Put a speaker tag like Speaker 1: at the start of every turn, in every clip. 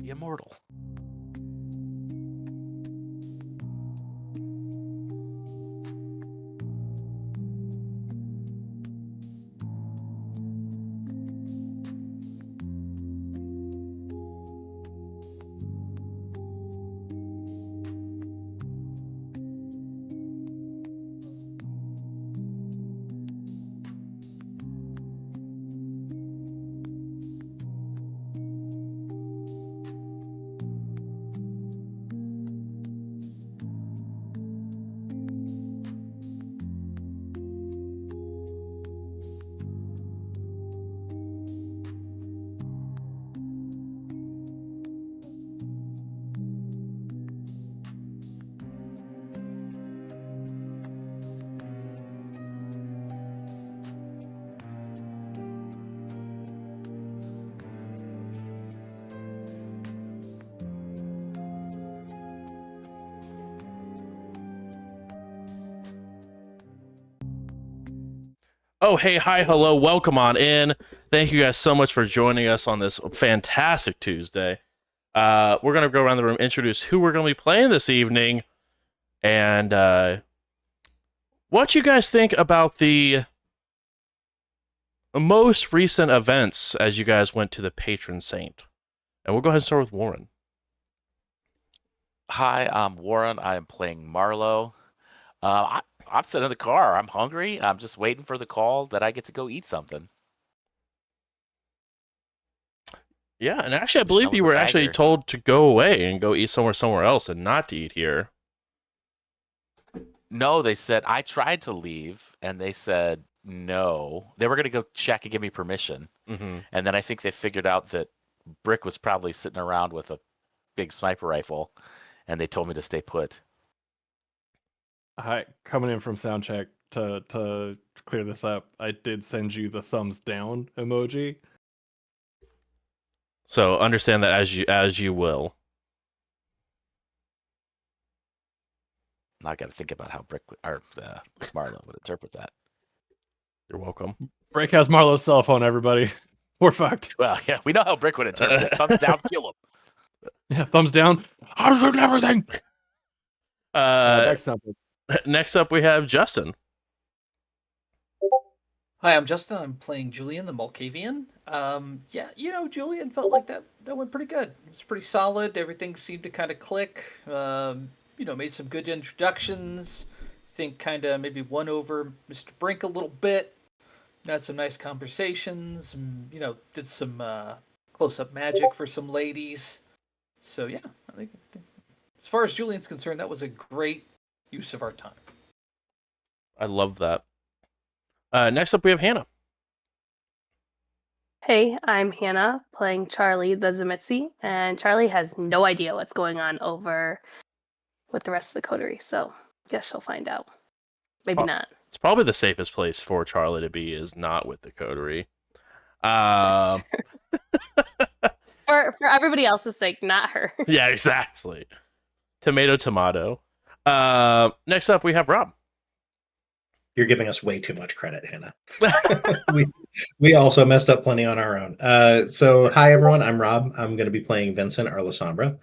Speaker 1: Be immortal. Oh, hey, hi, hello, welcome on in. Thank you guys so much for joining us on this fantastic Tuesday. We're going to go around the room, introduce who we're going to be playing this evening, and what you guys think about the most recent events as you guys went to the patron saint. And we'll go ahead and start with Warren.
Speaker 2: Hi, I'm Warren. I am playing Marlowe. I'm sitting in the car. I'm hungry. I'm just waiting for the call that I get to go eat something.
Speaker 1: Yeah, and actually, I
Speaker 2: Wish I
Speaker 1: believe
Speaker 2: was
Speaker 1: you
Speaker 2: a
Speaker 1: were actually
Speaker 2: bagger.
Speaker 1: told to go away and go eat somewhere else and not to eat here.
Speaker 2: No, they said I tried to leave, and they said no. They were going to go check and give me permission.
Speaker 1: Mm-hmm.
Speaker 2: And then I think they figured out that Brick was probably sitting around with a big sniper rifle, and they told me to stay put.
Speaker 3: Hi, coming in from soundcheck to clear this up. I did send you the thumbs down emoji.
Speaker 1: So understand that as you will.
Speaker 2: Now I got to think about how Brick or Marlowe would interpret that.
Speaker 1: You're welcome.
Speaker 3: Break has Marlowe's cell phone, everybody. We're fucked.
Speaker 2: Well, yeah, we know how Brick would interpret it. Thumbs down, kill him.
Speaker 3: Yeah, thumbs down. I'm shooting everything.
Speaker 1: Next up we have Justin.
Speaker 4: Hi, I'm Justin. I'm playing Julian, the Malkavian. Yeah, Julian felt like that went pretty good. It was pretty solid. Everything seemed to kind of click. Made some good introductions. Think kind of maybe won over Mr. Brink a little bit. Had some nice conversations. And, did some close-up magic for some ladies. So yeah, I think as far as Julian's concerned, that was a great use of our time.
Speaker 1: I love that. Next up, we have Hannah.
Speaker 5: Hey, I'm Hannah, playing Charlie the Zemitzi, and Charlie has no idea what's going on over with the rest of the coterie, so guess she'll find out. Maybe not.
Speaker 1: It's probably the safest place for Charlie to be is not with the coterie.
Speaker 5: For everybody else's sake, not her.
Speaker 1: Yeah, exactly. Tomato. Next up, we have Rob.
Speaker 6: You're giving us way too much credit, Hannah. we also messed up plenty on our own. So, hi, everyone. I'm Rob. I'm going to be playing Vincent Arlasombra.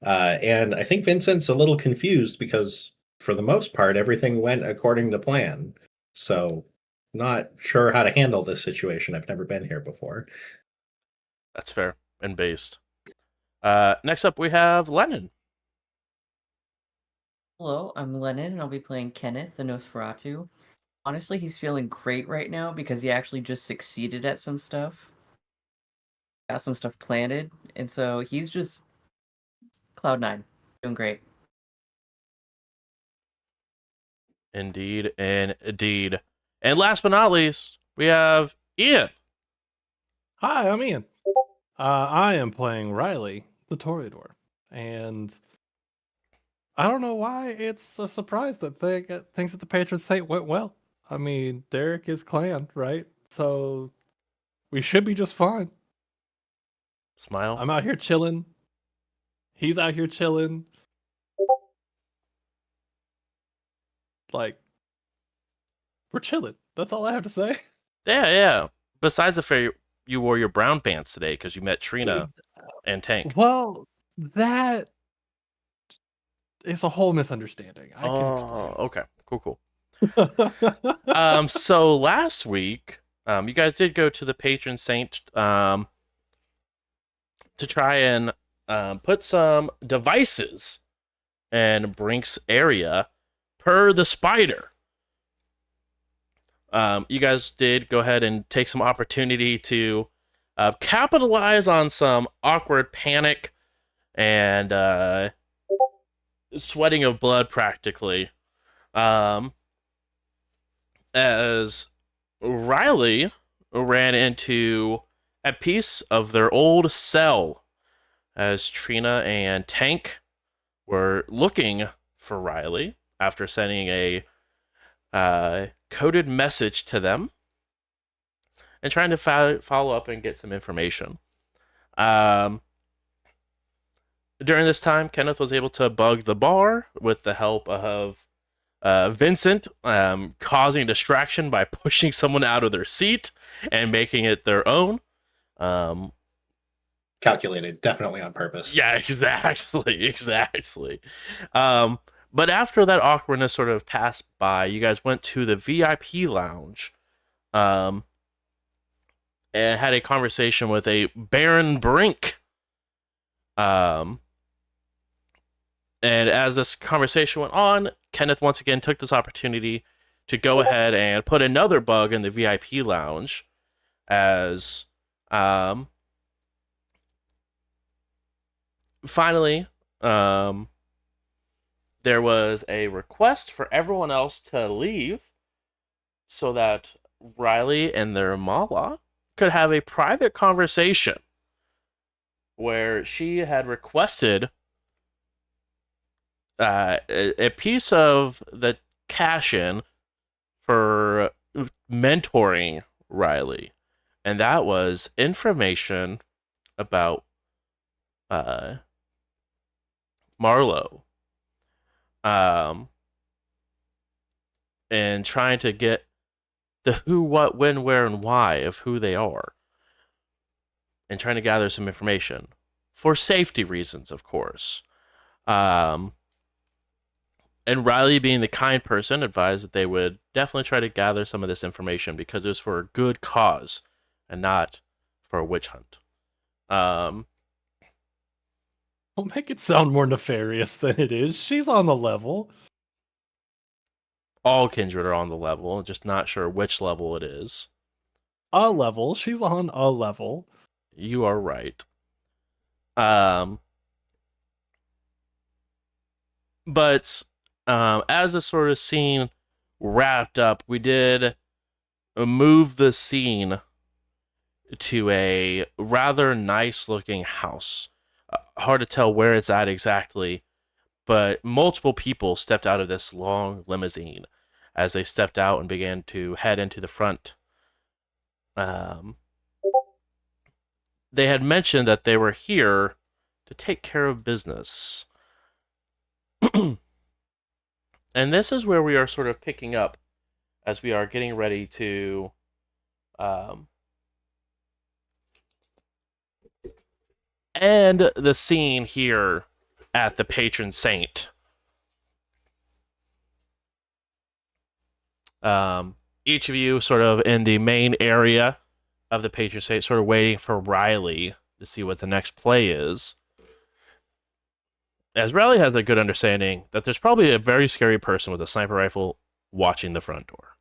Speaker 6: And I think Vincent's a little confused because, for the most part, everything went according to plan. So, not sure how to handle this situation. I've never been here before.
Speaker 1: That's fair and based. Next up, we have Lennon.
Speaker 7: Hello, I'm Lennon, and I'll be playing Kenneth, the Nosferatu. Honestly, he's feeling great right now because he actually just succeeded at some stuff. Got some stuff planted, and so he's just Cloud9, doing great.
Speaker 1: Indeed. And last but not least, we have Ian.
Speaker 3: Hi, I'm Ian. I am playing Riley, the Toreador. And I don't know why it's a surprise that things at the patron saint went well. I mean, Derek is clan, right? So we should be just fine.
Speaker 1: Smile.
Speaker 3: I'm out here chilling. He's out here chilling. Like, we're chilling. That's all I have to say.
Speaker 1: Yeah. Besides the fact you wore your brown pants today because you met Trina and Tank.
Speaker 3: Well, that is a whole misunderstanding. I can explain.
Speaker 1: Okay. Cool.
Speaker 3: Oh,
Speaker 1: So last week, you guys did go to the patron saint to try and put some devices in Brink's area per the spider. You guys did go ahead and take some opportunity to capitalize on some awkward panic and sweating of blood, practically. As Riley ran into a piece of their old cell, as Trina and Tank were looking for Riley after sending a coded message to them and trying to follow up and get some information. During this time, Kenneth was able to bug the bar with the help of Vincent, causing distraction by pushing someone out of their seat and making it their own.
Speaker 6: Calculated, definitely on purpose.
Speaker 1: Yeah, exactly. But after that awkwardness sort of passed by, you guys went to the VIP lounge, and had a conversation with a Baron Brink. And as this conversation went on, Kenneth once again took this opportunity to go ahead and put another bug in the VIP lounge, as finally there was a request for everyone else to leave so that Riley and their Mala could have a private conversation, where she had requested a piece of the cash-in for mentoring Riley, and that was information about Marlowe, and trying to get the who, what, when, where, and why of who they are, and trying to gather some information for safety reasons, of course. And Riley, being the kind person, advised that they would definitely try to gather some of this information because it was for a good cause and not for a witch hunt.
Speaker 3: don't make it sound more nefarious than it is. She's on the level.
Speaker 1: All kindred are on the level, just not sure which level it is.
Speaker 3: A level. She's on a level.
Speaker 1: You are right. But as the sort of scene wrapped up, we did move the scene to a rather nice looking house. Hard to tell where it's at exactly, but multiple people stepped out of this long limousine as they stepped out and began to head into the front. They had mentioned that they were here to take care of business. And this is where we are sort of picking up as we are getting ready to end the scene here at the patron saint. Each of you sort of in the main area of the patron saint, sort of waiting for Riley to see what the next play is. As Riley has a good understanding that there's probably a very scary person with a sniper rifle watching the front door.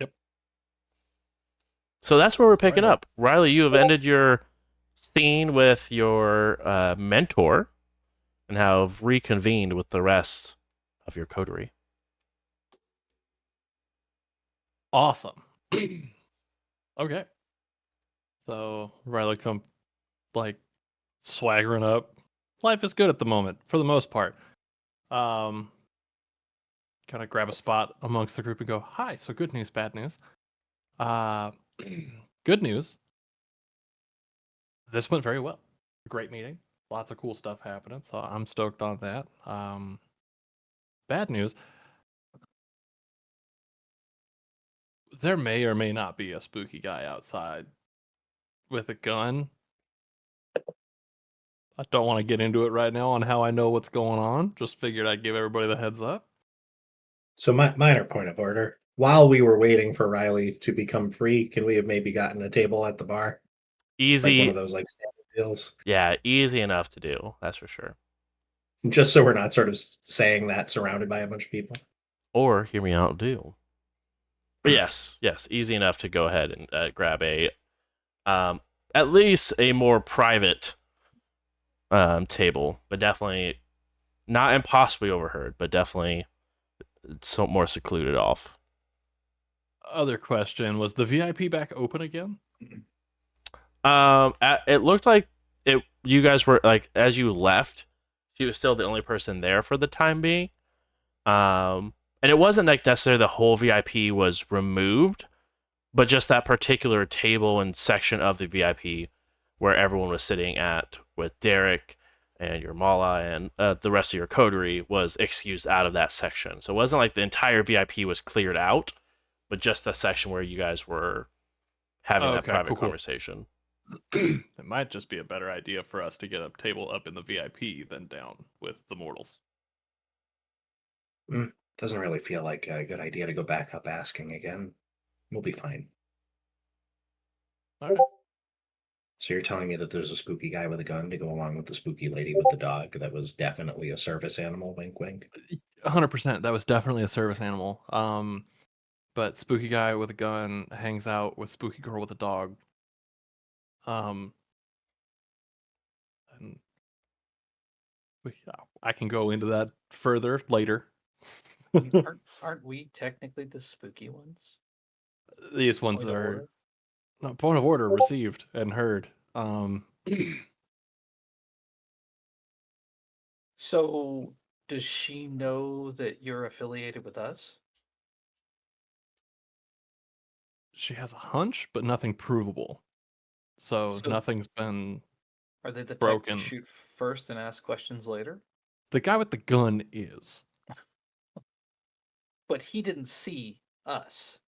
Speaker 3: Yep.
Speaker 1: So that's where we're picking
Speaker 3: Right.
Speaker 1: up. Riley, you have ended your scene with your mentor and have reconvened with the rest of your coterie.
Speaker 3: Awesome. Okay. So Riley come like swaggering up. Life is good at the moment, for the most part. Kind of grab a spot amongst the group and go, "Hi, so good news, bad news." Good news. This went very well. Great meeting. Lots of cool stuff happening, so I'm stoked on that. Bad news. There may or may not be a spooky guy outside with a gun. I don't want to get into it right now on how I know what's going on. Just figured I'd give everybody the heads up.
Speaker 6: So, minor point of order. While we were waiting for Riley to become free, can we have maybe gotten a table at the bar? Like one
Speaker 1: Easy.
Speaker 6: of those like standard deals?
Speaker 1: Yeah, easy enough to do. That's for sure.
Speaker 6: Just so we're not sort of saying that surrounded by a bunch of people.
Speaker 1: Or hear me out, do. But yes, easy enough to go ahead and grab a, at least a more private table, but definitely not impossibly overheard, but definitely so more secluded off.
Speaker 3: Other question, was the VIP back open again?
Speaker 1: It looked like it. You guys were like, as you left, she was still the only person there for the time being. And it wasn't like necessarily the whole VIP was removed, but just that particular table and section of the VIP where everyone was sitting at with Derek and your Mala and the rest of your coterie was excused out of that section. So it wasn't like the entire VIP was cleared out, but just the section where you guys were having that
Speaker 3: Okay,
Speaker 1: private
Speaker 3: cool.
Speaker 1: conversation.
Speaker 3: It might just be a better idea for us to get a table up in the VIP than down with the mortals.
Speaker 6: Doesn't really feel like a good idea to go back up asking again. We'll be fine.
Speaker 3: All right.
Speaker 6: So you're telling me that there's a spooky guy with a gun to go along with the spooky lady with the dog that was definitely a service animal, wink wink.
Speaker 3: 100%. That was definitely a service animal. But spooky guy with a gun hangs out with spooky girl with a dog. And I can go into that further later.
Speaker 4: I mean, aren't we technically the spooky ones?
Speaker 3: These ones
Speaker 4: Point of
Speaker 3: are
Speaker 4: order?
Speaker 3: no, point of order received and heard.
Speaker 4: So, does she know that you're affiliated with us?
Speaker 3: She has a hunch, but nothing provable. So
Speaker 4: So,
Speaker 3: nothing's been
Speaker 4: are they the type
Speaker 3: broken.
Speaker 4: to shoot first and ask questions later?
Speaker 3: The guy with the gun is.
Speaker 4: But he didn't see us.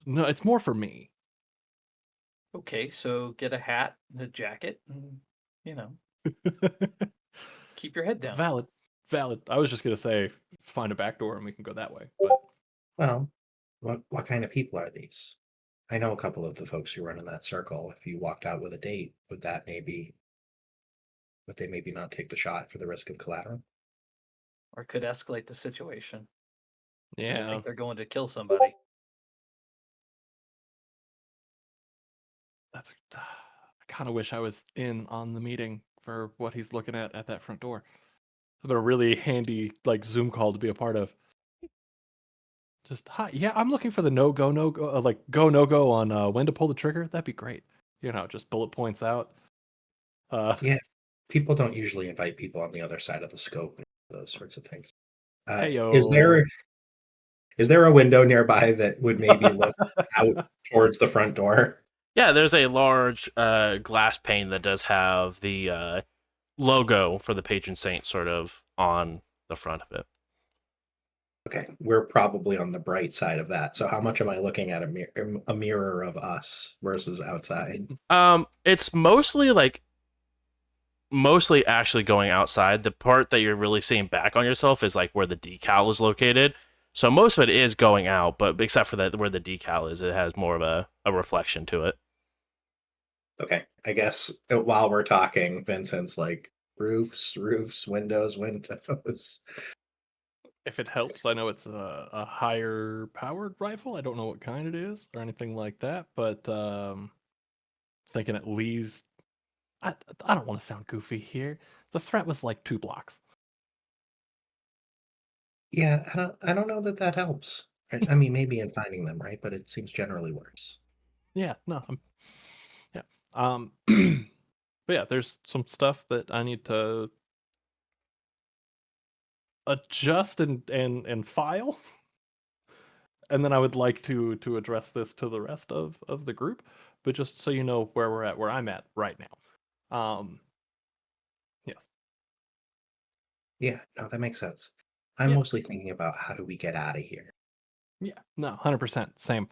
Speaker 3: No, it's more for me.
Speaker 4: Okay, so get a hat and a jacket and, you know, keep your head down.
Speaker 3: Valid. Valid. I was just gonna say find a back door and we can go that way. But
Speaker 6: Well, what kind of people are these? I know a couple of the folks who run in that circle. If you walked out with a date, would they maybe not take the shot for the risk of collateral?
Speaker 4: Or it could escalate the situation. I
Speaker 3: yeah,
Speaker 4: think they're going to kill somebody.
Speaker 3: that's I kind of wish I was in on the meeting for what he's looking at that front door. It's been a really handy like Zoom call to be a part of. Just hi, yeah, I'm looking for the no go like go no go on when to pull the trigger. That'd be great. You know, just bullet points out.
Speaker 6: Yeah, people don't usually invite people on the other side of the scope, those sorts of things.
Speaker 3: Hey
Speaker 6: Is there a window nearby that would maybe look out towards the front door?
Speaker 1: Yeah, there's a large glass pane that does have the logo for the patron saint sort of on the front of it.
Speaker 6: Okay, we're probably on the bright side of that. So how much am I looking at a mirror of us versus outside?
Speaker 1: It's mostly actually going outside. The part that you're really seeing back on yourself is like where the decal is located. So most of it is going out, but except for that where the decal is, it has more of a reflection to it.
Speaker 6: Okay, I guess while we're talking, Vincent's like roofs, windows.
Speaker 3: If it helps, I know it's a higher powered rifle. I don't know what kind it is or anything like that, but thinking at least I don't want to sound goofy here. The threat was like 2 blocks.
Speaker 6: Yeah, I don't know that helps. I mean, maybe in finding them, right? But it seems generally worse.
Speaker 3: Yeah, no, yeah. But yeah, there's some stuff that I need to adjust and file. And then I would like to address this to the rest of the group, but just so you know where we're at, where I'm at right now. Yes.
Speaker 6: Yeah, no, that makes sense. I'm
Speaker 3: Yeah.
Speaker 6: mostly thinking about how do we get out of here.
Speaker 3: Yeah, no, 100%, same.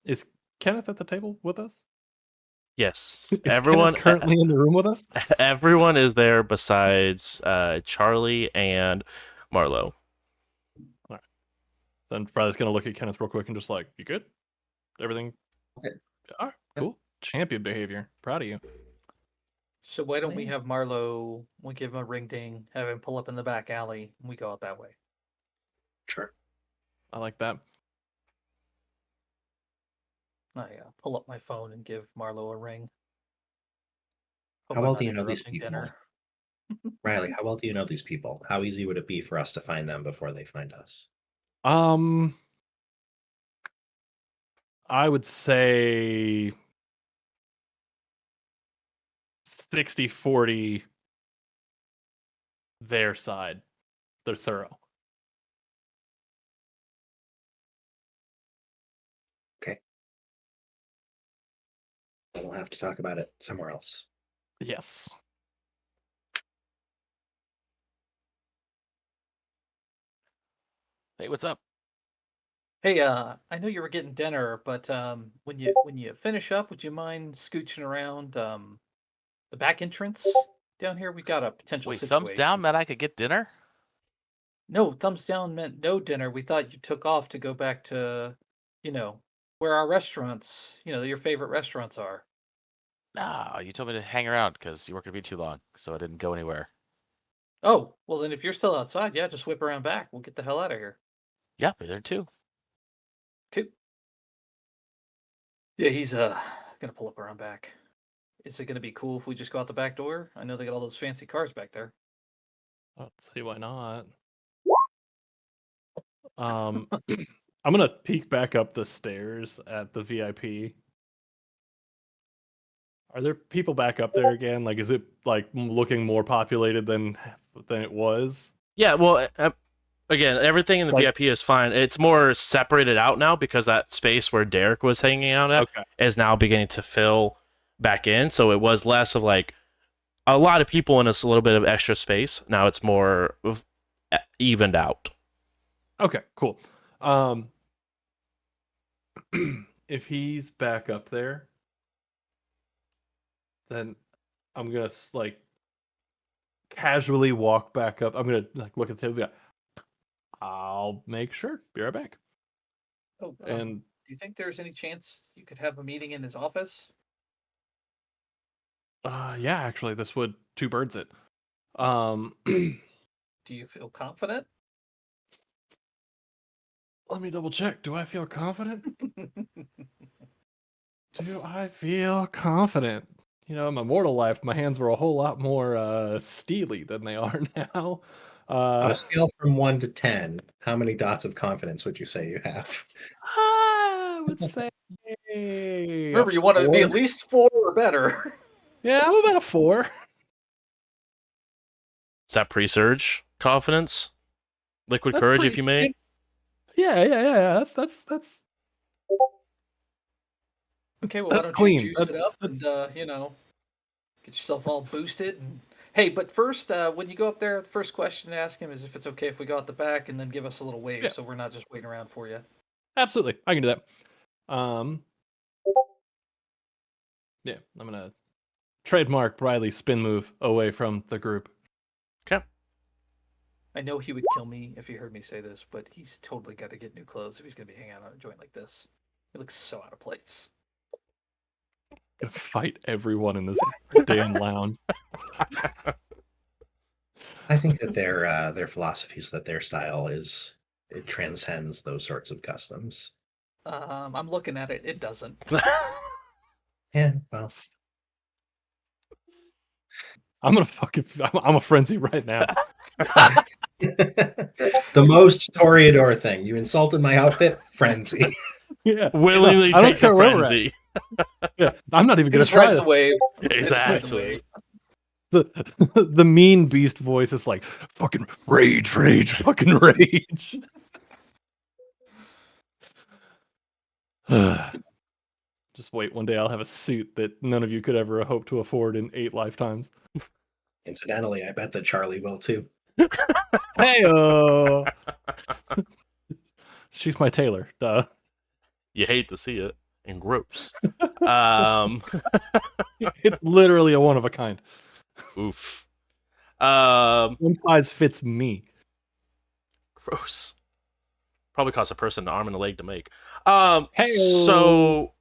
Speaker 3: Is Kenneth at the table with us?
Speaker 1: Yes,
Speaker 3: Is
Speaker 1: everyone,
Speaker 3: Kenneth currently in the room with us?
Speaker 1: everyone is there besides Charlie and Marlo.
Speaker 3: Then probably just gonna look at Kenneth real quick and just like, you good? Everything?
Speaker 7: Okay.
Speaker 3: All right,
Speaker 7: Yep.
Speaker 3: cool. Champion behavior. Proud of you.
Speaker 4: So why don't we
Speaker 7: Yeah.
Speaker 4: have Marlo? We give him a ring ding, have him pull up in the back alley, and we go out that way.
Speaker 6: Sure.
Speaker 3: I like that.
Speaker 4: I pull up my phone and give Marlo a ring. Hope
Speaker 6: How
Speaker 4: I'm
Speaker 6: well
Speaker 4: not
Speaker 6: do you know these
Speaker 4: interrupting
Speaker 6: people?
Speaker 4: dinner.
Speaker 6: Riley, how well do you know these people? How easy would it be for us to find them before they find us?
Speaker 3: I would say 60-40 their side. They're thorough.
Speaker 6: Okay. Then we'll have to talk about it somewhere else.
Speaker 3: Yes.
Speaker 2: Hey, what's up?
Speaker 4: Hey, I know you were getting dinner, but when you finish up, would you mind scooching around the back entrance down here? We got a potential
Speaker 2: Wait, thumbs down
Speaker 4: situation.
Speaker 2: meant I could get dinner?
Speaker 4: No, thumbs down meant no dinner. We thought you took off to go back to, you know, where our restaurants, your favorite restaurants are.
Speaker 2: No, you told me to hang around because you weren't going to be too long, so I didn't go anywhere.
Speaker 4: Oh, well then if you're still outside, yeah, just whip around back. We'll get the hell out of here.
Speaker 2: Yeah, be there too.
Speaker 4: Cool. Yeah, he's gonna pull up around back. Is it gonna be cool if we just go out the back door? I know they got all those fancy cars back there.
Speaker 3: Let's see why not. I'm gonna peek back up the stairs at the VIP. Are there people back up there again? Like, is it like looking more populated than it was?
Speaker 1: Yeah, well, again, everything in the
Speaker 3: Like-
Speaker 1: VIP is fine. It's more separated out now because that space where Derek was hanging out at
Speaker 3: Okay.
Speaker 1: is now beginning to fill back in. So it was less of like a lot of people in a little bit of extra space. Now it's more evened out.
Speaker 3: Okay, cool. If he's back up there, then I'm gonna like casually walk back up. I'm gonna like look at the table. I'll make sure. Be right back.
Speaker 4: Oh,
Speaker 3: And
Speaker 4: do you think there's any chance you could have a meeting in his office?
Speaker 3: yeah, actually, this would two birds it.
Speaker 4: Do you feel confident?
Speaker 3: Let me double check. Do I feel confident? Do I feel confident? You know, in my mortal life, my hands were a whole lot more steely than they are now.
Speaker 6: On a scale from 1 to 10, how many dots of confidence would you say you have?
Speaker 3: I would say a
Speaker 4: Remember, you want to be
Speaker 3: 4.
Speaker 4: at least 4 or better.
Speaker 3: Yeah, I'm about a 4.
Speaker 1: Is that pre-surge confidence? Liquid
Speaker 3: That's
Speaker 1: courage,
Speaker 3: pretty-
Speaker 1: if you may.
Speaker 3: Yeah. That's
Speaker 4: Okay, well,
Speaker 3: That's
Speaker 4: why don't
Speaker 3: clean.
Speaker 4: you juice it up and get yourself all boosted? And hey, but first, when you go up there, the first question to ask him is if it's okay if we go out the back, and then give us a little wave,
Speaker 3: Yeah.
Speaker 4: so we're not just waiting around for you.
Speaker 3: absolutely. I can do that. Yeah, I'm gonna trademark Riley's spin move away from the group.
Speaker 1: Okay.
Speaker 4: I know he would kill me if he heard me say this, but he's totally got to get new clothes if he's gonna be hanging out on a joint like this. He looks so out of place.
Speaker 3: Gonna fight everyone in this damn lounge.
Speaker 6: I think that their philosophy is that their style it transcends those sorts of customs.
Speaker 4: I'm looking at it. It doesn't.
Speaker 6: Yeah, well,
Speaker 3: I'm gonna I'm a frenzy right now.
Speaker 6: the most Toreador thing. You insulted my outfit, frenzy.
Speaker 3: Yeah,
Speaker 1: Willingly
Speaker 3: I don't
Speaker 1: take the
Speaker 3: care where we're at.
Speaker 1: frenzy.
Speaker 3: Yeah, I'm not even
Speaker 4: He
Speaker 3: gonna
Speaker 4: just
Speaker 3: try
Speaker 4: rides
Speaker 3: to.
Speaker 4: the wave. He just rides the
Speaker 1: Exactly.
Speaker 4: wave.
Speaker 3: The mean beast voice is like fucking rage, fucking rage. Just wait, one day I'll have a suit that none of you could ever hope to afford in 8 lifetimes.
Speaker 6: Incidentally, I bet that Charlie will too.
Speaker 3: Hey, She's my tailor. Duh.
Speaker 1: You hate to see it. And gross.
Speaker 3: It's literally a one of a kind.
Speaker 1: Oof.
Speaker 3: One size fits me.
Speaker 1: Gross. Probably costs a person an arm and a leg to make.
Speaker 3: Hey,
Speaker 1: So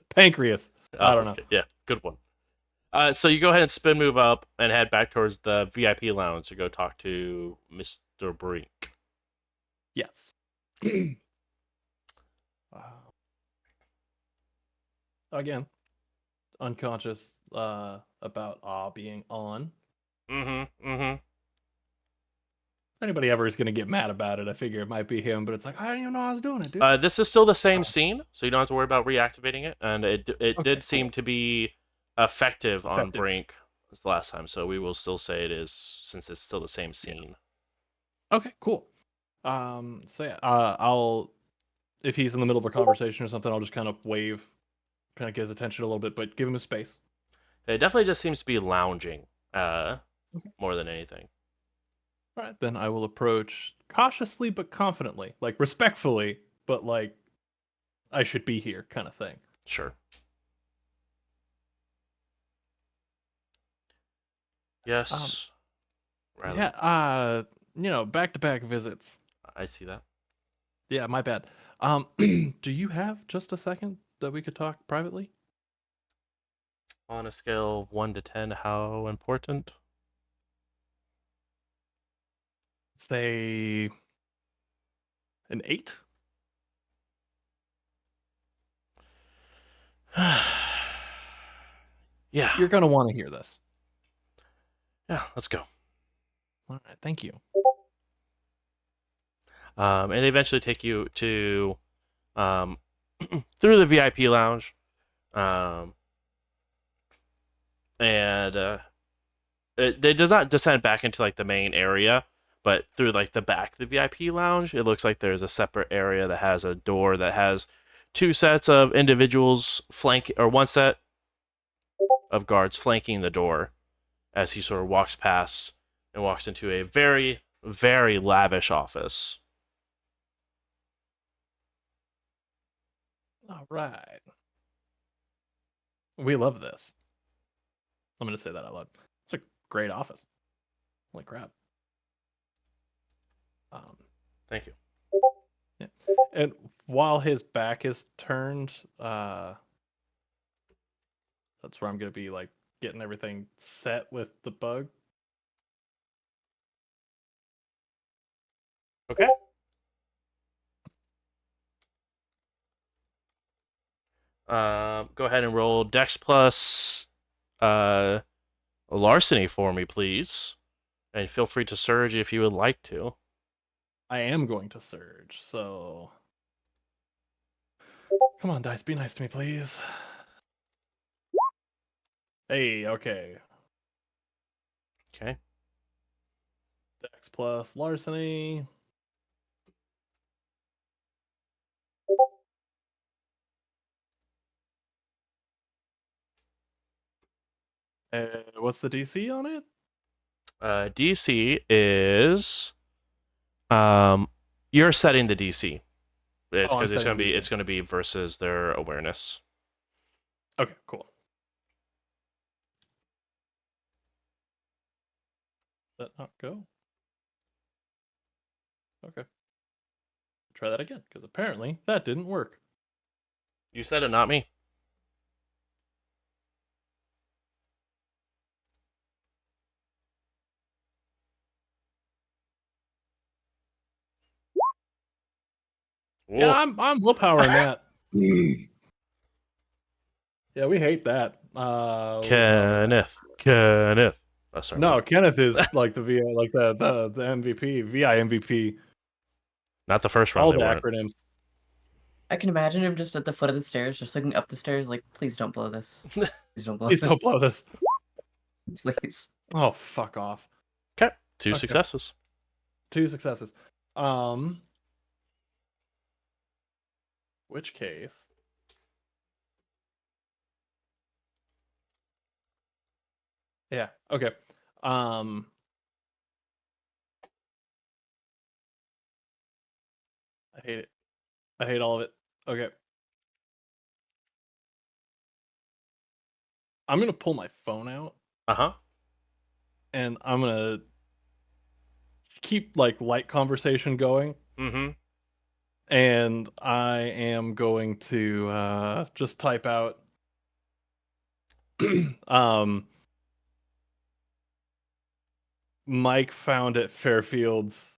Speaker 3: pancreas. I don't know.
Speaker 1: okay, yeah, good one. So you go ahead and spin move up and head back towards the VIP lounge to go talk to Mr. Brink.
Speaker 3: Yes. Wow. Again, unconscious about awe being on.
Speaker 1: Mm-hmm.
Speaker 3: Anybody ever is going to get mad about it, I figure it might be him, but it's like, I didn't even know I was doing it, dude.
Speaker 1: This is still the same scene, so you don't have to worry about reactivating it. And it
Speaker 3: Okay,
Speaker 1: did seem
Speaker 3: cool.
Speaker 1: to be effective on
Speaker 3: Effective.
Speaker 1: Brink as the last time, so we will still say it is since it's still the same scene.
Speaker 3: Okay, cool. So yeah, I'll, if he's in the middle of a conversation or something, I'll just kind of wave, kind of get his attention a little bit, but give him his space.
Speaker 1: It definitely just seems to be lounging,
Speaker 3: Okay.
Speaker 1: more than anything.
Speaker 3: All right, then I will approach cautiously but confidently, like respectfully, but like I should be here kind of thing.
Speaker 1: Sure. Yes. Riley,
Speaker 3: Yeah, back-to-back visits.
Speaker 1: I see that.
Speaker 3: Yeah, my bad. Do you have just a second that we could talk privately?
Speaker 1: On a scale of 1 to 10, how important?
Speaker 3: Say an 8?
Speaker 1: Yeah.
Speaker 3: You're gonna want to hear this.
Speaker 1: Yeah, let's go.
Speaker 3: All right, thank you.
Speaker 1: And they eventually take you to through the VIP lounge. And it does not descend back into like the main area, but through like the back of the VIP lounge, it looks like there's a separate area that has a door that has two sets of individuals one set of guards flanking the door as he sort of walks past and walks into a very, very lavish office.
Speaker 3: All right. We love this. I'm gonna say that out loud. It's a great office. Holy crap.
Speaker 1: Thank you.
Speaker 3: Yeah. And while his back is turned, that's where I'm gonna be like getting everything set with the bug.
Speaker 1: Okay. Go ahead and roll Dex plus larceny for me, please. And feel free to surge if you would like to.
Speaker 3: I am going to surge, so come on, dice, be nice to me, please. Hey, okay.
Speaker 1: Okay.
Speaker 3: Dex plus larceny. What's the DC on it?
Speaker 1: DC is you're setting the DC. It's
Speaker 3: Oh, I'm
Speaker 1: because
Speaker 3: setting the DC.
Speaker 1: it's gonna be versus their awareness.
Speaker 3: Okay, cool. Did that not go? Okay. Try that again, because apparently that didn't work.
Speaker 1: You said it, not me.
Speaker 3: Yeah,
Speaker 1: Ooh.
Speaker 3: I'm willpowering that. Yeah, we hate that.
Speaker 1: Kenneth. Oh, sorry.
Speaker 3: No, Kenneth is like the VI, like the MVP, VI MVP.
Speaker 1: Not the first round.
Speaker 3: All
Speaker 1: They
Speaker 3: the
Speaker 1: weren't.
Speaker 3: acronyms.
Speaker 7: I can imagine him just at the foot of the stairs, just looking up the stairs, like, please don't blow this. Please don't blow
Speaker 3: Please
Speaker 7: this.
Speaker 3: don't blow this.
Speaker 7: Please.
Speaker 3: Oh, fuck off.
Speaker 1: Okay. Two
Speaker 3: Okay.
Speaker 1: successes.
Speaker 3: 2 successes. Which case? Yeah. Okay. Um. I hate it. I hate all of it. Okay. I'm gonna pull my phone out
Speaker 1: Uh-huh.
Speaker 3: and I'm gonna keep like light conversation going.
Speaker 1: Mm-hmm.
Speaker 3: And I am going to just type out Mike found at Fairfields,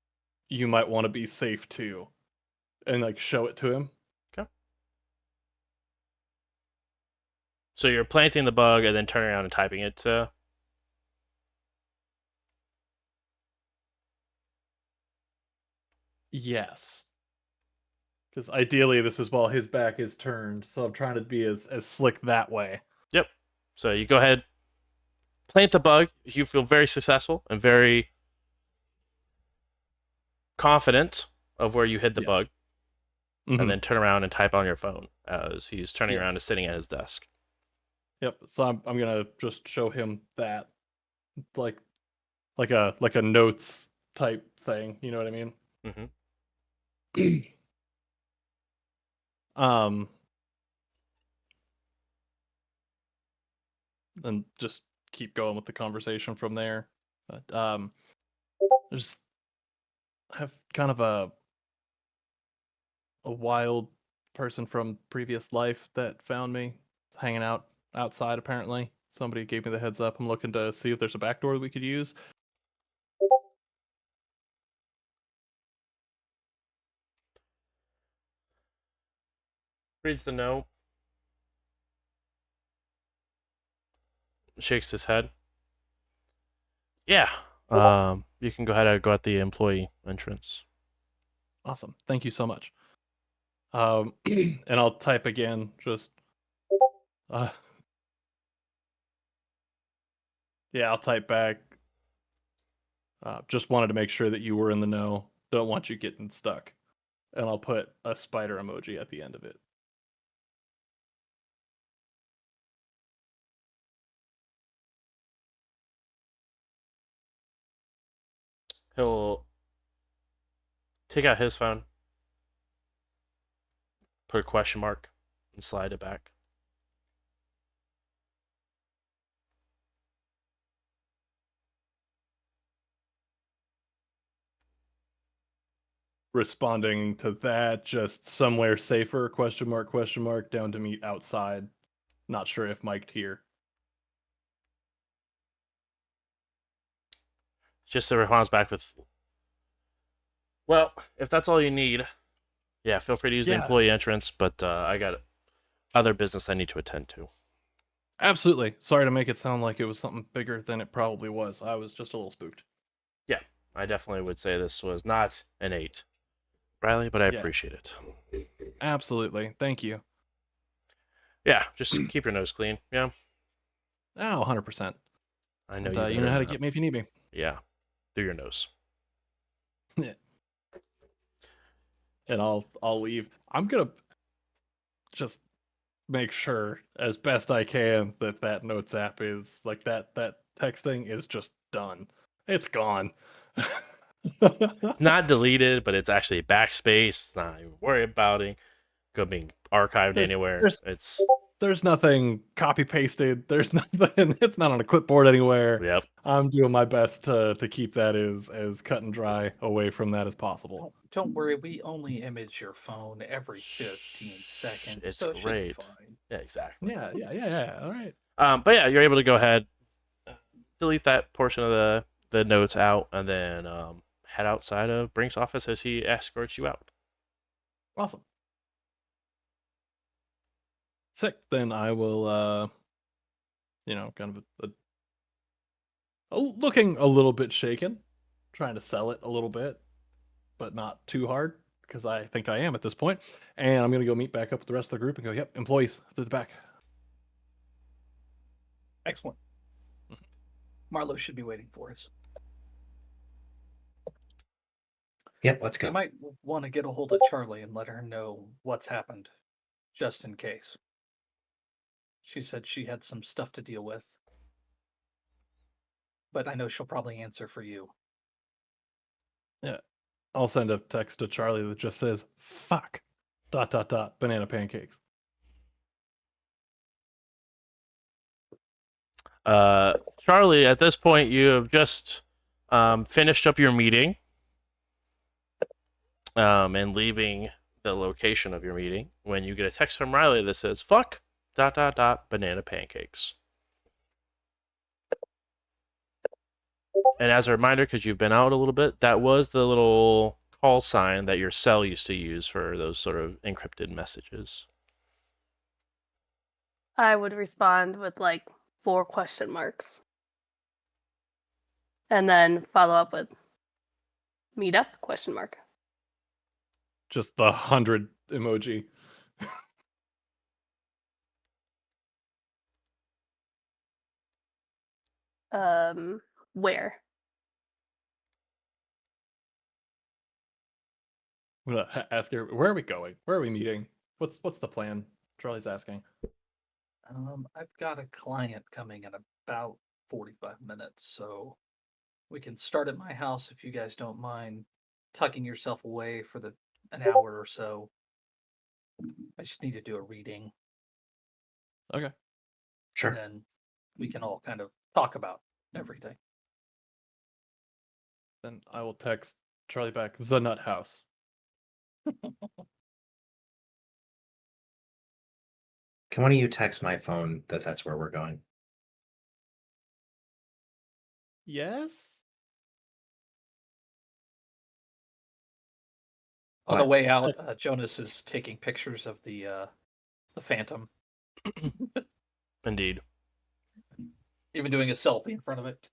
Speaker 3: you might want to be safe too. And like show it to him.
Speaker 1: Okay. So you're planting the bug and then turning around and typing it to...
Speaker 3: Yes. Because ideally this is while his back is turned, so I'm trying to be as slick that way.
Speaker 1: Yep. So you go ahead, plant the bug. You feel very successful and very confident of where you hid the
Speaker 3: Yeah.
Speaker 1: bug,
Speaker 3: Mhm.
Speaker 1: and then turn around and type on your phone as he's turning
Speaker 3: Yeah.
Speaker 1: around and sitting at his desk.
Speaker 3: Yep. So I'm gonna just show him that, like a notes type thing. You know what I mean?
Speaker 1: Mm-hmm.
Speaker 3: um, and just keep going with the conversation from there. But I just have kind of a wild person from previous life that found me hanging out outside. Apparently, somebody gave me the heads up. I'm looking to see if there's a back door that we could use.
Speaker 1: Reads the note, shakes his head. Yeah. You can go ahead and go at the employee entrance.
Speaker 3: Awesome. Thank you so much. And I'll type again. Just uh, yeah, I'll type back. Just wanted to make sure that you were in the know. Don't want you getting stuck. And I'll put a spider emoji at the end of it.
Speaker 1: He'll take out his phone, put a question mark, and slide it back.
Speaker 3: Responding to that, just somewhere safer, question mark, down to meet outside. Not sure if mic'd here.
Speaker 1: Just a response back with, well, if that's all you need, yeah, feel free to use the
Speaker 3: Yeah.
Speaker 1: employee entrance, but I got other business I need to attend to.
Speaker 3: Absolutely. Sorry to make it sound like it was something bigger than it probably was. I was just a little spooked.
Speaker 1: Yeah, I definitely would say this was not an 8, Riley, but I
Speaker 3: Yeah.
Speaker 1: appreciate it.
Speaker 3: Absolutely. Thank you.
Speaker 1: Yeah, just keep your nose clean. Yeah,
Speaker 3: Oh, 100%.
Speaker 1: I know
Speaker 3: And,
Speaker 1: you.
Speaker 3: you know
Speaker 1: better
Speaker 3: how to
Speaker 1: than
Speaker 3: get me if you need me.
Speaker 1: that. Yeah, through your nose.
Speaker 3: And I'll leave. I'm gonna just make sure as best I can that that notes app is like that texting is just done. It's gone.
Speaker 1: It's not deleted, but it's actually backspace. It's not even worry about it. Go being archived
Speaker 3: There's-
Speaker 1: anywhere.
Speaker 3: there's-
Speaker 1: It's
Speaker 3: There's nothing copy pasted. There's nothing. It's not on a clipboard anywhere.
Speaker 1: yep.
Speaker 3: I'm doing my best to keep that as cut and dry away from that as possible.
Speaker 4: Don't worry, we only image your phone every 15 seconds,
Speaker 1: It's
Speaker 4: so it should be
Speaker 1: great.
Speaker 4: fine.
Speaker 1: Yeah, exactly.
Speaker 3: Yeah. All right.
Speaker 1: But yeah, you're able to go ahead, delete that portion of the notes out, and then head outside of Brink's office as he escorts you out.
Speaker 3: Awesome. Sick. Then I will, kind of looking a little bit shaken, trying to sell it a little bit, but not too hard because I think I am at this point. And I'm gonna go meet back up with the rest of the group and go, yep, employees through the back.
Speaker 4: Excellent. Marlo should be waiting for us.
Speaker 6: Yep, let's
Speaker 4: You
Speaker 6: go.
Speaker 4: might want to get a hold of Charlie and let her know what's happened, just in case. She said she had some stuff to deal with. But I know she'll probably answer for you.
Speaker 3: Yeah. I'll send a text to Charlie that just says "fuck," ... banana pancakes.
Speaker 1: Charlie, at this point, you have just finished up your meeting and leaving the location of your meeting when you get a text from Riley that says "fuck ... banana pancakes." And as a reminder, because you've been out a little bit, that was the little call sign that your cell used to use for those sort of encrypted messages.
Speaker 5: I would respond with like 4 question marks. And then follow up with meet up question mark.
Speaker 3: Just the 100 emoji.
Speaker 5: Where?
Speaker 3: I'm gonna ask her, where are we going? Where are we meeting? What's the plan? Charlie's asking.
Speaker 4: I've got a client coming in about 45 minutes, so we can start at my house if you guys don't mind tucking yourself away for an hour or so. I just need to do a reading,
Speaker 3: Okay.
Speaker 6: Sure.
Speaker 4: and then we can all kind of talk about everything.
Speaker 3: Then I will text Charlie back the nut house.
Speaker 6: Can one of you text my phone that's where we're going?
Speaker 3: Yes.
Speaker 4: On the
Speaker 6: What?
Speaker 4: way out, Jonas is taking pictures of the Phantom,
Speaker 1: Indeed.
Speaker 4: even doing a selfie in front of it.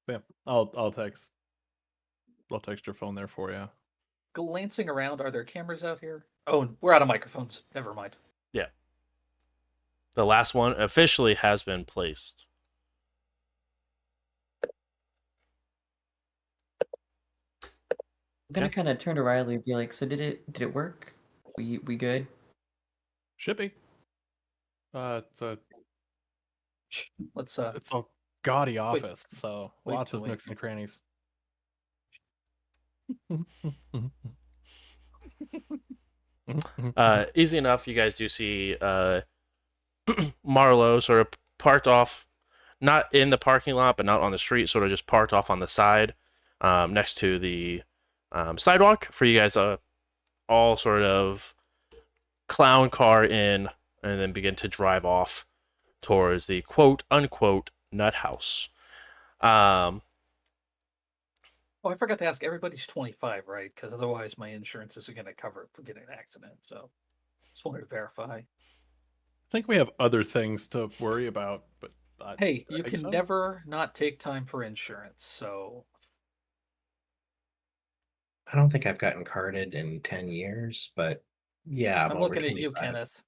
Speaker 3: Yeah, I'll text your phone there for you.
Speaker 4: Glancing around, are there cameras out here? Oh, we're out of microphones. Never mind.
Speaker 1: Yeah. The last one officially has been placed.
Speaker 7: I'm gonna
Speaker 1: Okay.
Speaker 7: kind of turn to Riley and be like, "So did it work? We good?"
Speaker 3: Shippy. It's a
Speaker 4: Let's
Speaker 3: gaudy
Speaker 4: wait-
Speaker 3: office, so
Speaker 4: wait
Speaker 3: lots
Speaker 4: till
Speaker 3: of
Speaker 4: we-
Speaker 3: nooks and crannies.
Speaker 1: Easy enough. You guys do see Marlowe sort of parked off, not in the parking lot, but not on the street, sort of just parked off on the side next to the sidewalk for you guys all sort of clown car in and then begin to drive off towards the quote unquote nut house.
Speaker 4: Oh, I forgot to ask. Everybody's 25, right? Because otherwise, my insurance isn't going to cover it for getting an accident. So, just wanted to verify.
Speaker 3: I think we have other things to worry about, but
Speaker 4: Hey,
Speaker 3: I
Speaker 4: you
Speaker 3: think
Speaker 4: can
Speaker 3: so.
Speaker 4: never not take time for insurance. So,
Speaker 6: I don't think I've gotten carded in 10 years, but yeah, I'm
Speaker 4: I'm
Speaker 6: over
Speaker 4: looking at you,
Speaker 6: 25.
Speaker 4: Kenneth.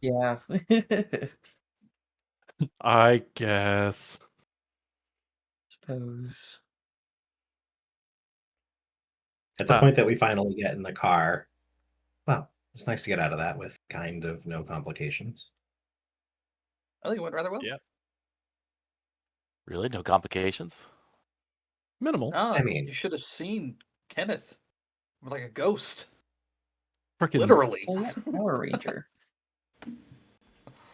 Speaker 7: Yeah.
Speaker 3: I guess.
Speaker 7: Suppose.
Speaker 6: At the point that we finally get in the car, well, it's nice to get out of that with kind of no complications.
Speaker 4: I think it went rather well.
Speaker 3: Yeah.
Speaker 2: Really? No complications?
Speaker 3: Minimal.
Speaker 4: Ah,
Speaker 6: I mean-
Speaker 4: you should have seen Kenneth. Like a ghost.
Speaker 3: Freaking
Speaker 4: Literally.
Speaker 7: Oh yeah, Power Ranger.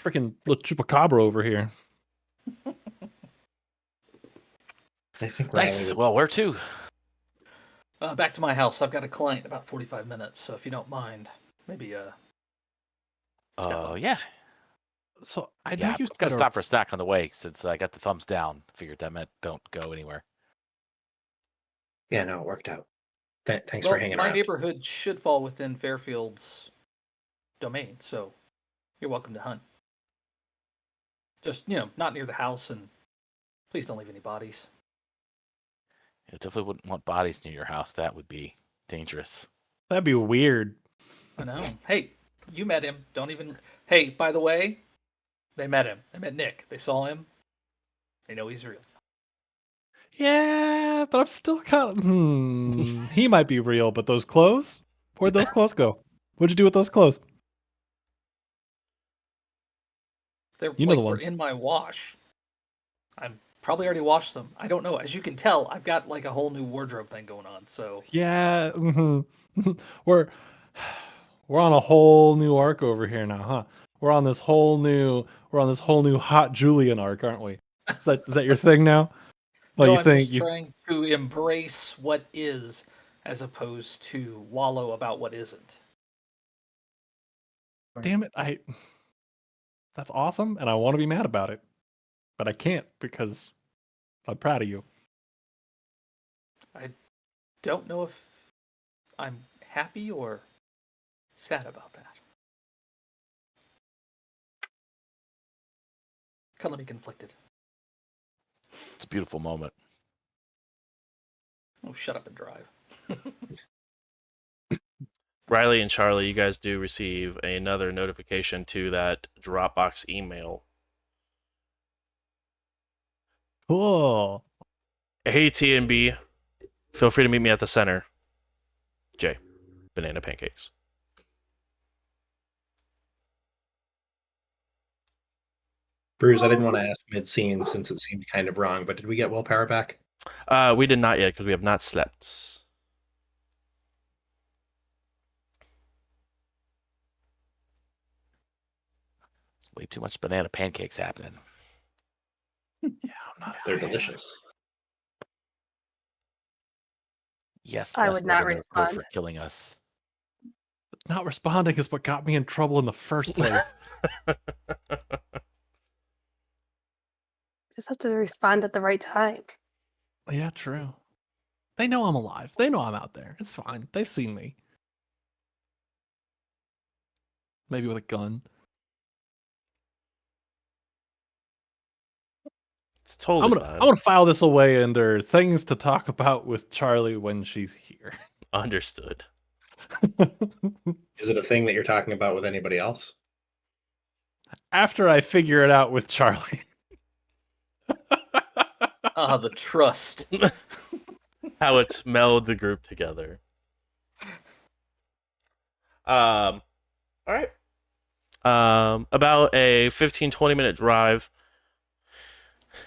Speaker 3: freaking little chupacabra over here.
Speaker 6: I think Riley
Speaker 2: Nice.
Speaker 6: was-
Speaker 2: Well, where to?
Speaker 4: Back to my house. I've got a client in about 45 minutes. So, if you don't mind, maybe step
Speaker 2: Oh,
Speaker 4: up.
Speaker 2: yeah.
Speaker 3: So I know
Speaker 2: Yeah,
Speaker 3: you
Speaker 2: I'm gonna
Speaker 3: said
Speaker 2: stop for a snack on the way since I got the thumbs down. Figured that meant don't go anywhere.
Speaker 6: Yeah, no, it worked out. Thanks
Speaker 4: Well,
Speaker 6: for hanging
Speaker 4: my
Speaker 6: around.
Speaker 4: neighborhood should fall within Fairfield's domain, so you're welcome to hunt. Just, not near the house, and please don't leave any bodies.
Speaker 2: I definitely wouldn't want bodies near your house. That would be dangerous.
Speaker 3: that'd be weird.
Speaker 4: I know. Hey, you met him. Don't even. Hey, by the way, they met him. They met Nick. They saw him. They know he's real.
Speaker 3: Yeah, but I'm still kind of. He might be real, but those clothes? Where'd those clothes go? What'd you do with those clothes?
Speaker 4: They're
Speaker 3: You know the
Speaker 4: were
Speaker 3: ones.
Speaker 4: in my wash. I'm probably already washed them. I don't know. As you can tell, I've got like a whole new wardrobe thing going on. So
Speaker 3: Yeah, we're we're on a whole new arc over here now, huh? We're on this whole new hot Julian arc, aren't we? Is that your thing now? Oh,
Speaker 4: no,
Speaker 3: you
Speaker 4: I'm
Speaker 3: think
Speaker 4: just
Speaker 3: you?
Speaker 4: trying to embrace what is, as opposed to wallow about what isn't.
Speaker 3: Damn it! That's awesome, and I want to be mad about it, but I can't because I'm proud of you.
Speaker 4: I don't know if I'm happy or sad about that. Color me conflicted.
Speaker 2: It's a beautiful moment.
Speaker 4: Oh, shut up and drive.
Speaker 1: Riley and Charlie, you guys do receive another notification to that Dropbox email.
Speaker 3: Cool.
Speaker 1: Hey TNB, feel free to meet me at the center. Jay, banana pancakes.
Speaker 6: Bruce, I didn't want to ask mid-scene since it seemed kind of wrong, but did we get willpower back?
Speaker 1: We did not yet because we have not slept.
Speaker 2: There's way too much banana pancakes happening.
Speaker 3: Yeah, I'm not.
Speaker 6: They're delicious.
Speaker 2: Yes,
Speaker 5: I
Speaker 2: Les,
Speaker 5: would
Speaker 2: they're
Speaker 5: not
Speaker 2: gonna go
Speaker 5: respond.
Speaker 2: for killing us.
Speaker 3: Not responding is what got me in trouble in the first place.
Speaker 5: Just have to respond at the right time.
Speaker 3: Yeah, true. They know I'm alive. They know I'm out there. It's fine. They've seen me. Maybe with a gun.
Speaker 1: It's totally
Speaker 3: I'm
Speaker 1: fine.
Speaker 3: gonna file this away under things to talk about with Charlie when she's here.
Speaker 1: Understood.
Speaker 6: Is it a thing that you're talking about with anybody else?
Speaker 3: After I figure it out with Charlie.
Speaker 4: Ah, the trust.
Speaker 1: How it's melded the group together. All right. About a 15-20 minute drive.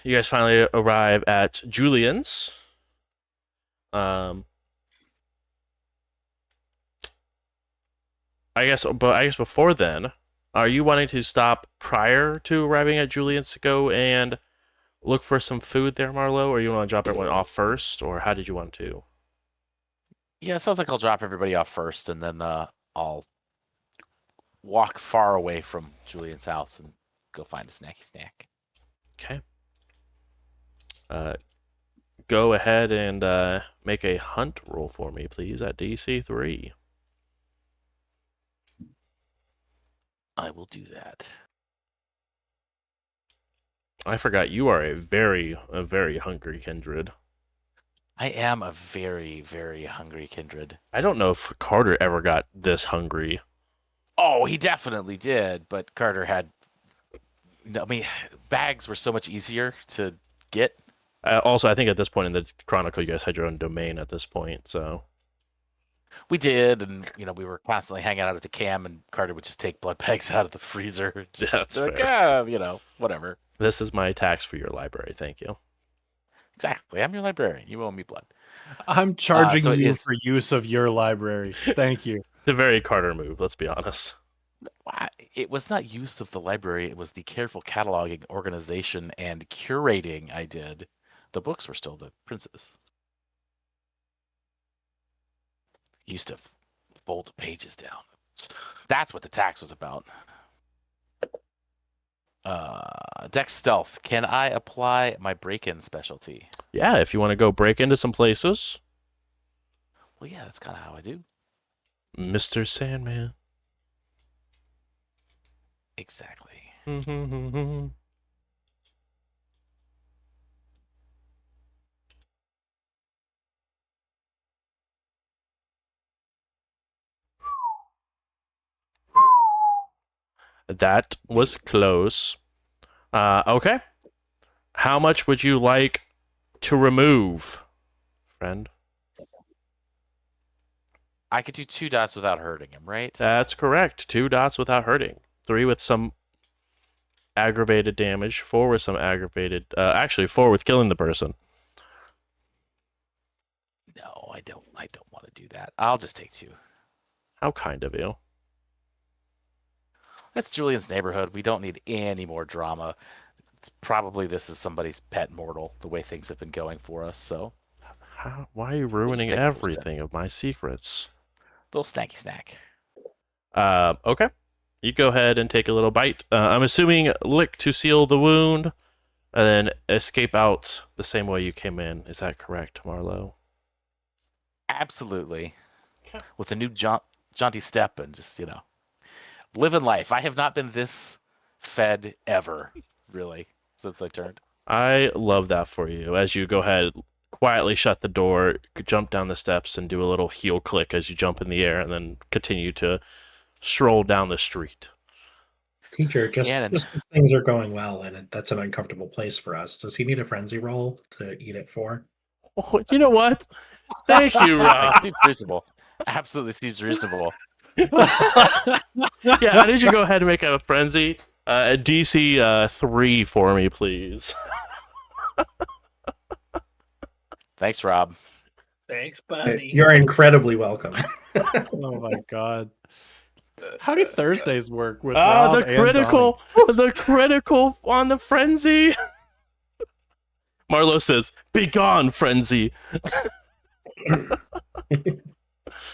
Speaker 1: You guys finally arrive at Julian's. I guess before then, are you wanting to stop prior to arriving at Julian's to go and look for some food there, Marlo, or you want to drop everyone off first, or how did you want to?
Speaker 2: Yeah, it sounds like I'll drop everybody off first, and then I'll walk far away from Julian's house and go find a snacky snack.
Speaker 1: Okay. Go ahead and make a hunt roll for me, please, at DC 3.
Speaker 2: I will do that.
Speaker 1: I forgot you are a very hungry kindred.
Speaker 2: I am a very, very hungry kindred.
Speaker 1: I don't know if Carter ever got this hungry.
Speaker 2: Oh, he definitely did, but Carter had. I mean, bags were so much easier to get.
Speaker 1: Also, I think at this point in the Chronicle, you guys had your own domain at this point, so.
Speaker 2: We did, and we were constantly hanging out at the cam, and Carter would just take blood bags out of the freezer. Just
Speaker 1: Yeah, that's
Speaker 2: like,
Speaker 1: fair.
Speaker 2: Whatever.
Speaker 1: This is my tax for your library, thank you.
Speaker 2: Exactly. I'm your librarian. You owe me blood.
Speaker 3: I'm charging
Speaker 2: so it
Speaker 3: you
Speaker 2: is-
Speaker 3: for use of your library. Thank you.
Speaker 1: It's a very Carter move, let's be honest.
Speaker 2: It was not use of the library. It was the careful cataloging, organization, and curating I did. The books were still the prince's. Used to fold the pages down. That's what the tax was about. Dex stealth. Can I apply my break-in specialty?
Speaker 1: Yeah, if you want to go break into some places,
Speaker 2: Well, yeah, that's kind of how I do.
Speaker 1: Mr. Sandman.
Speaker 2: Exactly.
Speaker 1: That was close. Okay. How much would you like to remove, friend?
Speaker 2: I could do 2 dots without hurting him, right?
Speaker 1: That's correct. 2 dots without hurting. 3 with some aggravated damage, 4 with some aggravated. Actually, 4 with killing the person.
Speaker 2: No, I don't want to do that. I'll just take 2.
Speaker 1: How kind of you.
Speaker 2: That's Julian's neighborhood. We don't need any more drama. This is somebody's pet mortal, the way things have been going for us. So,
Speaker 1: Why are you ruining
Speaker 2: take what was
Speaker 1: everything of my secrets?
Speaker 2: little snacky snack.
Speaker 1: Okay. You go ahead and take a little bite. I'm assuming lick to seal the wound, and then escape out the same way you came in. Is that correct, Marlo?
Speaker 2: Absolutely. With a new jaunty step and just, living life. I have not been this fed ever, really, since I turned.
Speaker 1: I love that for you. As you go ahead, quietly shut the door, jump down the steps, and do a little heel click as you jump in the air, and then continue to stroll down the street.
Speaker 6: Teacher, just
Speaker 2: Gannon.
Speaker 6: just as things are going well, and that's an uncomfortable place for us. Does he need a frenzy roll to eat it for?
Speaker 1: Oh, you know what? Thank you, Rob.
Speaker 2: Seems reasonable. Absolutely seems reasonable.
Speaker 1: Yeah, I need you to go ahead and make a frenzy. A DC 3 for me, please.
Speaker 2: Thanks, Rob.
Speaker 4: Thanks, buddy.
Speaker 6: You're incredibly welcome.
Speaker 3: Oh my god. How do Thursdays work with Rob
Speaker 1: The
Speaker 3: and
Speaker 1: critical, the critical on the frenzy. Marlo says, "Begone, frenzy."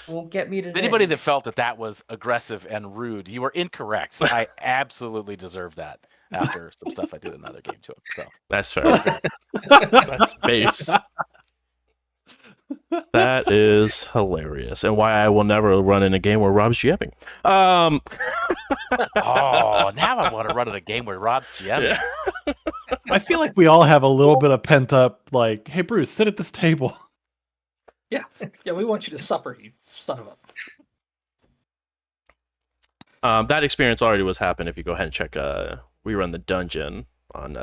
Speaker 7: Won't get me today.
Speaker 2: Anybody that felt that was aggressive and rude, you were incorrect. I absolutely deserve that after some stuff I did in another game to him. So
Speaker 1: That's fair. That's base. That is hilarious, and why I will never run in a game where Rob's GMing.
Speaker 2: oh, now I want to run in a game where Rob's GMing.
Speaker 1: Yeah.
Speaker 3: I feel like we all have a little bit of pent up, like, hey, Bruce, sit at this table.
Speaker 4: Yeah, we want you to suffer, you son of a.
Speaker 1: That experience already was happening. If you go ahead and check, we run the dungeon on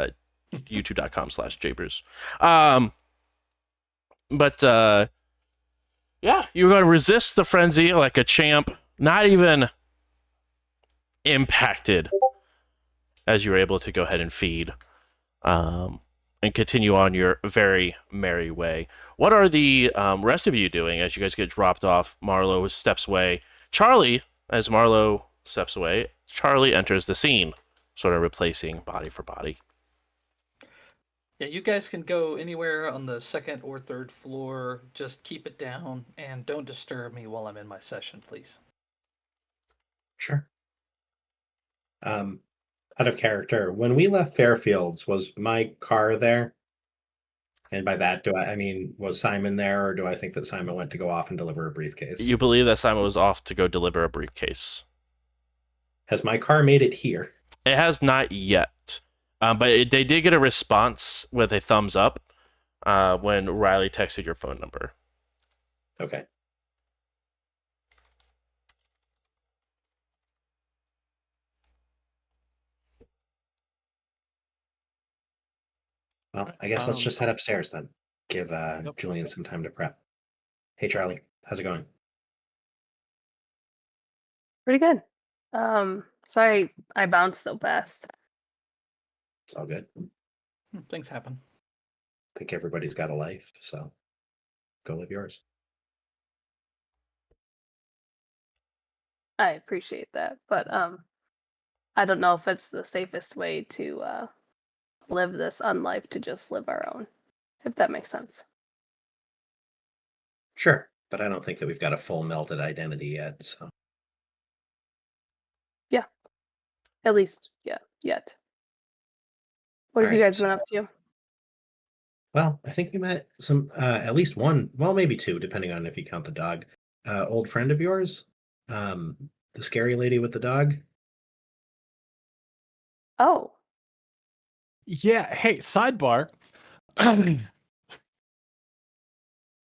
Speaker 1: youtube.com/jbruce. But yeah, you're going to resist the frenzy like a champ, not even impacted, as you're able to go ahead and feed, and continue on your very merry way. What are the rest of you doing as you guys get dropped off? Marlo steps away. Charlie, as Marlo steps away, Charlie enters the scene, sort of replacing body for body.
Speaker 4: Yeah, you guys can go anywhere on the 2nd or 3rd floor. Just keep it down and don't disturb me while I'm in my session, please.
Speaker 6: Sure. Out of character, when we left Fairfields, was my car there? And by that, I mean, was Simon there, or do I think that Simon went to go off and deliver a briefcase?
Speaker 1: You believe that Simon was off to go deliver a briefcase.
Speaker 6: Has my car made it here?
Speaker 1: It has not yet, but they did get a response with a thumbs up when Riley texted your phone number.
Speaker 6: Okay. Well, I guess let's just head upstairs then. Give Julian some time to prep. Hey, Charlie, how's it going?
Speaker 5: Pretty good. Sorry I bounced so fast.
Speaker 6: It's all good.
Speaker 4: Things happen.
Speaker 6: I think everybody's got a life, so go live yours.
Speaker 5: I appreciate that, but I don't know if it's the safest way to live this unlife to just live our own, if that makes sense.
Speaker 6: Sure, but I don't think that we've got a full melded identity yet, so.
Speaker 5: At least, yeah, yet. What have you
Speaker 6: Alright,
Speaker 5: guys been up to?
Speaker 6: Well, I think we met some, at least one, well, maybe two, depending on if you count the dog. Old friend of yours, the scary lady with the dog.
Speaker 5: Oh,
Speaker 3: Yeah, hey, sidebar.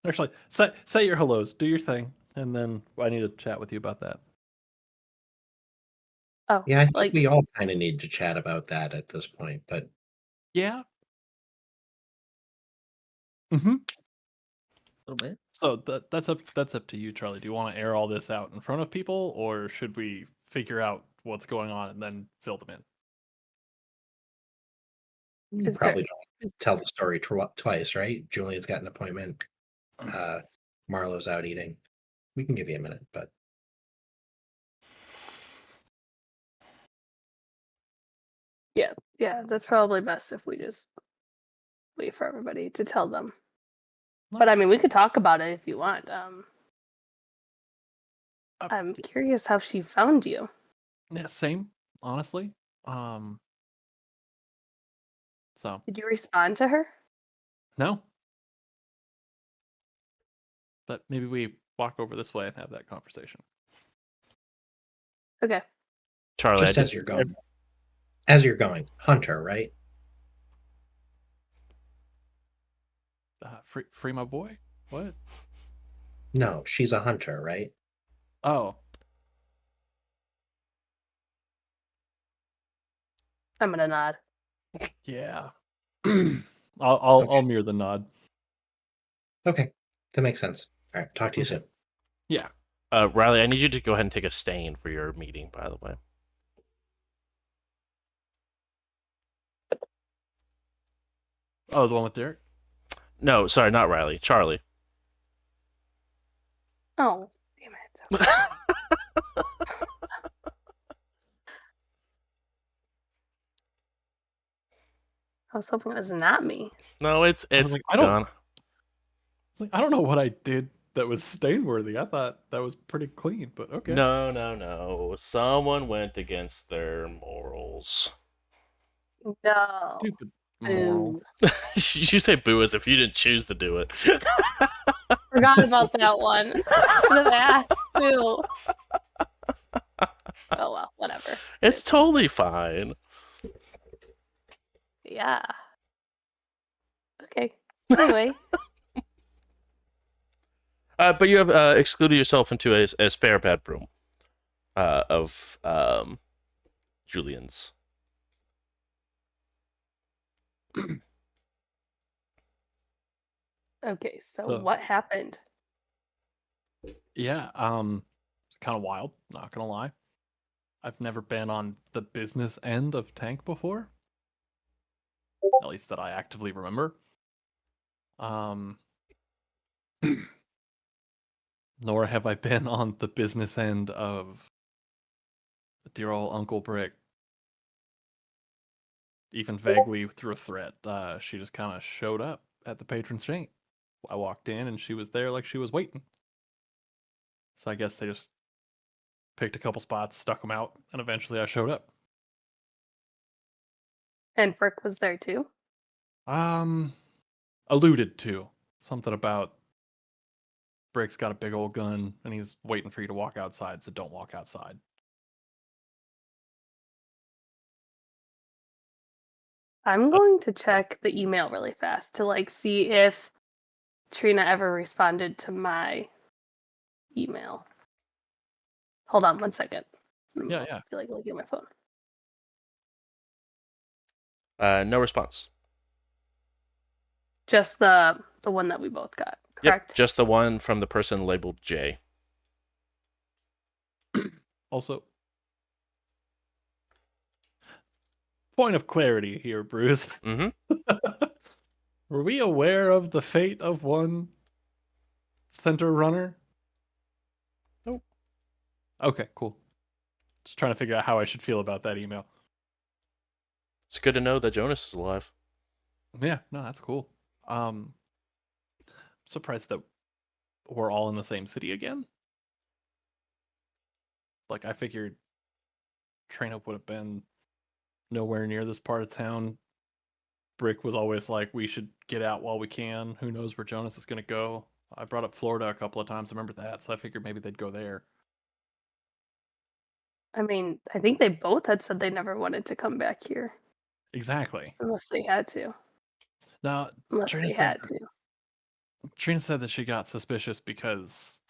Speaker 3: Actually, say your hellos, do your thing, and then I need to chat with you about that.
Speaker 5: oh,
Speaker 6: Yeah, I think
Speaker 5: like
Speaker 6: we all kind of need to chat about that at this point, but
Speaker 3: Yeah. Mm-hmm.
Speaker 7: A little bit.
Speaker 3: So that's up to you, Charlie. Do you want to air all this out in front of people, or should we figure out what's going on and then fill them in?
Speaker 6: You
Speaker 5: Is there?
Speaker 6: probably don't tell the story twice, right? Julian's got an appointment. Marlo's out eating. We can give you a minute, but
Speaker 5: Yeah, that's probably best if we just wait for everybody to tell them. But I mean, we could talk about it if you want. I'm curious how she found you.
Speaker 3: Yeah, same, honestly. So
Speaker 5: Did you respond to her?
Speaker 3: no. But maybe we walk over this way and have that conversation.
Speaker 5: Okay.
Speaker 1: Charlie,
Speaker 6: just as you're going. As you're going, Hunter, right?
Speaker 3: Free my boy? What?
Speaker 6: No, she's a hunter, right?
Speaker 3: Oh,
Speaker 5: I'm gonna nod.
Speaker 3: yeah. I'll
Speaker 6: Okay.
Speaker 3: mirror the nod.
Speaker 6: Okay, that makes sense. All right, talk to you
Speaker 3: Okay.
Speaker 6: soon.
Speaker 3: Yeah.
Speaker 1: Riley, I need you to go ahead and take a stain for your meeting, by the way.
Speaker 3: Oh, the one with Derek?
Speaker 1: No, sorry, not Riley. Charlie.
Speaker 5: Oh, damn it. I was hoping it was not me.
Speaker 1: No, it's
Speaker 3: I was like, I don't-
Speaker 1: gone.
Speaker 3: I don't know what I did that was stain worthy. I thought that was pretty clean, but okay.
Speaker 1: No. Someone went against their morals.
Speaker 5: No.
Speaker 3: Stupid moral.
Speaker 5: Boo.
Speaker 1: You say boo as if you didn't choose to do it.
Speaker 5: Forgot about that one. Should have asked too. Oh well, whatever.
Speaker 1: It's totally fine.
Speaker 5: Yeah. Okay. Anyway,
Speaker 1: But you have excluded yourself into a spare bedroom of Julian's.
Speaker 5: okay. So
Speaker 3: So-
Speaker 5: what happened?
Speaker 3: Yeah, it's kind of wild, not gonna lie. I've never been on the business end of Tank before. At least that I actively remember. Nor have I been on the business end of dear old Uncle Brick. Even vaguely through a threat. She just kind of showed up at the patron saint. I walked in and she was there like she was waiting. So I guess they just picked a couple spots, stuck them out, and eventually I showed up.
Speaker 5: And Frick was there too.
Speaker 3: Alluded to something about Brick's got a big old gun and he's waiting for you to walk outside, so don't walk outside.
Speaker 5: I'm going to check the email really fast to like see if Trina ever responded to my email. Hold on 1 second.
Speaker 3: Yeah.
Speaker 5: I feel like looking at my phone.
Speaker 1: No response.
Speaker 5: Just the one that we both got, correct?
Speaker 1: Yep, just the one from the person labeled J.
Speaker 3: Also, point of clarity here, Bruce.
Speaker 1: Mm-hmm.
Speaker 3: Were we aware of the fate of one center runner?
Speaker 1: Nope.
Speaker 3: Okay, cool. Just trying to figure out how I should feel about that email.
Speaker 1: It's good to know that Jonas is alive.
Speaker 3: Yeah, no, that's cool. Surprised that we're all in the same city again. Like I figured Trina would have been nowhere near this part of town. Brick was always like, we should get out while we can. Who knows where Jonas is going to go? I brought up Florida a couple of times. I remember that, so I figured maybe they'd go there.
Speaker 5: I mean, I think they both had said they never wanted to come back here
Speaker 3: Exactly.
Speaker 5: unless they had to.
Speaker 3: Now,
Speaker 5: Unless
Speaker 3: Trina
Speaker 5: they
Speaker 3: said
Speaker 5: had
Speaker 3: that-
Speaker 5: to.
Speaker 3: Trina said that she got suspicious because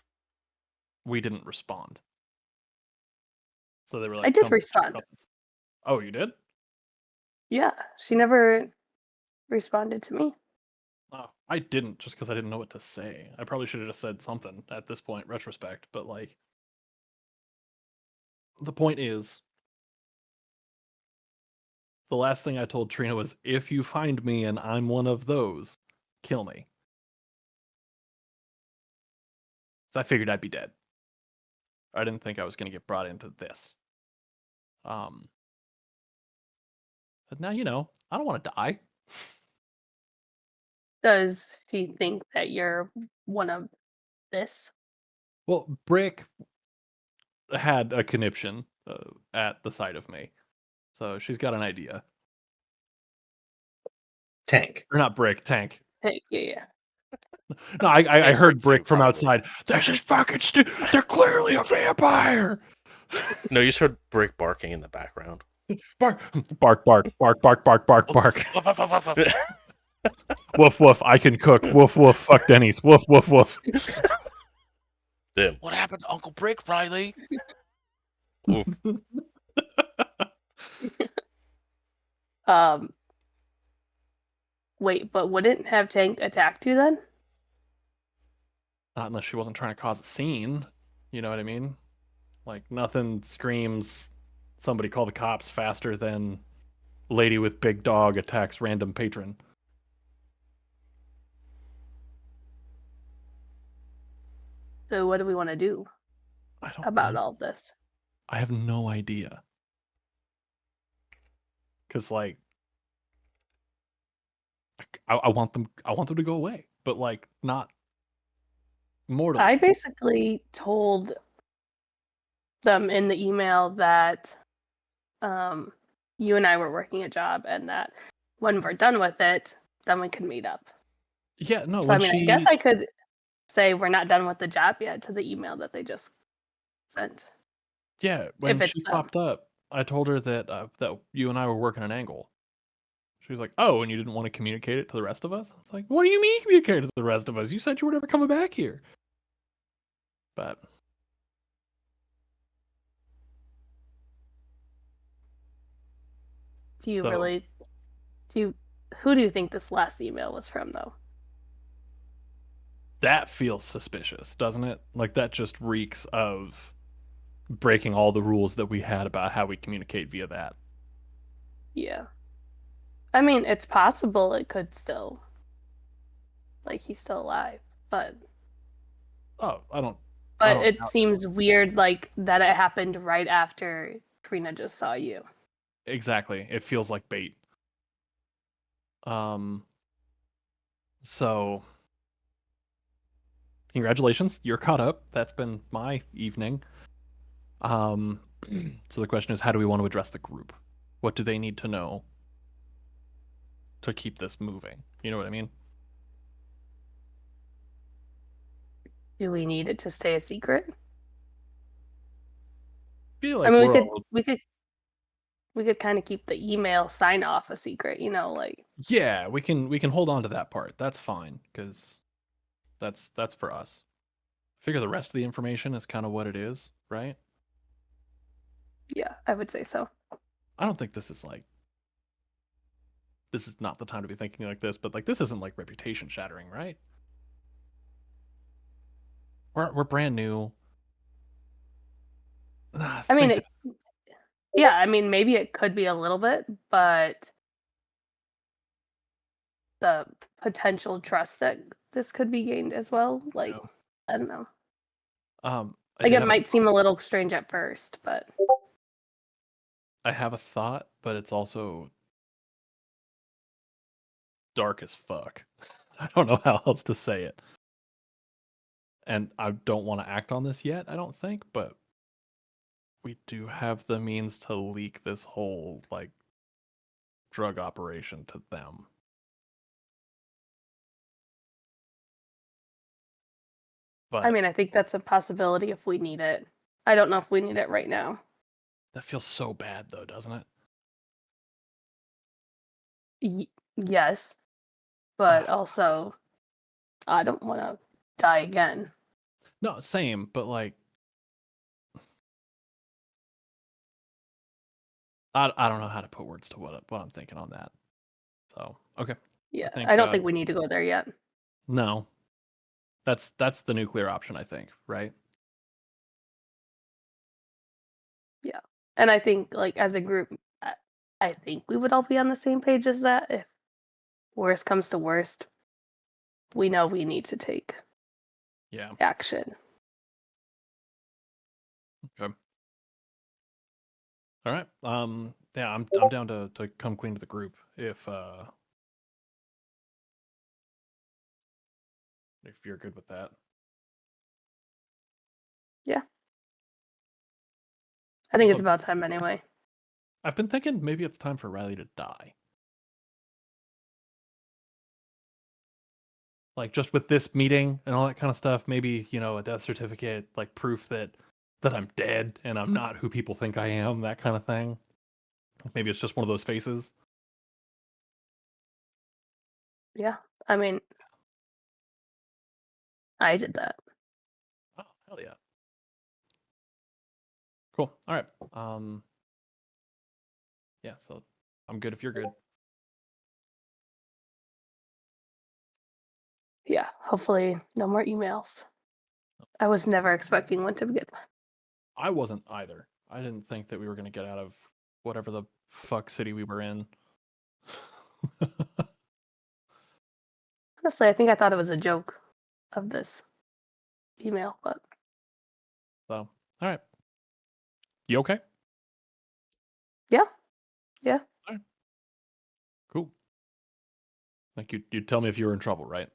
Speaker 3: we didn't respond. So they were like,
Speaker 5: I did
Speaker 3: "Come check
Speaker 5: respond.
Speaker 3: on us." Oh, you did?
Speaker 5: Yeah, she never responded to me.
Speaker 3: Oh, I didn't just because I didn't know what to say. I probably should have just said something at this point, retrospect. But like, the point is, The last thing I told Trina was, if you find me and I'm one of those, kill me. So I figured I'd be dead. I didn't think I was going to get brought into this. But now, I don't want to die.
Speaker 5: Does she think that you're one of this?
Speaker 3: Well, Brick had a conniption at the sight of me. So she's got an idea.
Speaker 6: Tank.
Speaker 3: Or not Brick, Tank.
Speaker 5: Yeah.
Speaker 3: No, I
Speaker 2: Hey,
Speaker 3: heard
Speaker 2: Brick too,
Speaker 3: Brick from
Speaker 2: probably.
Speaker 3: outside. This is fucking stupid. They're clearly a vampire.
Speaker 1: No, you just heard Brick barking in the background.
Speaker 3: Bark, bark, bark, bark, bark, bark, bark, bark. Woof, woof. I can cook. Woof, woof. Fuck Denny's. Woof, woof, woof.
Speaker 1: Damn.
Speaker 2: What happened to Uncle Brick, Riley?
Speaker 5: Wait, but wouldn't have Tank attacked you then?
Speaker 3: Not unless she wasn't trying to cause a scene. You know what I mean? Like, nothing screams somebody call the cops faster than lady with big dog attacks random patron.
Speaker 5: So what do we want to do
Speaker 3: I don't
Speaker 5: about
Speaker 3: know.
Speaker 5: all this?
Speaker 3: I have no idea. Because, like, I want them to go away, but, like, not mortally.
Speaker 5: I basically told them in the email that you and I were working a job and that when we're done with it, then we can meet up.
Speaker 3: Yeah, no,
Speaker 5: So
Speaker 3: when
Speaker 5: I mean, I guess I could say we're not done with the job yet to the email that they just sent.
Speaker 3: Yeah, when
Speaker 5: it's
Speaker 3: she
Speaker 5: them.
Speaker 3: popped up, I told her that that you and I were working an angle. She was like, "Oh, and you didn't want to communicate it to the rest of us?" It's like, "What do you mean communicate it to the rest of us? You said you were never coming back here." But
Speaker 5: Do you
Speaker 3: So-
Speaker 5: really? Who do you think this last email was from, though?
Speaker 3: that feels suspicious, doesn't it? Like, that just reeks of breaking all the rules that we had about how we communicate via that.
Speaker 5: Yeah. I mean, it's possible it could still, like, he's still alive, but
Speaker 3: Oh, I don't
Speaker 5: it
Speaker 3: doubt-
Speaker 5: seems weird, like, that it happened right after Trina just saw you.
Speaker 3: Exactly. It feels like bait. So congratulations, you're caught up. That's been my evening. So the question is, how do we want to address the group? What do they need to know to keep this moving? You know what I mean?
Speaker 5: Do we need it to stay a secret?
Speaker 3: Feel like
Speaker 5: I mean,
Speaker 3: we're all...
Speaker 5: we could kind of keep the email sign off a secret, like.
Speaker 3: Yeah, we can hold on to that part. That's fine, because that's for us. Figure the rest of the information is kind of what it is, right?
Speaker 5: Yeah, I would say so.
Speaker 3: I don't think this is not the time to be thinking like this, but like this isn't like reputation shattering, right? We're brand new.
Speaker 5: I mean, yeah, I mean, maybe it could be a little bit, but the potential trust that this could be gained as well, like, I don't know. Like, it might seem a little strange at first, but
Speaker 3: I have a thought, but it's also dark as fuck. I don't know how else to say it. And I don't want to act on this yet, I don't think, but we do have the means to leak this whole, like, drug operation to them. But
Speaker 5: I mean, I think that's a possibility if we need it. I don't know if we need it right now.
Speaker 3: that feels so bad, though, doesn't it?
Speaker 5: Yes, but also, I don't want to die again.
Speaker 3: No, same, but like, I don't know how to put words to what I'm thinking on that. So okay,
Speaker 5: Yeah,
Speaker 3: think,
Speaker 5: I don't think we need to go there yet.
Speaker 3: no, that's the nuclear option, I think, right?
Speaker 5: Yeah, and I think, like, as a group, I think we would all be on the same page as that. If worst comes to worst, we know we need to take
Speaker 3: Yeah.
Speaker 5: action.
Speaker 3: Okay. All right. Yeah, I'm down to come clean to the group if you're good with that.
Speaker 5: I think it's
Speaker 3: Also-
Speaker 5: about time anyway.
Speaker 3: I've been thinking maybe it's time for Riley to die. Like just with this meeting and all that kind of stuff, maybe, a death certificate, like proof that I'm dead and I'm not who people think I am, that kind of thing. Maybe it's just one of those faces.
Speaker 5: Yeah. I mean, I did that.
Speaker 3: Oh, hell yeah. Cool. All right. Yeah, so I'm good if you're good.
Speaker 5: Yeah. Hopefully, no more emails. I was never expecting one to begin with.
Speaker 3: I wasn't either. I didn't think that we were going to get out of whatever the fuck city we were in.
Speaker 5: Honestly, I think I thought it was a joke of this email, but
Speaker 3: So, all right. You okay?
Speaker 5: yeah.
Speaker 3: Cool. Like you'd tell me if you were in trouble, right?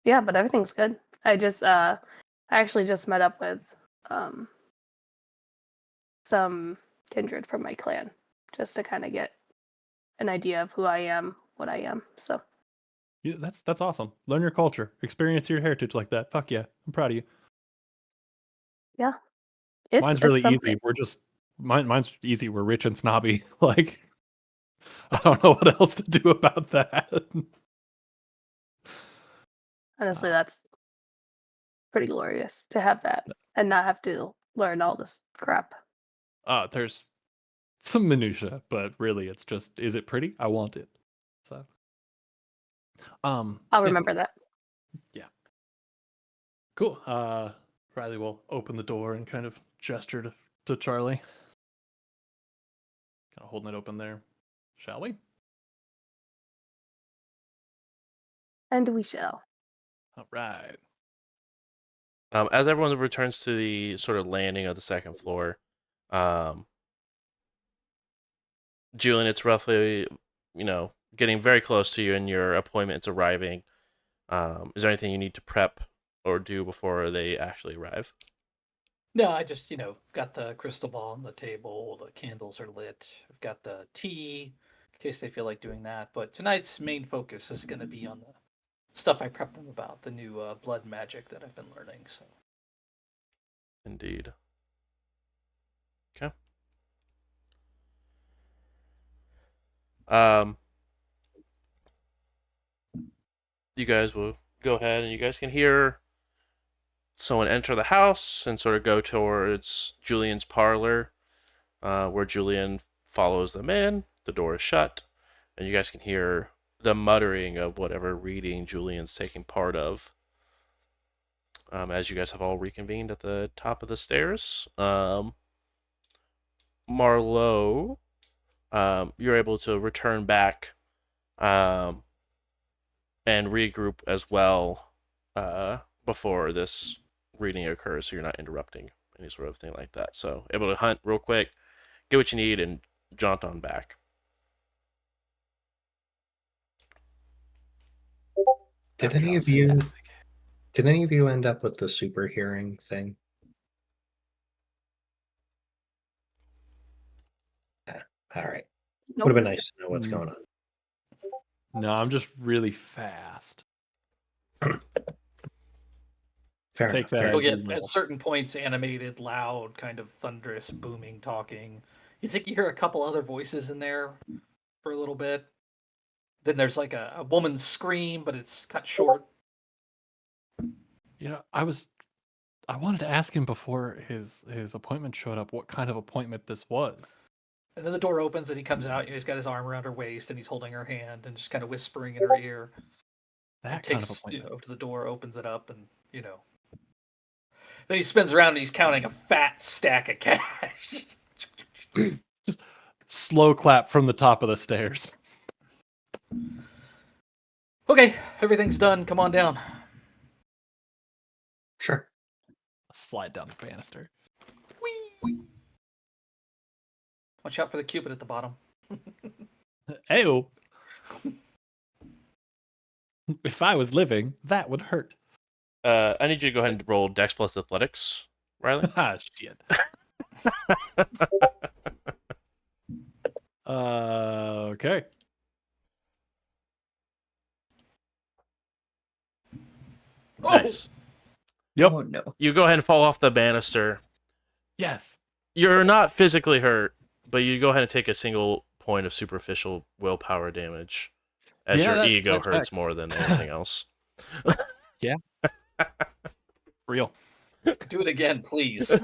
Speaker 5: Yeah, but everything's good. I actually just met up with some kindred from my clan just to kind of get an idea of who I am, what I am. So
Speaker 3: Yeah, that's awesome. Learn your culture, experience your heritage like that. Fuck yeah, I'm proud of you. Mine's really
Speaker 5: it's something.
Speaker 3: easy. We're just mine's easy. We're rich and snobby. Like I don't know what else to do about that.
Speaker 5: Honestly, that's pretty glorious to have that and not have to learn all this crap.
Speaker 3: There's some minutia, but really, it's just, is it pretty? I want it. So,
Speaker 5: I'll
Speaker 3: yeah,
Speaker 5: remember that.
Speaker 3: cool. Riley will open the door and kind of gesture to Charlie, kind of holding it open there. Shall we?
Speaker 5: And we shall.
Speaker 3: All right.
Speaker 1: As everyone returns to the sort of landing of the second floor, Julian, it's roughly, getting very close to you and your appointment's arriving. Is there anything you need to prep or do before they actually arrive?
Speaker 4: No, I just, got the crystal ball on the table. The candles are lit. I've got the tea in case they feel like doing that. But tonight's main focus is going to be on the stuff I prepped them about, the new blood magic that I've been learning. So
Speaker 1: Indeed. Okay. You guys will go ahead and you guys can hear someone enter the house and sort of go towards Julian's parlor, where Julian follows them in. The door is shut, and you guys can hear the muttering of whatever reading Julian's taking part of. As you guys have all reconvened at the top of the stairs, Marlowe, you're able to return back and regroup as well before this reading occurs, so you're not interrupting any sort of thing like that. So able to hunt real quick, get what you need, and jaunt on back.
Speaker 6: Did
Speaker 2: That
Speaker 6: any
Speaker 2: sounds
Speaker 6: of you
Speaker 2: fantastic.
Speaker 6: did any of you end up with the super hearing thing? All right.
Speaker 5: Nope.
Speaker 6: Would have been nice to know what's
Speaker 3: Mm.
Speaker 6: going on.
Speaker 3: No, I'm just really fast.
Speaker 6: Fair
Speaker 3: Take
Speaker 6: enough.
Speaker 3: that
Speaker 6: fair
Speaker 3: as
Speaker 4: you'll
Speaker 3: you
Speaker 4: get
Speaker 3: will.
Speaker 4: at certain points animated, loud, kind of thunderous, booming talking. You think you hear a couple other voices in there for a little bit. Then there's like a woman's scream, but it's cut short.
Speaker 3: I wanted to ask him before his appointment showed up what kind of appointment this was.
Speaker 4: And then the door opens and he comes out. He's got his arm around her waist and he's holding her hand and just kind of whispering in her ear.
Speaker 3: That
Speaker 4: He
Speaker 3: kind of
Speaker 4: takes
Speaker 3: appointment.
Speaker 4: to the door, opens it up, and Then he spins around and he's counting a fat stack of cash.
Speaker 3: slow clap from the top of the stairs.
Speaker 4: Okay, everything's done. Come on down.
Speaker 6: Sure.
Speaker 3: Slide down the banister.
Speaker 4: Whee! Watch out for the cupid at the bottom.
Speaker 3: Ayo. If I was living, that would hurt.
Speaker 1: I need you to go ahead and roll Dex plus Athletics, Riley.
Speaker 3: Ah, shit. Okay.
Speaker 1: Nice.
Speaker 3: Yep.
Speaker 7: Oh no.
Speaker 1: You go ahead and fall off the banister.
Speaker 3: Yes.
Speaker 1: You're not physically hurt, but you go ahead and take a single point of superficial willpower damage, as
Speaker 3: Yeah,
Speaker 1: your
Speaker 3: that-
Speaker 1: ego
Speaker 3: that
Speaker 1: hurts
Speaker 3: tracks.
Speaker 1: more than anything else.
Speaker 3: Real.
Speaker 4: Do it again, please.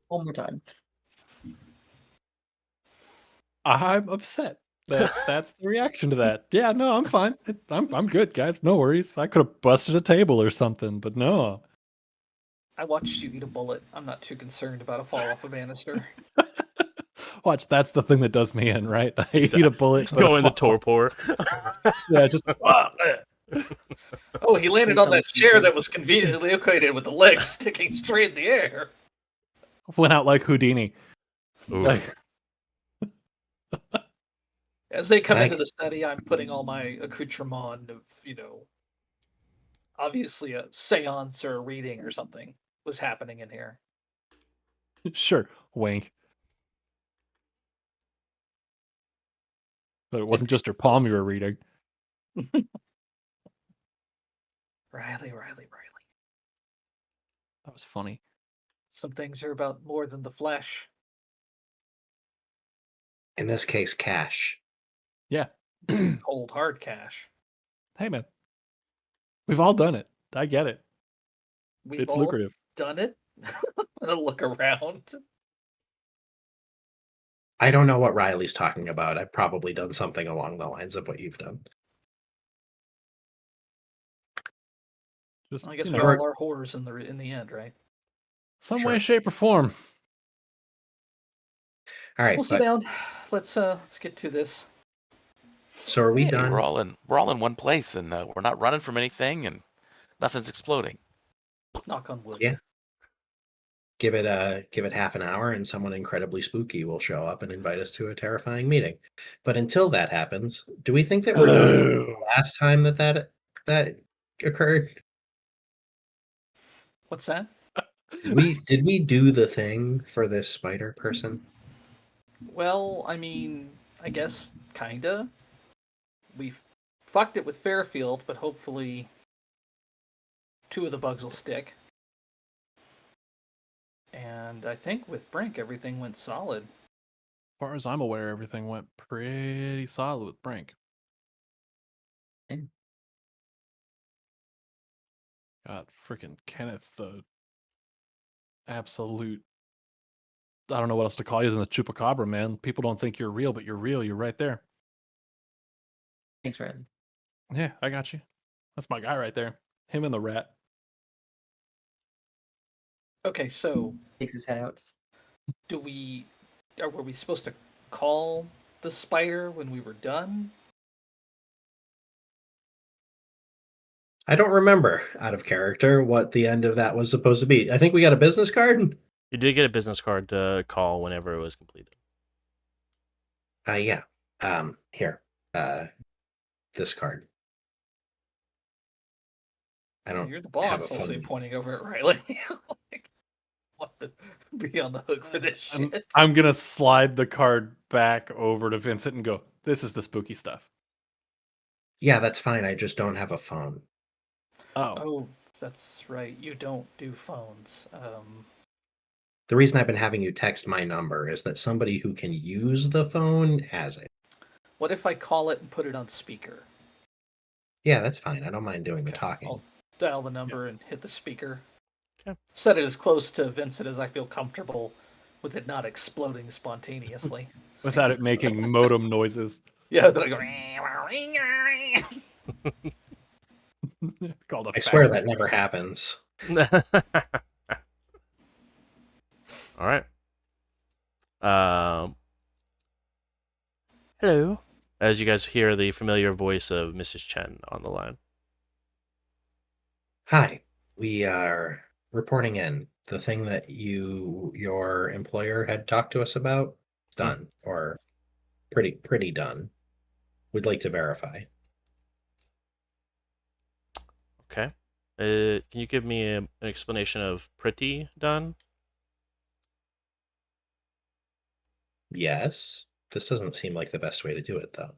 Speaker 7: One more time.
Speaker 3: I'm upset that that's the reaction to that. Yeah, no, I'm fine. I'm good, guys. No worries. I could have busted a table or something, but no.
Speaker 4: I watched you eat a bullet. I'm not too concerned about a fall off a banister.
Speaker 3: Watch, that's the thing that does me in, right? I eat a bullet, but
Speaker 1: Go
Speaker 3: I
Speaker 1: into
Speaker 3: fall.
Speaker 1: torpor.
Speaker 3: Yeah, just
Speaker 4: Oh, he landed
Speaker 7: Sleep
Speaker 4: on that
Speaker 7: on
Speaker 4: chair
Speaker 7: the-
Speaker 4: that was conveniently located with the legs sticking straight in the air.
Speaker 3: went out like Houdini.
Speaker 1: Oof.
Speaker 3: Like,
Speaker 4: As they come
Speaker 6: I-
Speaker 4: into the study, I'm putting all my accoutrement of, obviously a seance or a reading or something was happening in here.
Speaker 3: sure, wink. But it wasn't just her palm you were reading.
Speaker 4: Riley.
Speaker 3: That was funny.
Speaker 4: Some things are about more than the flesh.
Speaker 6: In this case, cash.
Speaker 3: Yeah.
Speaker 4: Cold, hard cash.
Speaker 3: Hey, man. We've all done it. I get it.
Speaker 4: We've
Speaker 3: It's
Speaker 4: all
Speaker 3: lucrative.
Speaker 4: done it. I'm gonna look around.
Speaker 6: I don't know what Riley's talking about. I've probably done something along the lines of what you've done.
Speaker 3: Just,
Speaker 4: I guess
Speaker 3: you
Speaker 4: we
Speaker 3: know,
Speaker 6: Or-
Speaker 4: all are whores in the end, right?
Speaker 3: some
Speaker 6: Sure.
Speaker 3: way, shape, or form.
Speaker 6: All right,
Speaker 4: We'll sit
Speaker 6: but
Speaker 4: down. Let's get to this.
Speaker 6: so are we
Speaker 2: Hey,
Speaker 6: done?
Speaker 2: we're all in one place, and we're not running from anything, and nothing's exploding.
Speaker 4: Knock on wood.
Speaker 6: Yeah. Give it half an hour, and someone incredibly spooky will show up and invite us to a terrifying meeting. But until that happens, do we think that we're done with the last time that occurred?
Speaker 4: What's that?
Speaker 6: Did we do the thing for this spider person?
Speaker 4: Well, I mean, I guess kinda. We fucked it with Fairfield, but hopefully 2 of the bugs will stick. And I think with Brink, everything went solid.
Speaker 3: As far as I'm aware, everything went pretty solid with Brink.
Speaker 7: And-
Speaker 3: God, freaking Kenneth, the absolute. I don't know what else to call you than the chupacabra, man. People don't think you're real, but you're real. You're right there.
Speaker 7: Thanks, Riley.
Speaker 3: Yeah, I got you. That's my guy right there. Him and the rat.
Speaker 4: Okay, so
Speaker 7: Takes his head out.
Speaker 4: were we supposed to call the spider when we were done?
Speaker 6: I don't remember out of character what the end of that was supposed to be. I think we got a business card.
Speaker 1: You did get a business card to call whenever it was completed.
Speaker 6: Yeah. Here. This card. I don't
Speaker 4: You're the
Speaker 6: have
Speaker 4: boss,
Speaker 6: a
Speaker 4: I'll say,
Speaker 6: phone.
Speaker 4: pointing over at Riley. Like, what the be on the hook for this shit?
Speaker 3: I'm gonna slide the card back over to Vincent and go, "This is the spooky stuff."
Speaker 6: Yeah, that's fine. I just don't have a phone.
Speaker 3: Oh,
Speaker 4: Oh, that's right. You don't do phones.
Speaker 6: The reason I've been having you text my number is that somebody who can use the phone has it.
Speaker 4: What if I call it and put it on speaker?
Speaker 6: Yeah, that's fine. I don't mind doing the
Speaker 4: Okay,
Speaker 6: talking.
Speaker 4: I'll dial the number and hit the speaker.
Speaker 1: Okay.
Speaker 4: Set it as close to Vincent as I feel comfortable with it not exploding spontaneously.
Speaker 3: without it making modem noises.
Speaker 4: Yeah, then I go.
Speaker 3: Called a
Speaker 6: I swear
Speaker 3: fax
Speaker 6: that
Speaker 3: machine.
Speaker 6: never happens.
Speaker 1: All right. as you guys hear the familiar voice of Mrs. Chen on the line.
Speaker 6: Hi, we are reporting in. The thing that your employer had talked to us about is done, or pretty done. We'd like to verify.
Speaker 1: Okay. Can you give me an explanation of pretty done?
Speaker 6: Yes. This doesn't seem like the best way to do it, though.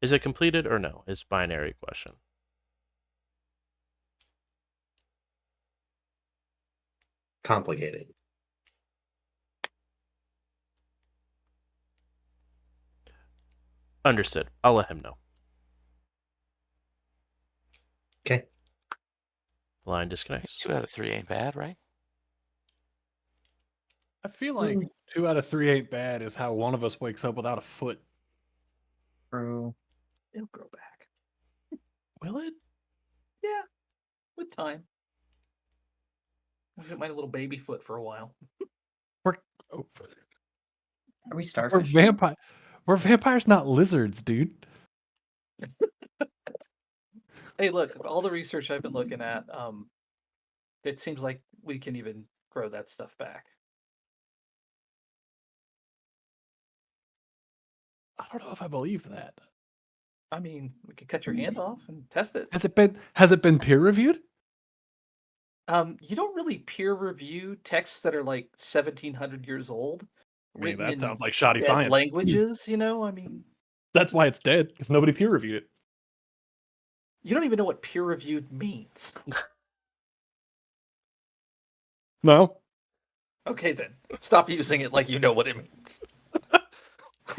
Speaker 1: Is it completed or no? It's binary question.
Speaker 6: Complicated.
Speaker 1: Understood. I'll let him know.
Speaker 6: Okay.
Speaker 1: Line disconnects.
Speaker 2: 2 out of 3 ain't bad, right?
Speaker 3: I feel like 2 out of 3 ain't bad is how one of us wakes up without a foot.
Speaker 7: True.
Speaker 4: It'll grow back.
Speaker 3: Will it?
Speaker 4: Yeah, with time. I'll get my little baby foot for a while.
Speaker 3: We're
Speaker 7: Are we
Speaker 3: we're
Speaker 7: starfish?
Speaker 3: vampire. We're vampires, not lizards, dude.
Speaker 4: Hey, look, all the research I've been looking at, it seems like we can even grow that stuff back.
Speaker 3: I don't know if I believe that.
Speaker 4: I mean, we could cut your hand off and test it.
Speaker 3: Has it been peer reviewed?
Speaker 4: You don't really peer review texts that are like 1700 years old,
Speaker 3: I mean,
Speaker 4: written
Speaker 3: that
Speaker 4: in
Speaker 3: sounds like shoddy
Speaker 4: dead
Speaker 3: science.
Speaker 4: languages. I mean,
Speaker 3: That's why it's dead, because nobody peer reviewed it.
Speaker 4: you don't even know what peer reviewed means.
Speaker 3: No.
Speaker 4: Okay, then stop using it like you know what it means.
Speaker 2: I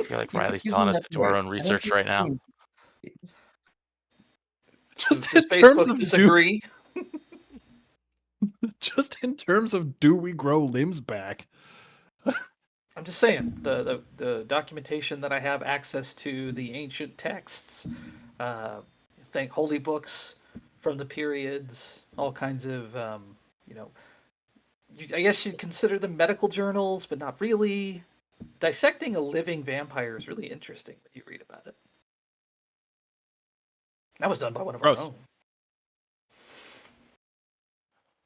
Speaker 2: feel like
Speaker 7: You're
Speaker 2: Riley's
Speaker 7: using
Speaker 2: telling us
Speaker 7: that
Speaker 2: to do our
Speaker 7: word.
Speaker 2: own
Speaker 7: I don't
Speaker 2: research
Speaker 7: think
Speaker 2: right now.
Speaker 7: it means-
Speaker 3: Just
Speaker 4: Does
Speaker 3: in terms
Speaker 4: Facebook
Speaker 3: of
Speaker 4: disagree?
Speaker 3: just in terms of do we grow limbs back?
Speaker 4: I'm just saying the documentation that I have access to, the ancient texts, think holy books from the periods, all kinds of you know. I guess you'd consider them medical journals, but not really. Dissecting a living vampire is really interesting when you read about it. That was done by one of
Speaker 3: Gross.
Speaker 4: our own.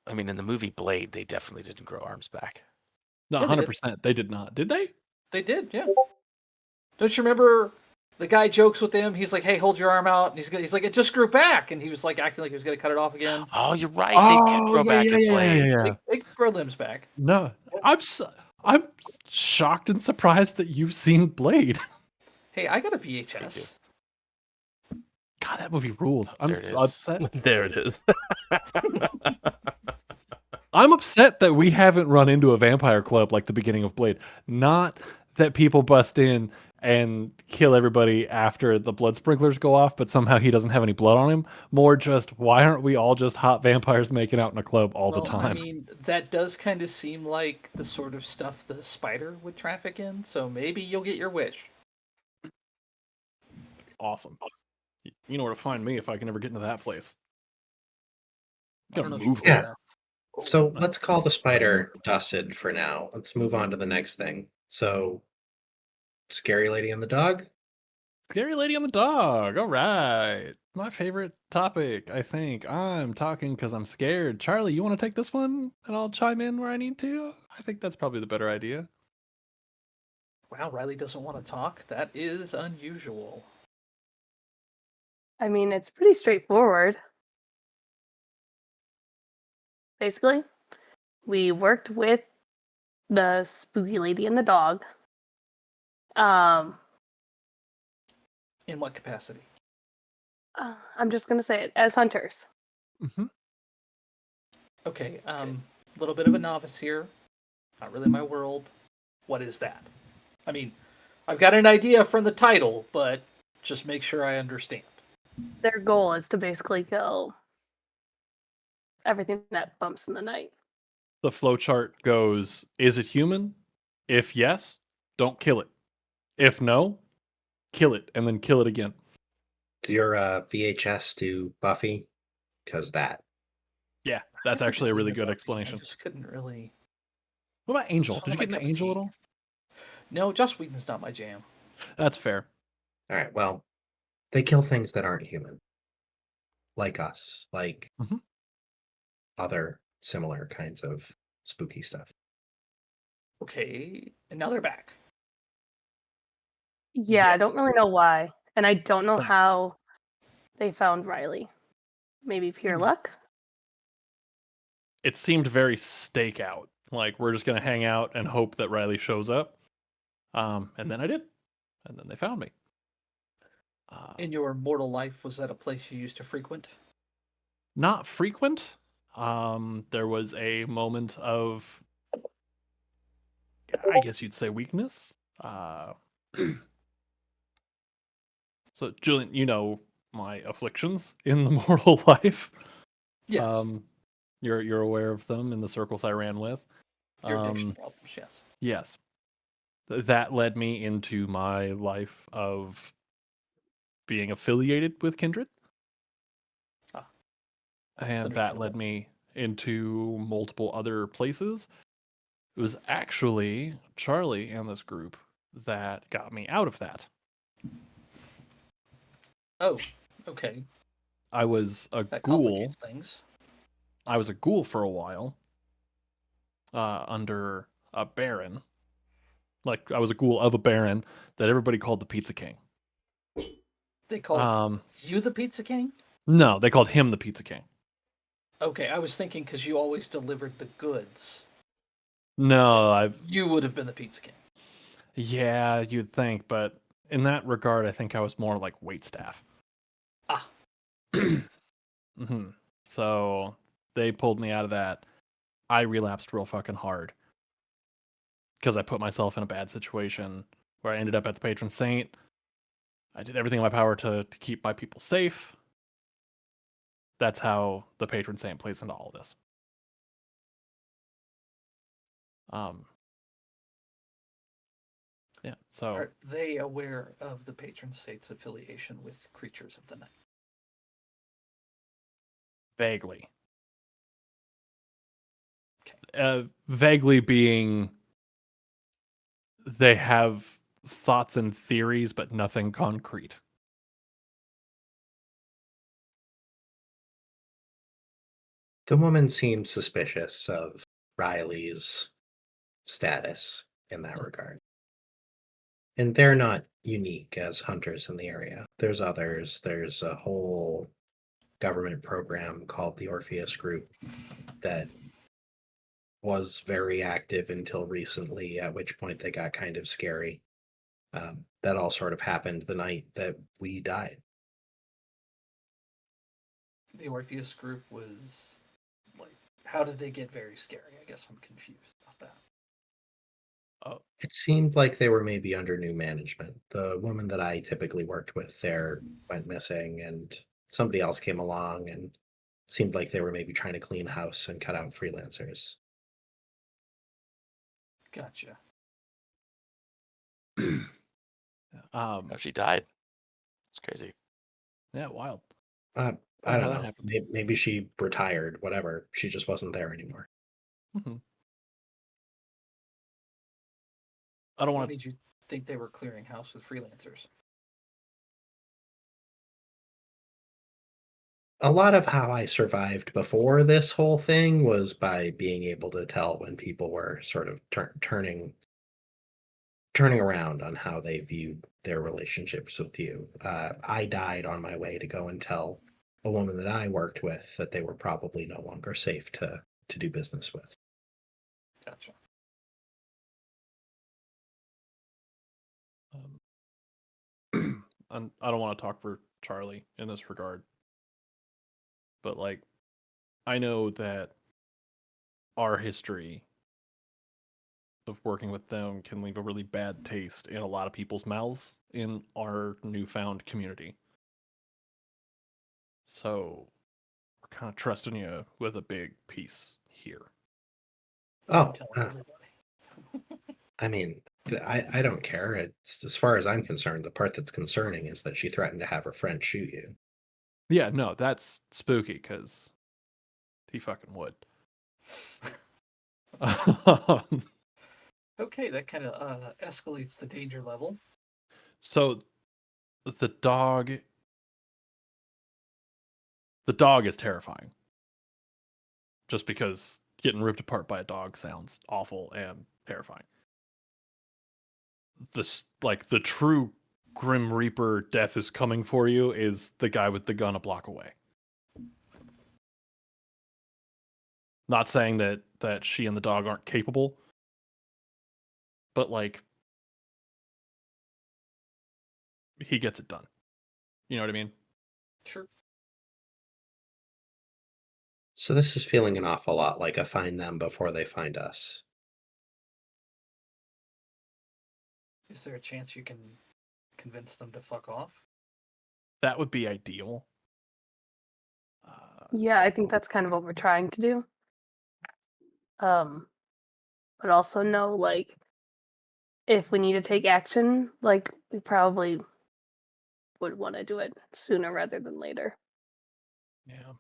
Speaker 2: I mean, in the movie Blade, they definitely didn't grow arms back.
Speaker 3: No,
Speaker 4: Yeah, they did.
Speaker 3: 100%. They did not. Did they?
Speaker 4: They did, yeah. Don't you remember the guy jokes with him? He's like, "Hey, hold your arm out," and he's like, "It just grew back," and he was like acting like he was gonna cut it off again.
Speaker 2: Oh, you're right. They did grow back in Blade.
Speaker 4: They grow limbs back.
Speaker 3: No, I'm shocked and surprised that you've seen Blade.
Speaker 4: Hey, I got a VHS.
Speaker 3: God, that movie rules. I'm
Speaker 2: There it is.
Speaker 3: upset.
Speaker 1: There it is.
Speaker 3: I'm upset that we haven't run into a vampire club like the beginning of Blade. Not that people bust in and kill everybody after the blood sprinklers go off, but somehow he doesn't have any blood on him. More just, why aren't we all just hot vampires making out in a club all the time?
Speaker 4: I mean, that does kind of seem like the sort of stuff the spider would traffic in, so maybe you'll get your wish.
Speaker 3: Awesome. You know where to find me if I can ever get into that place.
Speaker 4: I don't know if you
Speaker 3: Move
Speaker 4: can
Speaker 6: Yeah.
Speaker 4: now.
Speaker 6: So let's call the spider dusted for now. Let's move on to the next thing. So, scary lady and the dog?
Speaker 3: Scary Lady and the Dog. All right. My favorite topic, I think. I'm talking because I'm scared. Charlie, you want to take this one and I'll chime in where I need to? I think that's probably the better idea.
Speaker 4: Wow, Riley doesn't want to talk. That is unusual.
Speaker 5: I mean, it's pretty straightforward. Basically, we worked with the spooky lady and the dog.
Speaker 4: In what capacity?
Speaker 5: I'm just gonna say it as hunters.
Speaker 3: Mm-hmm.
Speaker 4: Okay, a little bit of a novice here. Not really my world. What is that? I mean, I've got an idea from the title, but just make sure I understand.
Speaker 5: Their goal is to basically kill everything that bumps in the night.
Speaker 3: The flowchart goes, is it human? If yes, don't kill it. If no, kill it and then kill it again.
Speaker 6: Your VHS to Buffy? Because that.
Speaker 3: Yeah, that's actually a really good
Speaker 4: I
Speaker 3: explanation.
Speaker 4: just couldn't really.
Speaker 3: What about Angel?
Speaker 4: It's
Speaker 3: Did you
Speaker 4: not
Speaker 3: get
Speaker 4: my
Speaker 3: into
Speaker 4: cup of
Speaker 3: Angel at
Speaker 4: tea.
Speaker 3: all?
Speaker 4: No, Joss Whedon's not my jam.
Speaker 3: That's fair.
Speaker 6: All right. Well, they kill things that aren't human, like us, like
Speaker 3: Mhm.
Speaker 6: other similar kinds of spooky stuff.
Speaker 4: Okay, and now they're back.
Speaker 5: Yeah, I don't really know why. And I don't know
Speaker 3: Fine.
Speaker 5: how they found Riley. Maybe pure luck?
Speaker 3: It seemed very stakeout. Like we're just gonna hang out and hope that Riley shows up. And then I did, and then they found me.
Speaker 4: In your mortal life, was that a place you used to frequent?
Speaker 3: Not frequent. There was a moment of, I guess you'd say, weakness. So, Julian, you know my afflictions in the mortal life.
Speaker 4: Yes.
Speaker 3: You're aware of them in the circles I ran with.
Speaker 4: Your addiction problems, yes.
Speaker 3: Yes. That led me into my life of being affiliated with Kindred.
Speaker 4: Ah,
Speaker 3: And that led
Speaker 4: understandable.
Speaker 3: me into multiple other places. It was actually Charlie and this group that got me out of that.
Speaker 4: Oh, okay.
Speaker 3: I was a
Speaker 4: That
Speaker 3: ghoul.
Speaker 4: complicates things.
Speaker 3: I was a ghoul for a while, under a baron. Like I was a ghoul of a baron that everybody called the Pizza King.
Speaker 4: They called you the Pizza King?
Speaker 3: No, they called him the Pizza King.
Speaker 4: Okay, I was thinking because you always delivered the goods,
Speaker 3: No,
Speaker 4: you would have been the Pizza King.
Speaker 3: yeah, you'd think, but in that regard, I think I was more like waitstaff.
Speaker 4: Ah,
Speaker 3: hmm So they pulled me out of that. I relapsed real fucking hard because I put myself in a bad situation where I ended up at the patron saint. I did everything in my power to keep my people safe. That's how the patron saint plays into all this. Yeah, so
Speaker 4: are they aware of the patron saint's affiliation with creatures of the night?
Speaker 3: vaguely.
Speaker 4: Okay.
Speaker 3: Vaguely being they have thoughts and theories, but nothing concrete.
Speaker 6: The woman seemed suspicious of Riley's status in that regard. And they're not unique as hunters in the area. There's others. There's a whole government program called the Orpheus Group that was very active until recently, at which point they got kind of scary. That all sort of happened the night that we died.
Speaker 4: The Orpheus group was like, how did they get very scary? I guess I'm confused about that.
Speaker 6: It seemed like they were maybe under new management. The woman that I typically worked with there went missing, and somebody else came along and seemed like they were maybe trying to clean house and cut out freelancers.
Speaker 4: Gotcha.
Speaker 2: Oh, she died. It's crazy.
Speaker 3: Yeah, wild.
Speaker 6: I
Speaker 3: How
Speaker 6: don't
Speaker 3: that
Speaker 6: know.
Speaker 3: happened.
Speaker 6: Maybe she retired, whatever. She just wasn't there anymore.
Speaker 3: Mhm. I don't
Speaker 4: What
Speaker 3: want to.
Speaker 4: made you think they were clearing house with freelancers?
Speaker 6: A lot of how I survived before this whole thing was by being able to tell when people were sort of turning around on how they viewed their relationships with you. I died on my way to go and tell a woman that I worked with that they were probably no longer safe to do business with.
Speaker 4: Gotcha.
Speaker 3: And I don't want to talk for Charlie in this regard, but like, I know that our history of working with them can leave a really bad taste in a lot of people's mouths in our newfound community. So we're kind of trusting you with a big piece here.
Speaker 4: I'm
Speaker 6: Oh,
Speaker 4: telling everybody.
Speaker 6: I mean, I don't care. It's as far as I'm concerned, the part that's concerning is that she threatened to have her friend shoot you.
Speaker 3: Yeah, no, that's spooky because he fucking would.
Speaker 4: Okay, that kind of escalates the danger level.
Speaker 3: So the dog is terrifying. Just because getting ripped apart by a dog sounds awful and terrifying. The true Grim Reaper death is coming for you is the guy with the gun a block away. Not saying that she and the dog aren't capable, but like he gets it done. You know what I mean?
Speaker 4: Sure.
Speaker 6: So this is feeling an awful lot like a find them before they find us.
Speaker 4: Is there a chance you can convince them to fuck off?
Speaker 3: That would be ideal.
Speaker 5: Yeah, I think that's kind of what we're trying to do. But also know, like, if we need to take action, like, we probably would want to do it sooner rather than later.
Speaker 3: Yeah.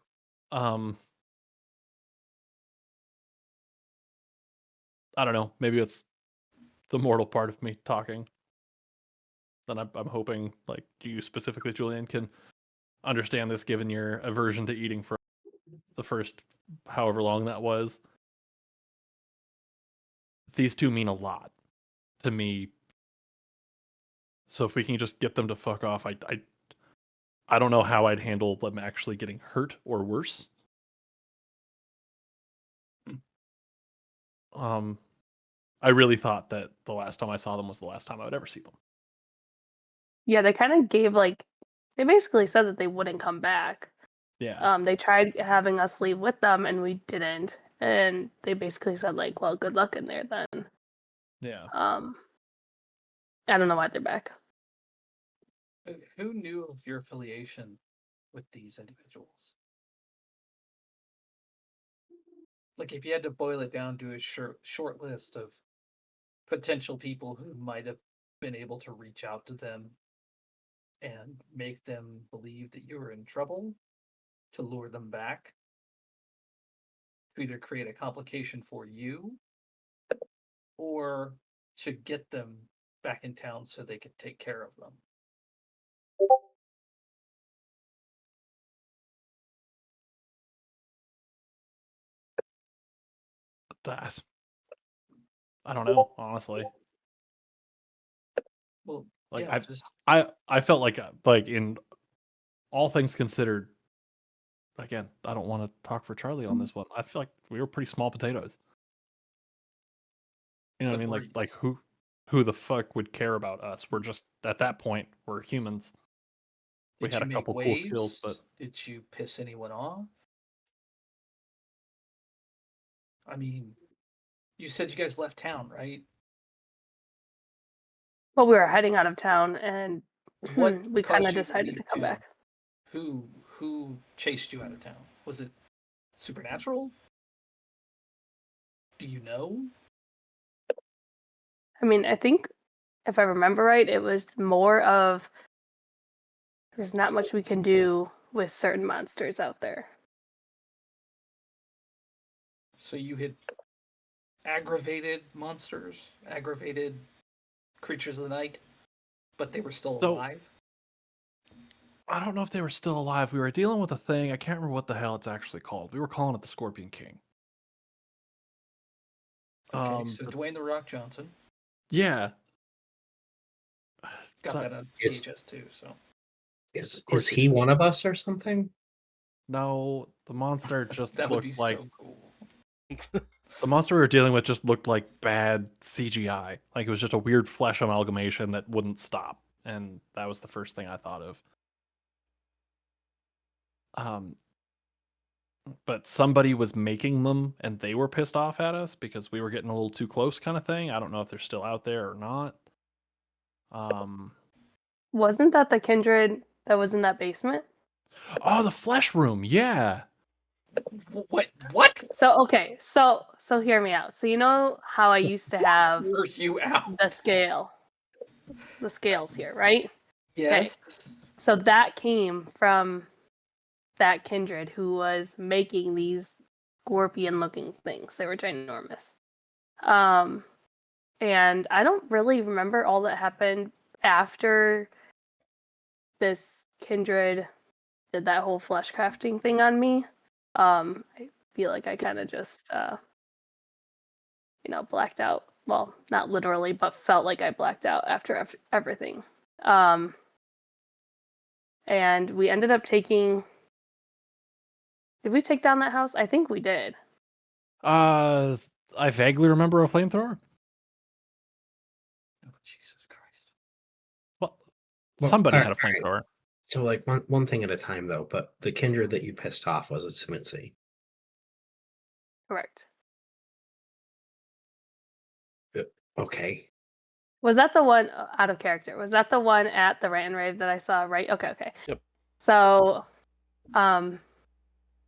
Speaker 3: I don't know. Maybe it's the mortal part of me talking. Then I'm hoping, like you specifically, Julian, can understand this given your aversion to eating for the first however long that was. These two mean a lot to me. So if we can just get them to fuck off, I don't know how I'd handle them actually getting hurt or worse. I really thought that the last time I saw them was the last time I would ever see them.
Speaker 5: Yeah, they kind of gave, like, they basically said that they wouldn't come back.
Speaker 3: Yeah.
Speaker 5: They tried having us leave with them, and we didn't. And they basically said, like, well, good luck in there then.
Speaker 3: Yeah.
Speaker 5: I don't know why they're back.
Speaker 4: Who knew of your affiliation with these individuals? Like, if you had to boil it down to a short list of potential people who might have been able to reach out to them and make them believe that you were in trouble to lure them back, to either create a complication for you or to get them back in town so they could take care of them.
Speaker 3: That I don't know, honestly.
Speaker 4: Well,
Speaker 3: Like
Speaker 4: yeah, just
Speaker 3: I felt like in all things considered, again, I don't want to talk for Charlie on this one. I feel like we were pretty small potatoes. You know what I
Speaker 4: but
Speaker 3: mean?
Speaker 4: were
Speaker 3: Like who the fuck would care about us? We're just at that point, we're humans. We
Speaker 4: did
Speaker 3: had
Speaker 4: you
Speaker 3: a
Speaker 4: make
Speaker 3: couple cool skills, but
Speaker 4: waves? Did you piss anyone off? I mean, you said you guys left town, right?
Speaker 5: Well, we were heading out of town, and
Speaker 4: What
Speaker 5: we kind of
Speaker 4: caused you to
Speaker 5: decided to
Speaker 4: leave
Speaker 5: come
Speaker 4: town?
Speaker 5: back.
Speaker 4: Who chased you out of town? Was it supernatural? Do you know?
Speaker 5: I mean, I think if I remember right, it was more of there's not much we can do with certain monsters out there.
Speaker 4: So you had aggravated monsters, aggravated creatures of the night, but they were still
Speaker 3: so
Speaker 4: alive?
Speaker 3: I don't know if they were still alive. We were dealing with a thing. I can't remember what the hell it's actually called. We were calling it the Scorpion King.
Speaker 4: Okay, so
Speaker 3: But
Speaker 4: Dwayne the Rock Johnson
Speaker 3: yeah.
Speaker 4: got
Speaker 3: So-
Speaker 4: that on
Speaker 6: Is
Speaker 4: VHS too. So
Speaker 6: is he one of us or something?
Speaker 3: No, the monster just
Speaker 4: that would be
Speaker 3: looked like
Speaker 4: so cool.
Speaker 3: the monster we were dealing with just looked like bad CGI. Like it was just a weird flesh amalgamation that wouldn't stop. And that was the first thing I thought of. But somebody was making them and they were pissed off at us because we were getting a little too close kind of thing. I don't know if they're still out there or not.
Speaker 5: Wasn't that the kindred that was in that basement?
Speaker 3: Oh, the flesh room. Yeah.
Speaker 4: What? What?
Speaker 5: So okay, so hear me out. So you know how I used to have
Speaker 4: Were you out?
Speaker 5: the scales here, right?
Speaker 4: Yes.
Speaker 5: So that came from that kindred who was making these scorpion looking things. They were ginormous. And I don't really remember all that happened after this kindred did that whole flesh crafting thing on me. I feel like I kind of just, blacked out. Well, not literally, but felt like I blacked out after everything. And we ended up taking. Did we take down that house? I think we did.
Speaker 3: I vaguely remember a flamethrower.
Speaker 2: Oh, Jesus Christ.
Speaker 3: Well,
Speaker 6: Well,
Speaker 3: somebody had a
Speaker 6: alright.
Speaker 3: flamethrower.
Speaker 6: So, like, one thing at a time, though. But the kindred that you pissed off was at Simitsi.
Speaker 5: Correct.
Speaker 6: Okay.
Speaker 5: Was that the one out of character? Was that the one at the rant and rave that I saw? Right. Okay.
Speaker 1: Yep.
Speaker 5: So,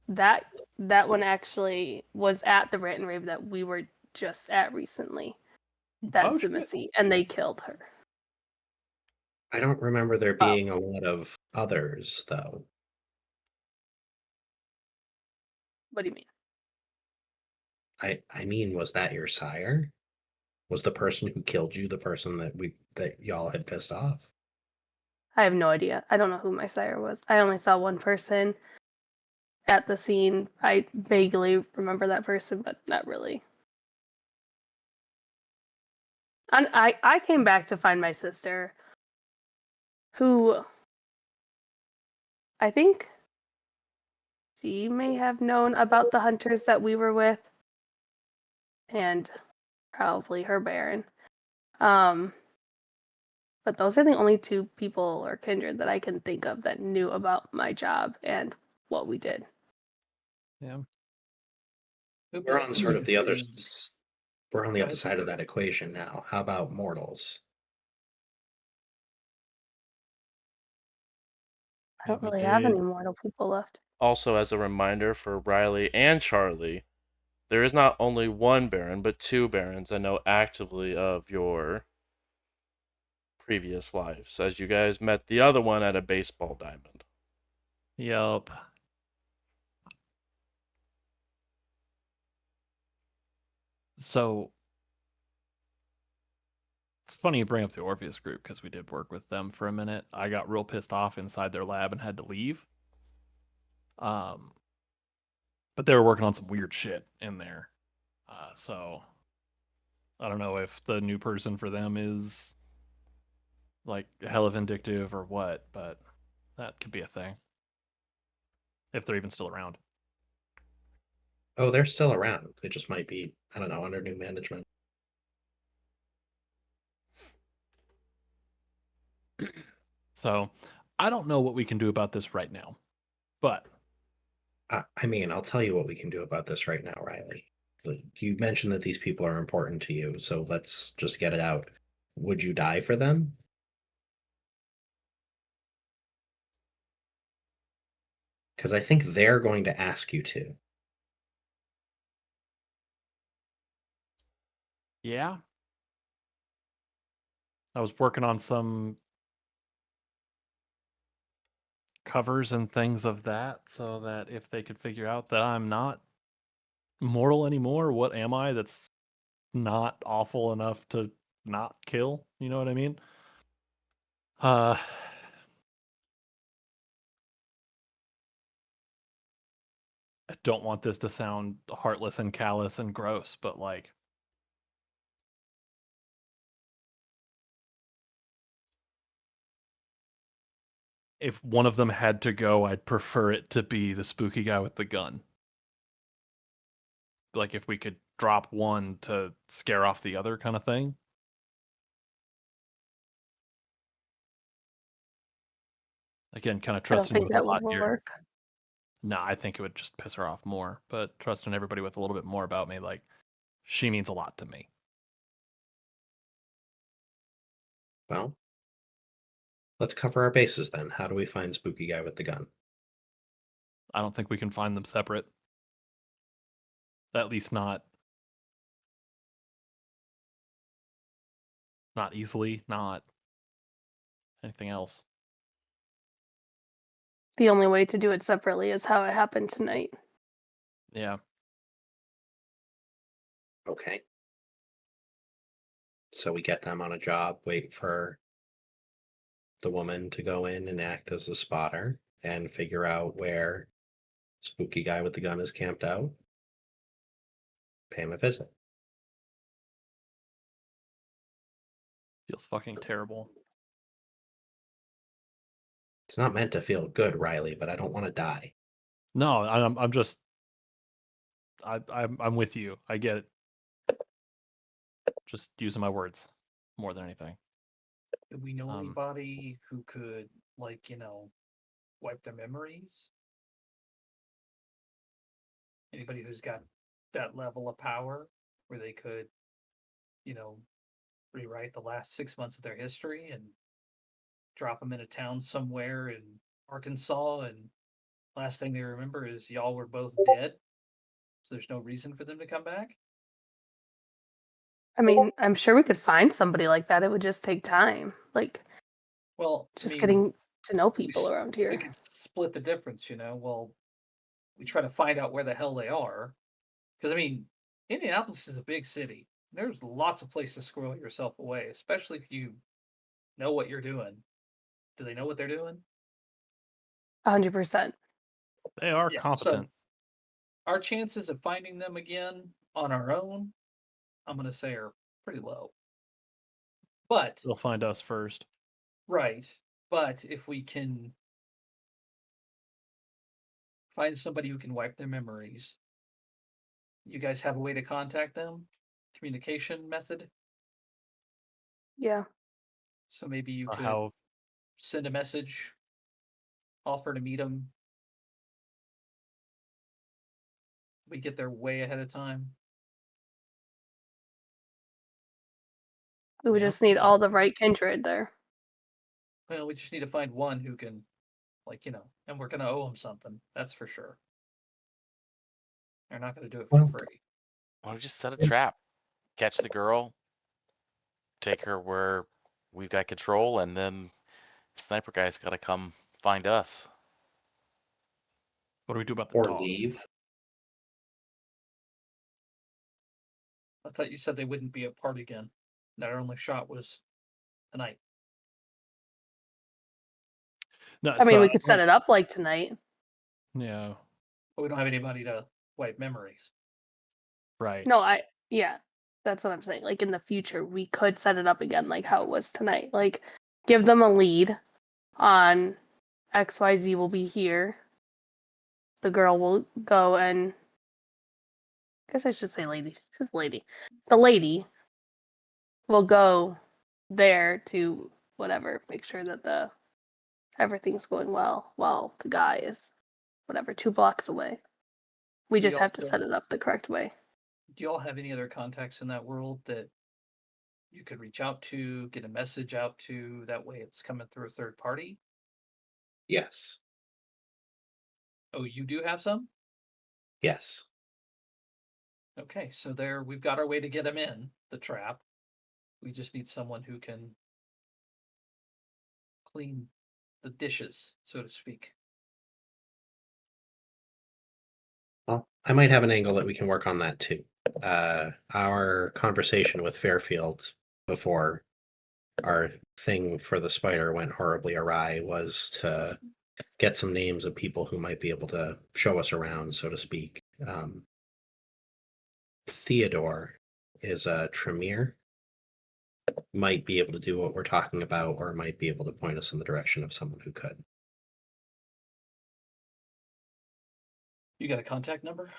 Speaker 5: that one actually was at the rant and rave that we were just at recently. That
Speaker 3: Oh, shit.
Speaker 5: Simitsi, and they killed her.
Speaker 6: I don't remember there
Speaker 5: Oh.
Speaker 6: being a lot of others, though.
Speaker 5: What do you mean?
Speaker 6: I mean, was that your sire? Was the person who killed you the person that y'all had pissed off?
Speaker 5: I have no idea. I don't know who my sire was. I only saw one person at the scene. I vaguely remember that person, but not really. And I came back to find my sister, who I think she may have known about the hunters that we were with, and probably her baron. But those are the only two people or kindred that I can think of that knew about my job and what we did.
Speaker 3: Yeah.
Speaker 6: We're on sort of the other. We're on the
Speaker 3: Go
Speaker 6: other
Speaker 3: ahead.
Speaker 6: side of that equation now. How about mortals?
Speaker 5: I don't
Speaker 3: We
Speaker 5: really have any
Speaker 3: did.
Speaker 5: mortal people left.
Speaker 1: Also, as a reminder for Riley and Charlie, there is not only one Baron, but two Barons that know actively of your previous lives, as you guys met the other one at a baseball diamond.
Speaker 3: Yup. So it's funny you bring up the Orpheus group because we did work with them for a minute. I got real pissed off inside their lab and had to leave. But they were working on some weird shit in there. So I don't know if the new person for them is like hella vindictive or what, but that could be a thing. If they're even still around.
Speaker 6: Oh, they're still around. They just might be, I don't know, under new management.
Speaker 3: So I don't know what we can do about this right now. But
Speaker 6: I mean, I'll tell you what we can do about this right now, Riley. You mentioned that these people are important to you, so let's just get it out. Would you die for them? Because I think they're going to ask you to.
Speaker 3: yeah. I was working on some covers and things of that so that if they could figure out that I'm not mortal anymore, what am I that's not awful enough to not kill? You know what I mean? I don't want this to sound heartless and callous and gross, but like if one of them had to go, I'd prefer it to be the spooky guy with the gun. Like if we could drop one to scare off the other kind of thing. Again, kind of
Speaker 5: I don't
Speaker 3: trusting you
Speaker 5: think
Speaker 3: with a
Speaker 5: that would
Speaker 3: lot here.
Speaker 5: work.
Speaker 3: No, I think it would just piss her off more. But trusting everybody with a little bit more about me, like she means a lot to me.
Speaker 6: Well, let's cover our bases then. How do we find spooky guy with the gun?
Speaker 3: I don't think we can find them separate. At least not easily, not anything else.
Speaker 5: The only way to do it separately is how it happened tonight.
Speaker 3: Yeah.
Speaker 6: Okay. So we get them on a job, wait for the woman to go in and act as a spotter and figure out where spooky guy with the gun is camped out. Pay him a visit.
Speaker 3: Feels fucking terrible.
Speaker 6: It's not meant to feel good, Riley, but I don't want to die.
Speaker 3: No, I'm just I'm with you. I get it. Just using my words more than anything.
Speaker 4: Do we know
Speaker 3: Um,
Speaker 4: anybody who could, like, wipe their memories? Anybody who's got that level of power where they could, rewrite the last 6 months of their history and drop them in a town somewhere in Arkansas, and last thing they remember is y'all were both dead, so there's no reason for them to come back?
Speaker 5: I mean, I'm sure we could find somebody like that. It would just take time. Like,
Speaker 4: Well,
Speaker 5: just getting to know
Speaker 4: we
Speaker 5: people around
Speaker 4: we
Speaker 5: here.
Speaker 4: could split the difference, well, we try to find out where the hell they are, because Indianapolis is a big city. There's lots of places to squirrel yourself away, especially if you know what you're doing. Do they know what they're doing?
Speaker 5: 100%.
Speaker 3: They are
Speaker 4: Yeah,
Speaker 3: competent.
Speaker 4: so our chances of finding them again on our own, I'm gonna say, are pretty low. But
Speaker 3: They'll find us first.
Speaker 4: right, but if we can find somebody who can wipe their memories, you guys have a way to contact them? Communication method?
Speaker 5: Yeah.
Speaker 4: So maybe you could
Speaker 3: How
Speaker 4: send a message, offer to meet them. We get there way ahead of time.
Speaker 5: We would
Speaker 3: Yeah.
Speaker 5: just need all the right kindred there.
Speaker 4: Well, we just need to find one who can, and we're gonna owe them something. That's for sure. They're not gonna do it for
Speaker 6: Well,
Speaker 4: free.
Speaker 2: Why don't we just set a trap, catch the girl, take her where we've got control, and then sniper guy's got to come find us.
Speaker 3: what do we do about the
Speaker 6: Or
Speaker 3: dog?
Speaker 6: leave.
Speaker 4: I thought you said they wouldn't be apart again. That our only shot was tonight.
Speaker 3: No,
Speaker 5: I mean,
Speaker 3: so
Speaker 5: we could set it up like tonight.
Speaker 3: yeah,
Speaker 4: But we don't have anybody to wipe memories.
Speaker 3: right.
Speaker 5: No, yeah, that's what I'm saying. Like in the future, we could set it up again like how it was tonight. Like give them a lead on XYZ will be here. The girl will go and I guess I should say lady. She's lady. The lady will go there to whatever, make sure that everything's going well while the guy is whatever 2 blocks away. We
Speaker 4: Do
Speaker 5: just
Speaker 4: you
Speaker 5: have to
Speaker 4: also-
Speaker 5: set it up the correct way.
Speaker 4: Do you all have any other contacts in that world that you could reach out to, get a message out to? That way it's coming through a third party?
Speaker 6: Yes.
Speaker 4: Oh, you do have some?
Speaker 6: Yes.
Speaker 4: Okay, so there we've got our way to get them in the trap. We just need someone who can clean the dishes, so to speak.
Speaker 6: Well, I might have an angle that we can work on that too. Our conversation with Fairfield before our thing for the spider went horribly awry was to get some names of people who might be able to show us around, so to speak. Theodore is a Tremere. Might be able to do what we're talking about, or might be able to point us in the direction of someone who could.
Speaker 4: You got a contact number?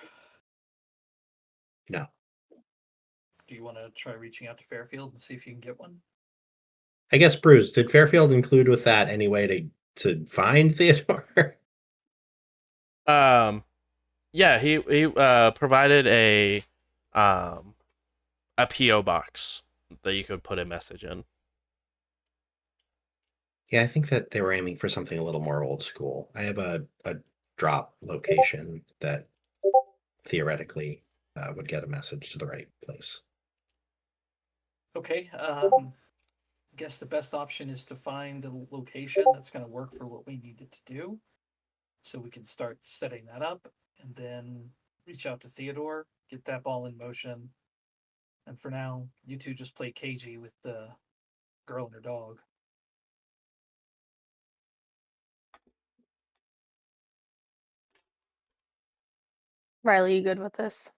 Speaker 6: No.
Speaker 4: Do you want to try reaching out to Fairfield and see if you can get one?
Speaker 6: I guess, Bruce, did Fairfield include with that any way to find Theodore?
Speaker 1: Yeah, he provided a PO box that you could put a message in.
Speaker 6: Yeah, I think that they were aiming for something a little more old school. I have a drop location that theoretically would get a message to the right place.
Speaker 4: Okay, guess the best option is to find a location that's going to work for what we needed to do. So we can start setting that up and then reach out to Theodore, get that ball in motion, And for now, you two just play cagey with the girl and her dog.
Speaker 5: Riley, you good with this?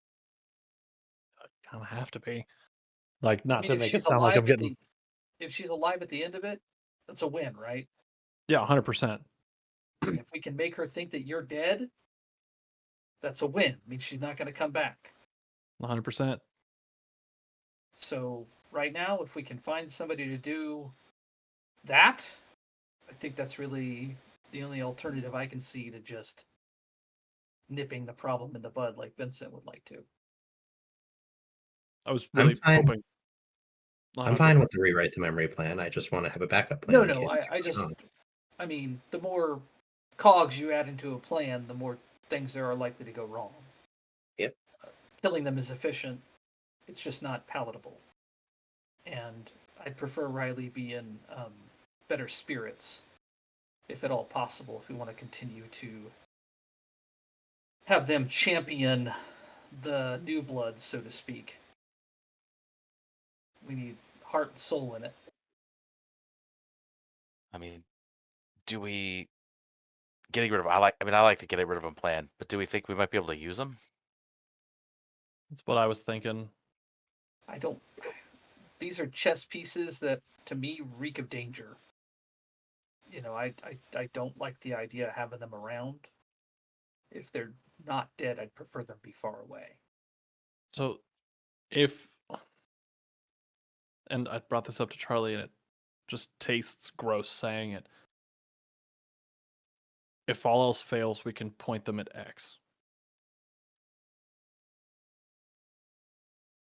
Speaker 3: Kind of have to be. Like,
Speaker 4: I
Speaker 3: not
Speaker 4: mean,
Speaker 3: to
Speaker 4: if
Speaker 3: make it
Speaker 4: she's
Speaker 3: sound like
Speaker 4: alive
Speaker 3: I'm getting.
Speaker 4: if she's alive at the end of it, that's a win, right?
Speaker 3: Yeah, 100%.
Speaker 4: If we can make her think that you're dead, that's a win. I mean, she's not going to come back.
Speaker 3: 100%.
Speaker 4: So right now, if we can find somebody to do that, I think that's really the only alternative I can see to just nipping the problem in the bud like Vincent would like to.
Speaker 3: I was
Speaker 6: I'm
Speaker 3: really
Speaker 6: fine.
Speaker 3: hoping. Oh,
Speaker 6: I'm
Speaker 3: no,
Speaker 6: fine
Speaker 3: go
Speaker 6: with the rewrite the memory plan. I just want to have a backup plan
Speaker 4: No,
Speaker 6: in
Speaker 4: no,
Speaker 6: case.
Speaker 4: I mean, the more cogs you add into a plan, the more things there are likely to go wrong.
Speaker 6: Yep.
Speaker 4: Killing them is efficient. It's just not palatable. And I'd prefer Riley be in better spirits, if at all possible, if we want to continue to have them champion the new bloods, so to speak. We need heart and soul in it.
Speaker 2: I mean, do we getting rid of? I like to get rid of them plan, but do we think we might be able to use them?
Speaker 3: That's what I was thinking.
Speaker 4: I don't. These are chess pieces that, to me, reek of danger. You know, I don't like the idea of having them around. If they're not dead, I'd prefer them be far away.
Speaker 3: So, if. And I brought this up to Charlie, and it just tastes gross saying it. If all else fails, we can point them at X.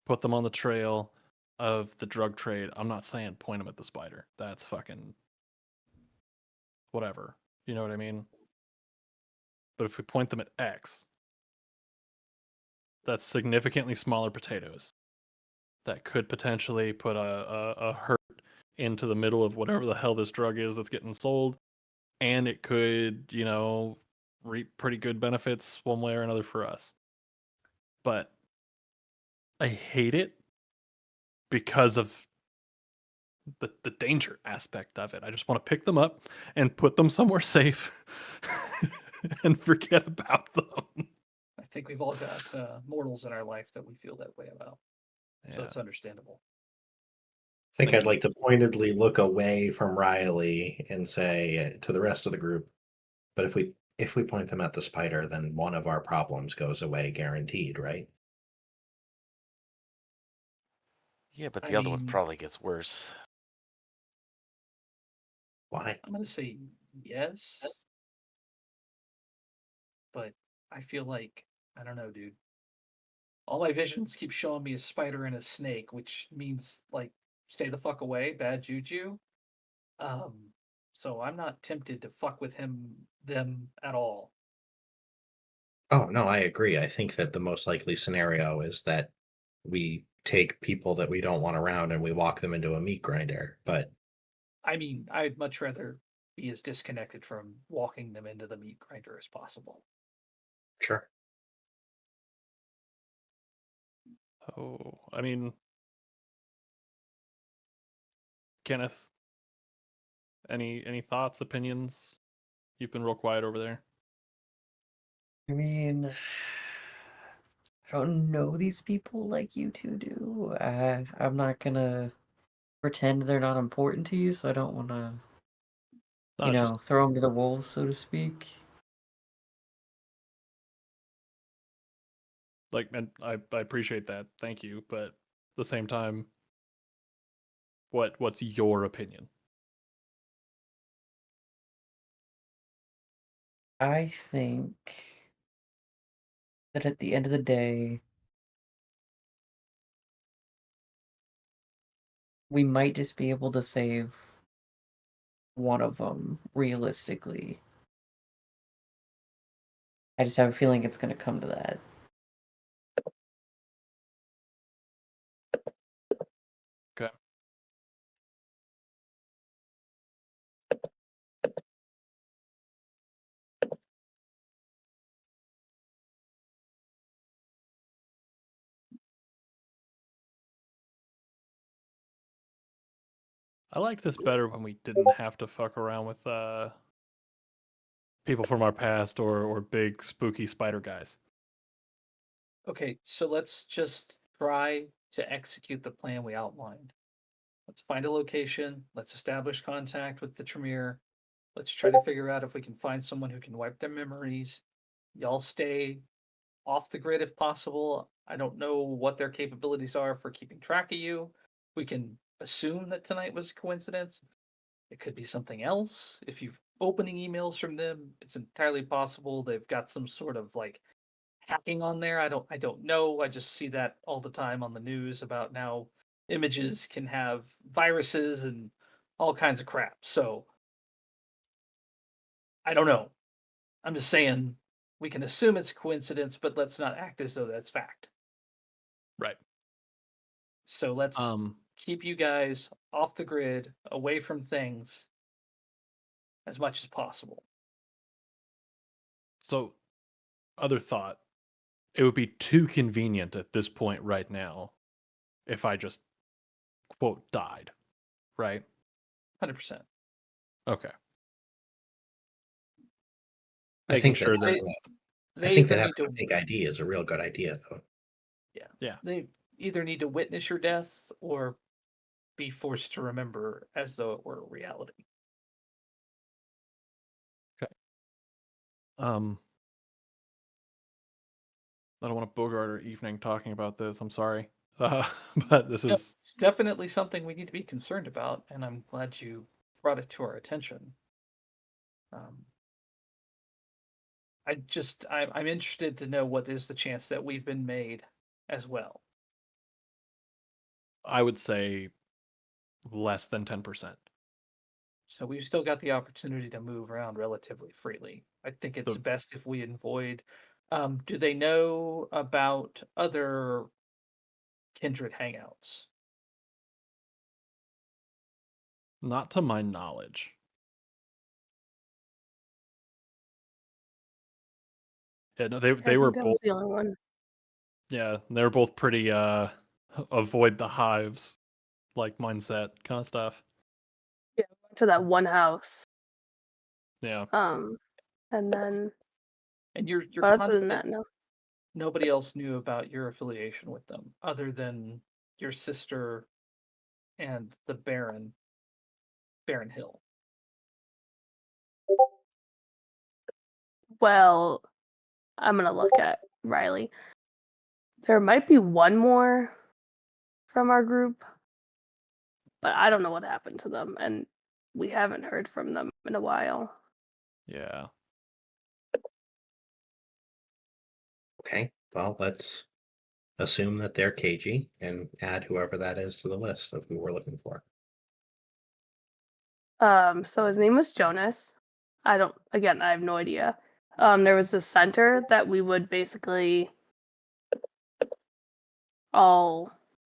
Speaker 3: Put them on the trail of the drug trade. I'm not saying point them at the spider. That's fucking whatever. You know what I mean? But if we point them at X, that's significantly smaller potatoes that could potentially put a hurt into the middle of whatever the hell this drug is that's getting sold. And it could, reap pretty good benefits one way or another for us. But I hate it because of the danger aspect of it. I just want to pick them up and put them somewhere safe and forget about them.
Speaker 4: I think we've all got mortals in our life that we feel that way about. So it's understandable.
Speaker 6: I think
Speaker 3: Thank
Speaker 6: I'd
Speaker 3: you.
Speaker 6: like to pointedly look away from Riley and say to the rest of the group, but if we point them at the spider, then one of our problems goes away guaranteed, right?
Speaker 2: Yeah, but
Speaker 4: I
Speaker 2: the other one
Speaker 4: mean-
Speaker 2: probably gets worse.
Speaker 6: Why?
Speaker 4: I'm going to say yes. But I feel like, I don't know, dude. All my visions keep showing me a spider and a snake, which means, like, stay the fuck away, bad juju. Um, so I'm not tempted to fuck with them at all.
Speaker 6: Oh, no, I agree. I think that the most likely scenario is that we take people that we don't want around and we walk them into a meat grinder. But
Speaker 4: I mean, I'd much rather be as disconnected from walking them into the meat grinder as possible.
Speaker 6: sure.
Speaker 3: Oh, I mean, Kenneth, any thoughts, opinions? You've been real quiet over there.
Speaker 7: I mean, I don't know these people like you two do. I'm not gonna pretend they're not important to you, so I don't want to,
Speaker 3: Just
Speaker 7: throw them to the wolves, so to speak.
Speaker 3: like, and I appreciate that. Thank you, but at the same time, what's your opinion?
Speaker 7: I think that at the end of the day, we might just be able to save one of them realistically. I just have a feeling it's going to come to that.
Speaker 3: Okay. I liked this better when we didn't have to fuck around with people from our past or big spooky spider guys.
Speaker 4: Okay, so let's just try to execute the plan we outlined. Let's find a location. Let's establish contact with the Tremere. Let's try to figure out if we can find someone who can wipe their memories. Y'all stay off the grid if possible. I don't know what their capabilities are for keeping track of you. We can assume that tonight was a coincidence. It could be something else. If you've opening emails from them, it's entirely possible they've got some sort of like hacking on there. I don't know. I just see that all the time on the news about now images can have viruses and all kinds of crap. So I don't know. I'm just saying we can assume it's a coincidence, but let's not act as though that's fact.
Speaker 3: Right.
Speaker 4: So let's keep you guys off the grid, away from things as much as possible.
Speaker 3: So, other thought. It would be too convenient at this point right now if I just, quote, died. Right?
Speaker 4: 100%.
Speaker 3: Okay.
Speaker 6: I
Speaker 3: Making
Speaker 6: think
Speaker 3: sure
Speaker 6: that
Speaker 3: that
Speaker 4: They
Speaker 6: I think
Speaker 4: either
Speaker 6: that
Speaker 4: need
Speaker 6: having
Speaker 4: to
Speaker 6: a big ID is a real good idea, though.
Speaker 3: yeah.
Speaker 4: they either need to witness your death or be forced to remember as though it were reality.
Speaker 3: I don't want to bogart our evening talking about this. I'm sorry. But this
Speaker 4: No,
Speaker 3: is
Speaker 4: it's definitely something we need to be concerned about, and I'm glad you brought it to our attention. Um, I'm interested to know what is the chance that we've been made as well.
Speaker 3: I would say less than 10%.
Speaker 4: So we've still got the opportunity to move around relatively freely. I think it's
Speaker 3: So-
Speaker 4: best if we avoid. Do they know about other kindred hangouts?
Speaker 3: Not to my knowledge. Yeah, no,
Speaker 5: I
Speaker 3: they were
Speaker 5: think that
Speaker 3: both
Speaker 5: was the only one.
Speaker 3: yeah, they were both pretty avoid the hives like mindset kind of stuff.
Speaker 5: Yeah, we went to that one house.
Speaker 3: Yeah.
Speaker 5: And then
Speaker 4: And you're
Speaker 5: but other than
Speaker 4: confident
Speaker 5: that, no.
Speaker 4: nobody else knew about your affiliation with them other than your sister and the Baron Hill.
Speaker 5: Well, I'm gonna look at Riley. There might be one more from our group, but I don't know what happened to them, and we haven't heard from them in a while.
Speaker 3: Yeah.
Speaker 6: Okay, well, let's assume that they're KG and add whoever that is to the list of who we're looking for.
Speaker 5: So his name was Jonas. I have no idea. There was this center that we would basically all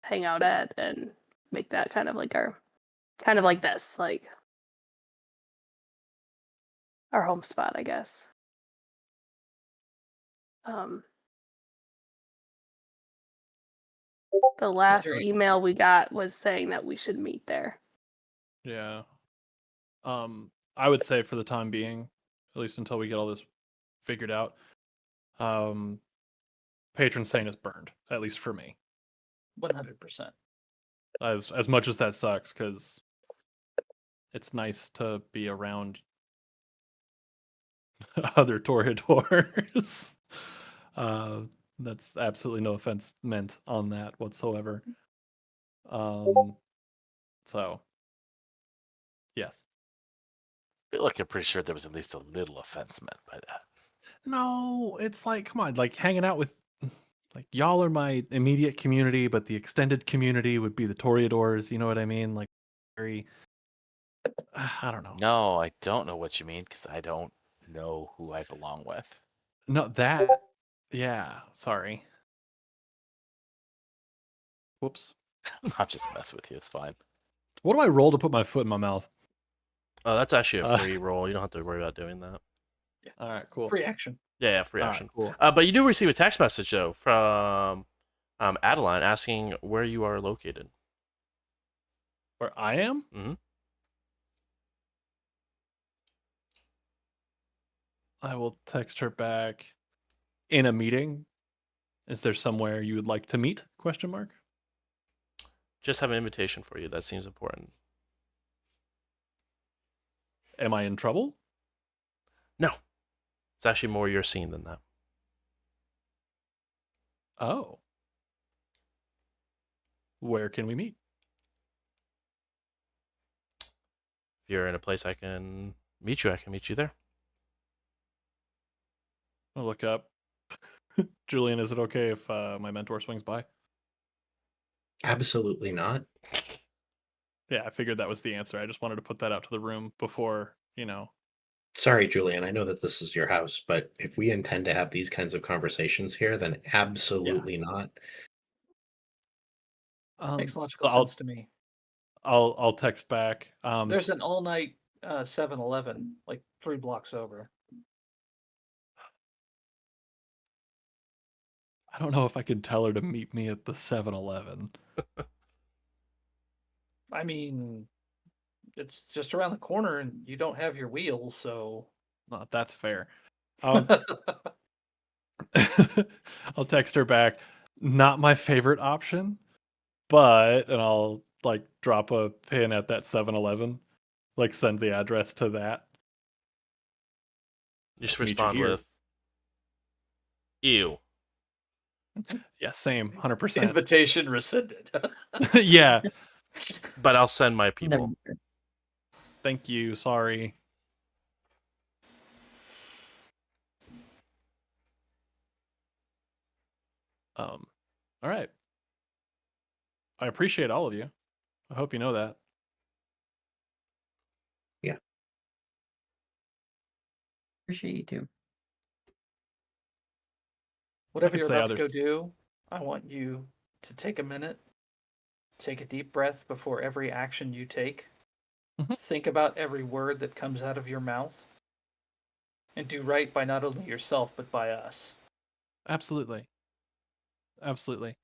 Speaker 5: hang out at and make that kind of like this, like our home spot, I guess. The last
Speaker 4: there-
Speaker 5: email we got was saying that we should meet there.
Speaker 3: Yeah. I would say for the time being, at least until we get all this figured out, Patron Saint is burned, at least for me.
Speaker 4: 100%.
Speaker 3: As much as that sucks, because it's nice to be around other Toreadors. That's absolutely no offense meant on that whatsoever. So yes.
Speaker 2: I feel like I'm pretty sure there was at least a little offense meant by that.
Speaker 3: No, it's like, come on, like hanging out with, like, y'all are my immediate community, but the extended community would be the Toreadors. You know what I mean? Like, very, I don't know.
Speaker 2: No, I don't know what you mean because I don't know who I belong with.
Speaker 3: No, that, yeah, sorry. Whoops.
Speaker 2: I'm just messing with you. It's fine.
Speaker 3: What do I roll to put my foot in my mouth?
Speaker 1: Oh, that's actually a
Speaker 3: Uh,
Speaker 1: free roll. You don't have to worry about doing that.
Speaker 3: All right, cool.
Speaker 4: Free action.
Speaker 1: Yeah, free
Speaker 3: All
Speaker 1: action.
Speaker 3: right, cool.
Speaker 1: But you do receive a text message though from Adeline asking where you are located.
Speaker 3: Where I am?
Speaker 1: Mm-hmm.
Speaker 3: I will text her back. In a meeting? Is there somewhere you would like to meet? Question mark.
Speaker 1: Just have an invitation for you. That seems important.
Speaker 3: Am I in trouble?
Speaker 1: No, it's actually more your scene than that.
Speaker 3: Oh. Where can we meet?
Speaker 1: If you're in a place I can meet you, I can meet you there.
Speaker 3: I'll look up. Julian, is it okay if my mentor swings by?
Speaker 6: Absolutely not.
Speaker 3: Yeah, I figured that was the answer. I just wanted to put that out to the room before,
Speaker 6: Sorry, Julian. I know that this is your house, but if we intend to have these kinds of conversations here, then absolutely not.
Speaker 4: Makes logical
Speaker 3: I'll
Speaker 4: sense to me.
Speaker 3: I'll text back.
Speaker 4: There's an all-night 7-Eleven like 3 blocks over.
Speaker 3: I don't know if I could tell her to meet me at the 7-Eleven.
Speaker 4: I mean, it's just around the corner, and you don't have your wheels, so.
Speaker 3: That's fair. I'll text her back. Not my favorite option, but and I'll like drop a pin at that 7-Eleven, like send the address to that.
Speaker 1: Just
Speaker 3: Meet you
Speaker 1: respond
Speaker 3: here.
Speaker 1: with, ew.
Speaker 3: Yeah, same, 100%.
Speaker 4: Invitation rescinded.
Speaker 3: Yeah,
Speaker 1: But I'll send my people.
Speaker 7: Never.
Speaker 3: thank you. Sorry. All right. I appreciate all of you. I hope you know that.
Speaker 7: Appreciate you too.
Speaker 4: Whatever
Speaker 3: could
Speaker 4: you're
Speaker 3: say
Speaker 4: about to go
Speaker 3: others.
Speaker 4: do, I want you to take a minute, take a deep breath before every action you take.
Speaker 3: Mhm.
Speaker 4: Think about every word that comes out of your mouth, and do right by not only yourself but by us.
Speaker 3: Absolutely. Absolutely.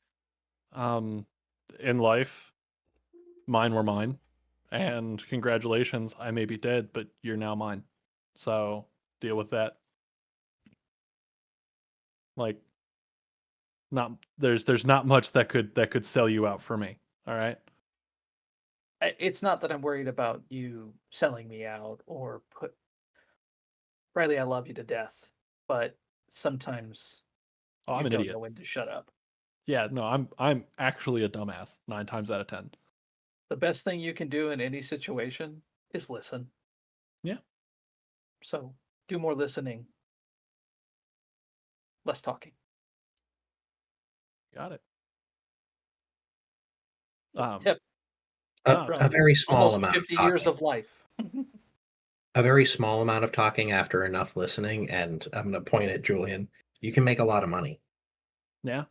Speaker 3: In life, mine were mine. And congratulations, I may be dead, but you're now mine. So deal with that. Like not there's not much that could sell you out for me. All right?
Speaker 4: It's not that I'm worried about you selling me out or put. Riley, I love you to death, but sometimes
Speaker 3: Oh, I'm
Speaker 4: you
Speaker 3: an
Speaker 4: don't
Speaker 3: idiot.
Speaker 4: know when to shut up.
Speaker 3: Yeah, no, I'm actually a dumbass 9 times out of 10.
Speaker 4: The best thing you can do in any situation is listen.
Speaker 3: Yeah.
Speaker 4: So do more listening, less talking.
Speaker 3: Got it.
Speaker 4: That's a
Speaker 3: Um,
Speaker 4: tip
Speaker 3: no,
Speaker 6: A very small
Speaker 4: almost
Speaker 6: amount of
Speaker 4: 50 years
Speaker 6: talking.
Speaker 4: of life.
Speaker 6: A very small amount of talking after enough listening, and I'm going to point at Julian. You can make a lot of money.
Speaker 3: yeah.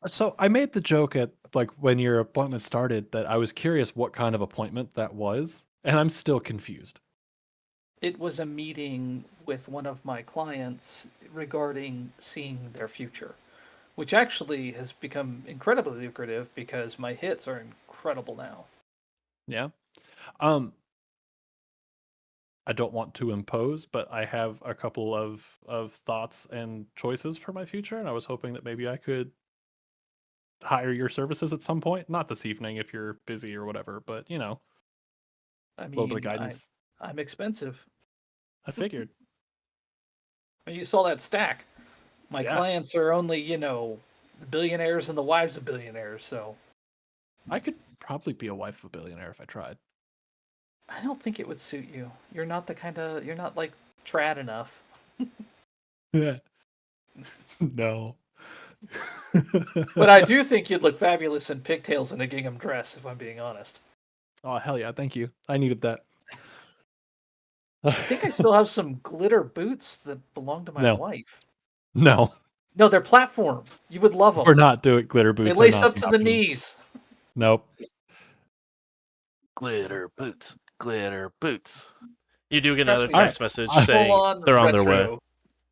Speaker 3: So I made the joke at like when your appointment started that I was curious what kind of appointment that was, and I'm still confused.
Speaker 4: It was a meeting with one of my clients regarding seeing their future, which actually has become incredibly lucrative because my hits are incredible now.
Speaker 3: Yeah. I don't want to impose, but I have a couple of thoughts and choices for my future, and I was hoping that maybe I could hire your services at some point. Not this evening if you're busy or whatever, but
Speaker 4: I
Speaker 3: a little bit of
Speaker 4: mean,
Speaker 3: guidance.
Speaker 4: I'm expensive.
Speaker 3: I figured.
Speaker 4: You saw that stack. My
Speaker 3: Yeah.
Speaker 4: clients are only, the billionaires and the wives of billionaires, so
Speaker 3: I could probably be a wife of a billionaire if I tried.
Speaker 4: I don't think it would suit you. You're not you're not like trad enough.
Speaker 3: Yeah. No.
Speaker 4: But I do think you'd look fabulous in pigtails and a gingham dress, if I'm being honest.
Speaker 3: Oh, hell yeah. Thank you. I needed that.
Speaker 4: I think I still have some glitter boots that belong to my
Speaker 3: No.
Speaker 4: wife.
Speaker 3: No.
Speaker 4: No, they're platform. You would love them.
Speaker 3: We're not doing glitter
Speaker 4: They
Speaker 3: boots. Are
Speaker 4: lace
Speaker 3: not
Speaker 4: up
Speaker 3: an
Speaker 4: to the
Speaker 3: option.
Speaker 4: knees.
Speaker 3: Nope.
Speaker 2: Glitter boots. Glitter boots.
Speaker 1: You do get
Speaker 4: Trust
Speaker 1: another
Speaker 4: me,
Speaker 1: text message
Speaker 3: I-
Speaker 1: saying
Speaker 4: full-on
Speaker 1: they're on their way.
Speaker 4: retro.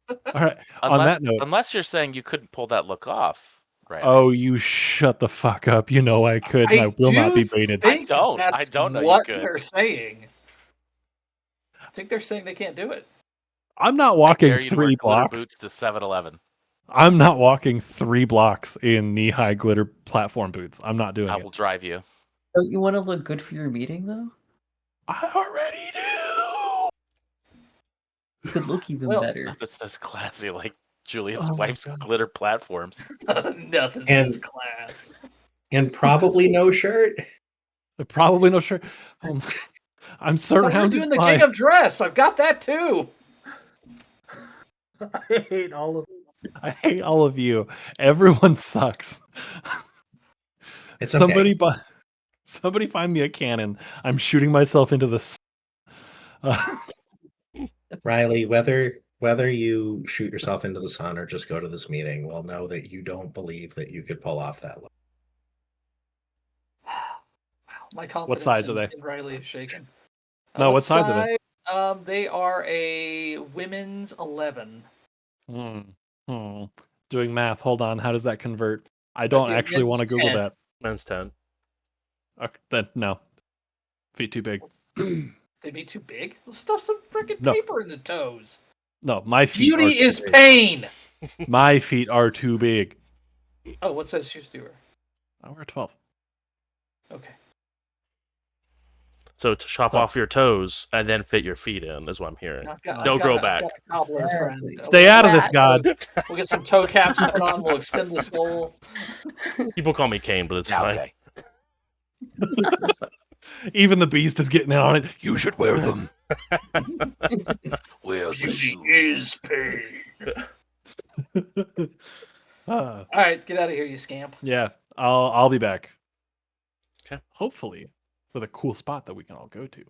Speaker 3: All right. On
Speaker 2: Unless,
Speaker 3: that note,
Speaker 2: unless you're saying you couldn't pull that look off, right?
Speaker 3: oh, you shut the fuck up. You know I could, and I will not be baited.
Speaker 4: Think
Speaker 2: I don't know you
Speaker 4: what
Speaker 2: could.
Speaker 4: they're saying. I think they're saying they can't do it.
Speaker 3: I'm not
Speaker 2: I
Speaker 3: walking
Speaker 2: dare you to wear
Speaker 3: 3
Speaker 2: glitter
Speaker 3: blocks.
Speaker 2: boots to 7-Eleven.
Speaker 3: I'm not walking 3 blocks in knee-high glitter platform boots. I'm not doing
Speaker 2: I
Speaker 3: it.
Speaker 2: will drive you.
Speaker 7: Don't you want to look good for your meeting, though?
Speaker 3: I already do.
Speaker 7: You could look even
Speaker 4: Well,
Speaker 7: better.
Speaker 2: Nothing says classy like Julian's
Speaker 3: Oh my
Speaker 2: wife's
Speaker 3: God.
Speaker 2: glitter platforms.
Speaker 4: Nothing
Speaker 6: And-
Speaker 4: says class.
Speaker 6: And probably no shirt.
Speaker 3: Probably no shirt. I'm
Speaker 4: I thought we were
Speaker 3: surrounded
Speaker 4: doing the
Speaker 3: by.
Speaker 4: king of dress. I've got that too.
Speaker 3: I hate all of. I hate all of you. Everyone sucks.
Speaker 6: It's
Speaker 3: somebody,
Speaker 6: okay.
Speaker 3: somebody find me a cannon. I'm shooting myself into the.
Speaker 6: Riley, whether you shoot yourself into the sun or just go to this meeting, we'll know that you don't believe that you could pull off that look.
Speaker 4: Wow, my confidence
Speaker 3: size are they?
Speaker 4: in Riley is shaken.
Speaker 3: No, what size are they?
Speaker 4: They are a women's 11.
Speaker 3: Doing math. Hold on. How does that convert? I don't
Speaker 4: be a
Speaker 3: actually want to
Speaker 4: men's
Speaker 3: Google
Speaker 4: 10.
Speaker 3: that.
Speaker 1: Men's 10.
Speaker 3: Okay, then no. Feet too big.
Speaker 4: They'd be too big. Let's stuff some freaking
Speaker 3: No.
Speaker 4: paper in the toes.
Speaker 3: No, my feet. are
Speaker 4: Beauty
Speaker 3: too
Speaker 4: is
Speaker 3: big.
Speaker 4: pain.
Speaker 3: My feet are too big.
Speaker 4: Oh, what size shoes do you wear?
Speaker 3: I wear 12.
Speaker 4: Okay.
Speaker 1: So to chop
Speaker 3: So-
Speaker 1: off your toes and then fit your feet in is what I'm hearing.
Speaker 3: Don't
Speaker 1: grow back.
Speaker 4: I've got a cobbler friend.
Speaker 3: Stay out of this, God.
Speaker 4: We'll get some toe caps put on. We'll extend the sole.
Speaker 1: People call me Kane, but it's fine.
Speaker 2: Okay.
Speaker 7: That's fine.
Speaker 3: Even the beast is getting in on it. You should wear them.
Speaker 2: Where's the
Speaker 4: Beauty
Speaker 2: shoes?
Speaker 4: is pain.
Speaker 3: Uh,
Speaker 4: All right, get out of here, you scamp.
Speaker 3: yeah, I'll be back.
Speaker 1: Okay.
Speaker 3: Hopefully, with a cool spot that we can all go to.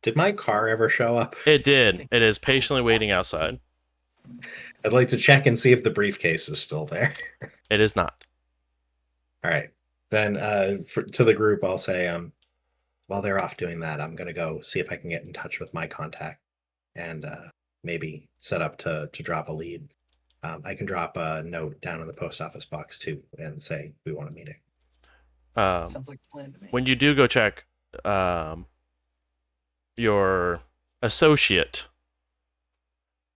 Speaker 6: Did my car ever show up?
Speaker 1: It did. It is patiently waiting outside.
Speaker 6: I'd like to check and see if the briefcase is still there.
Speaker 1: It is not.
Speaker 6: All right. Then to the group, I'll say, while they're off doing that, I'm going to go see if I can get in touch with my contact and maybe set up to drop a lead. I can drop a note down in the post office box too and say we want a meeting.
Speaker 4: Sounds like a plan to me.
Speaker 1: When you do go check, your associate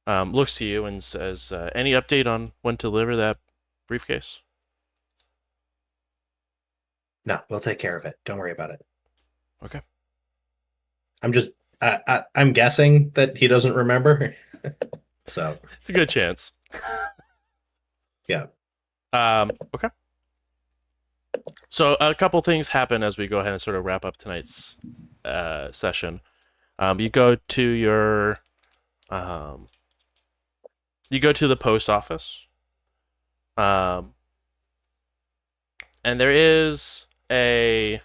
Speaker 1: looks to you and says, any update on when to deliver that briefcase?
Speaker 6: No, we'll take care of it. Don't worry about it.
Speaker 1: Okay.
Speaker 6: I'm just I'm guessing that he doesn't remember. So
Speaker 1: It's a good chance.
Speaker 6: yeah.
Speaker 1: Okay. So a couple things happen as we go ahead and sort of wrap up tonight's session. You go to your you go to the post office. And there is a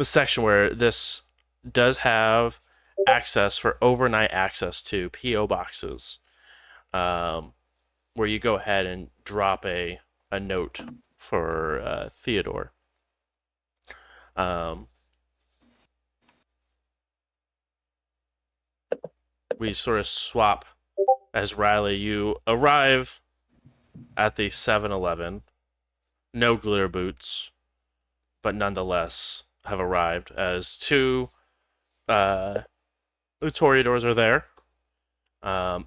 Speaker 1: section where this does have access for overnight access to PO boxes, where you go ahead and drop a note for Theodore. We sort of swap as Riley. You arrive at the 7-Eleven. No glitter boots, but nonetheless have arrived as two Toreadors are there.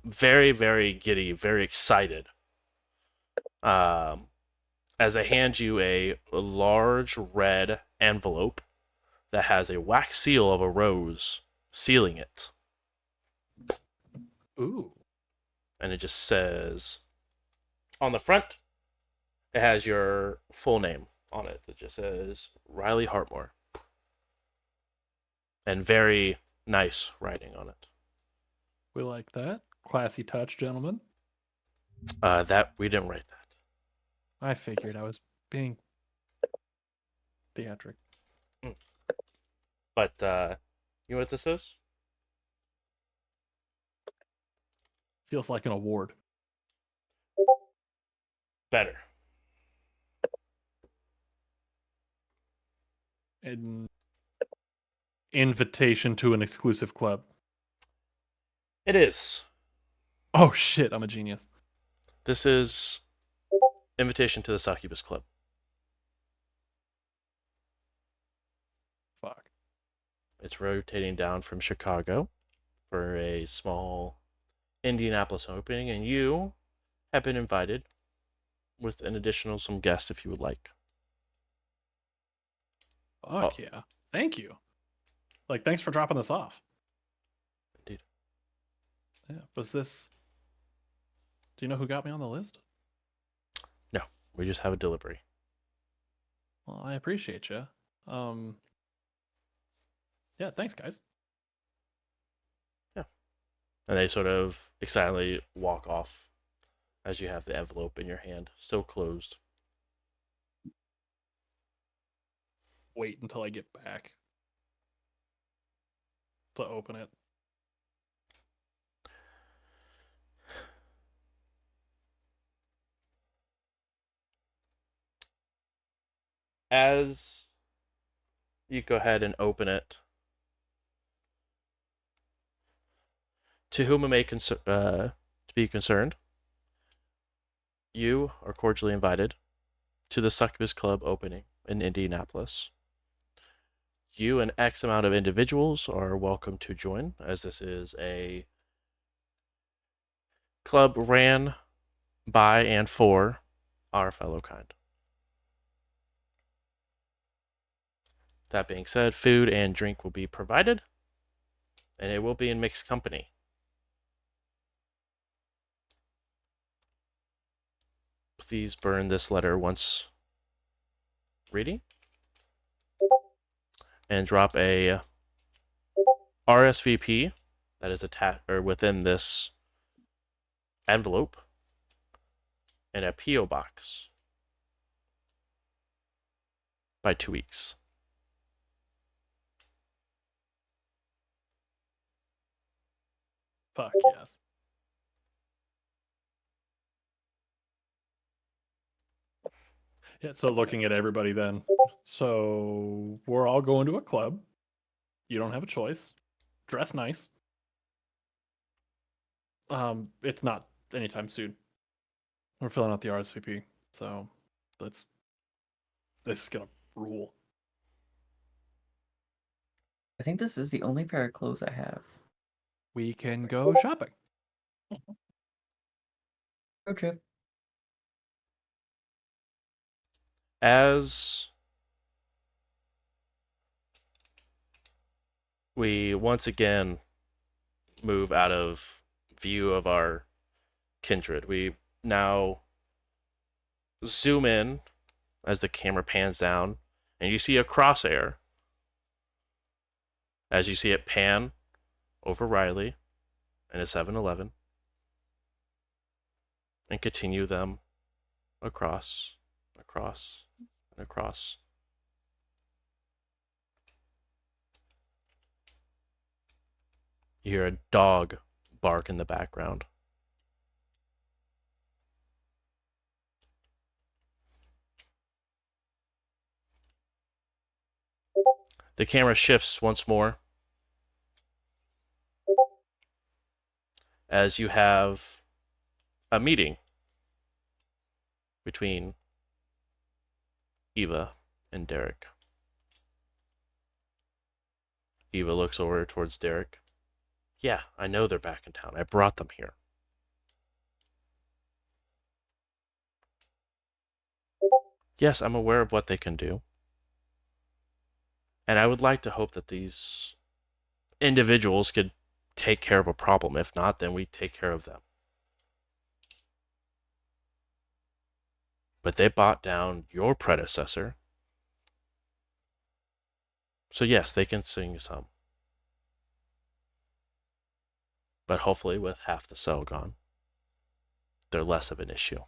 Speaker 1: Very, very giddy, very excited. As they hand you a large red envelope that has a wax seal of a rose sealing it.
Speaker 3: Ooh.
Speaker 1: And it just says, on the front, it has your full name on it. It just says Riley Hartmore. And very nice writing on it.
Speaker 3: We like that. Classy touch, gentlemen.
Speaker 1: That we didn't write that.
Speaker 3: I figured I was being theatric.
Speaker 1: But you know what this is?
Speaker 3: Feels like an award.
Speaker 1: Better.
Speaker 3: An invitation to an exclusive club.
Speaker 1: It is.
Speaker 3: Oh shit, I'm a genius.
Speaker 1: This is invitation to the Succubus Club.
Speaker 3: Fuck.
Speaker 1: It's rotating down from Chicago for a small Indianapolis opening, and you have been invited with an additional some guests if you would like.
Speaker 3: Fuck yeah. Thank you. Like, thanks for dropping this off.
Speaker 1: Indeed.
Speaker 3: Yeah. Was this. Do you know who got me on the list?
Speaker 1: No, we just have a delivery.
Speaker 3: Well, I appreciate you. Yeah, thanks, guys.
Speaker 1: Yeah. And they sort of excitedly walk off as you have the envelope in your hand, still closed.
Speaker 3: Wait until I get back to open it.
Speaker 1: As you go ahead and open it, to whom it may to be concerned, you are cordially invited to the Succubus Club opening in Indianapolis. You and X amount of individuals are welcome to join, as this is a club ran by and for our fellow kind. That being said, food and drink will be provided, and it will be in mixed company. Please burn this letter once reading, and drop a RSVP that is attached or within this envelope in a PO box by 2 weeks.
Speaker 3: Fuck yes. Yeah, so looking at everybody then. So we're all going to a club. You don't have a choice. Dress nice. It's not anytime soon. We're filling out the RSVP, so this is gonna rule.
Speaker 7: I think this is the only pair of clothes I have.
Speaker 3: We can go shopping.
Speaker 7: Road trip.
Speaker 1: As we once again move out of view of our kindred, we now zoom in as the camera pans down, and you see a crosshair as you see it pan over Riley and a 7-Eleven and continue them across, and across. You hear a dog bark in the background. The camera shifts once more as you have a meeting between Eva and Derek. Eva looks over towards Derek. Yeah, I know they're back in town. I brought them here. Yes, I'm aware of what they can do. And I would like to hope that these individuals could take care of a problem. If not, then we take care of them. But they bought down your predecessor. So yes, they can sing some. But hopefully with half the cell gone, they're less of an issue.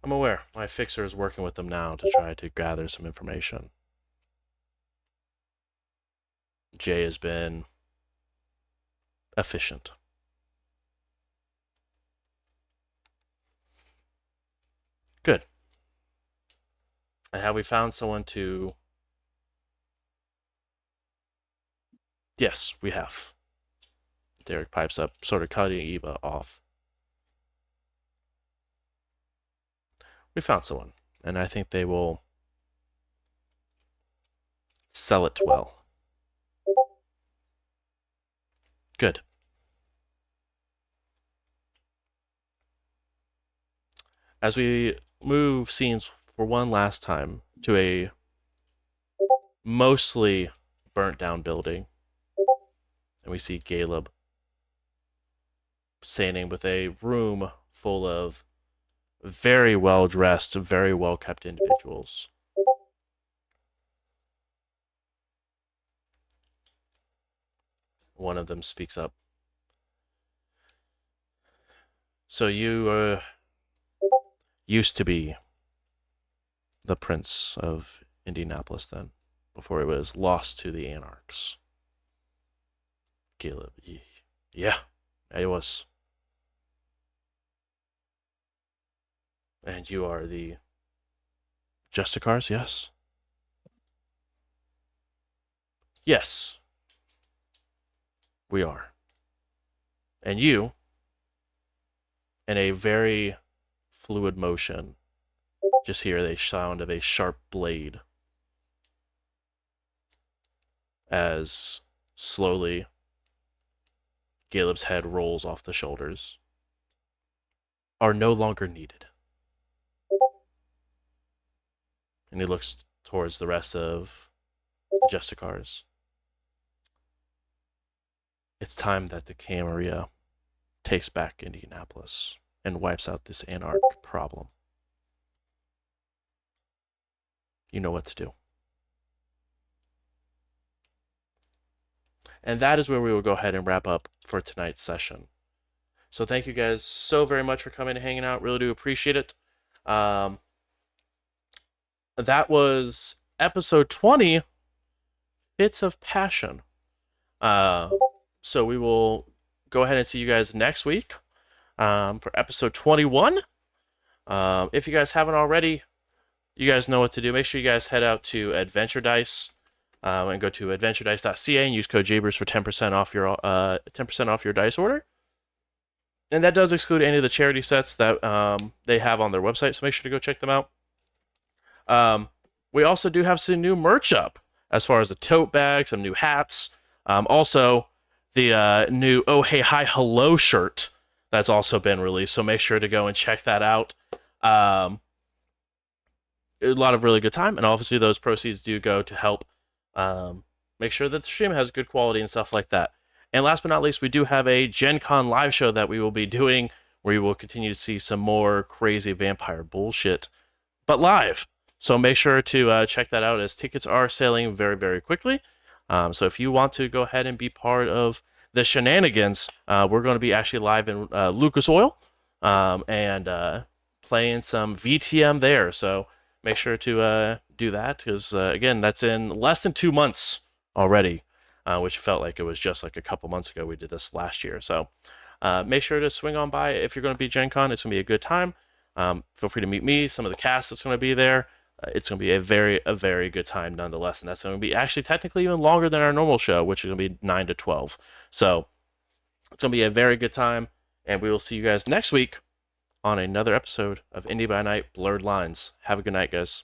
Speaker 1: I'm aware. My fixer is working with them now to try to gather some information. Jay has been efficient. Good. And have we found someone to... Yes, we have. Derek pipes up, sort of cutting Eva off. We found someone, and I think they will Sell it well. Good. As we move scenes for one last time to a mostly burnt down building, and we see Caleb standing with a room full of very well dressed, very well kept individuals. One of them speaks up. So you used to be the Prince of Indianapolis then, before it was lost to the Anarchs. Caleb, yeah, I was. And you are the Justicars, yes? Yes. We are. And you, in a very fluid motion, just hear the sound of a sharp blade as slowly Caleb's head rolls off the shoulders, are no longer needed. And he looks towards the rest of the Justicars. It's time that the Camarilla takes back Indianapolis and wipes out this Anarch problem. You know what to do. And that is where we will go ahead and wrap up for tonight's session. So thank you guys so very much for coming and hanging out. Really do appreciate it. That was episode 20, Bits of Passion. So we will go ahead and see you guys next week for episode 21. If you guys haven't already, you guys know what to do. Make sure you guys head out to Adventure Dice and go to adventuredice.ca and use code JABERS for 10% off your dice order. And that does exclude any of the charity sets that they have on their website, so make sure to go check them out. We also do have some new merch up, as far as the tote bag, some new hats. Also, the new Oh Hey Hi Hello shirt that's also been released, so make sure to go and check that out. A lot of really good time, and obviously those proceeds do go to help make sure that the stream has good quality and stuff like that. And last but not least, we do have a Gen Con live show that we will be doing, where you will continue to see some more crazy vampire bullshit, but live. So make sure to check that out, as tickets are selling very, very quickly. So if you want to go ahead and be part of the shenanigans, we're going to be actually live in Lucas Oil and playing some VTM there. So make sure to do that, because, again, that's in less than 2 months already, which felt like it was just like a couple months ago. We did this last year. So make sure to swing on by if you're going to be Gen Con. It's going to be a good time. Feel free to meet me, some of the cast that's going to be there. It's going to be a very good time nonetheless. And that's going to be actually technically even longer than our normal show, which is going to be 9 to 12. So it's going to be a very good time. And we will see you guys next week on another episode of Indy by Night Blurred Lines. Have a good night, guys.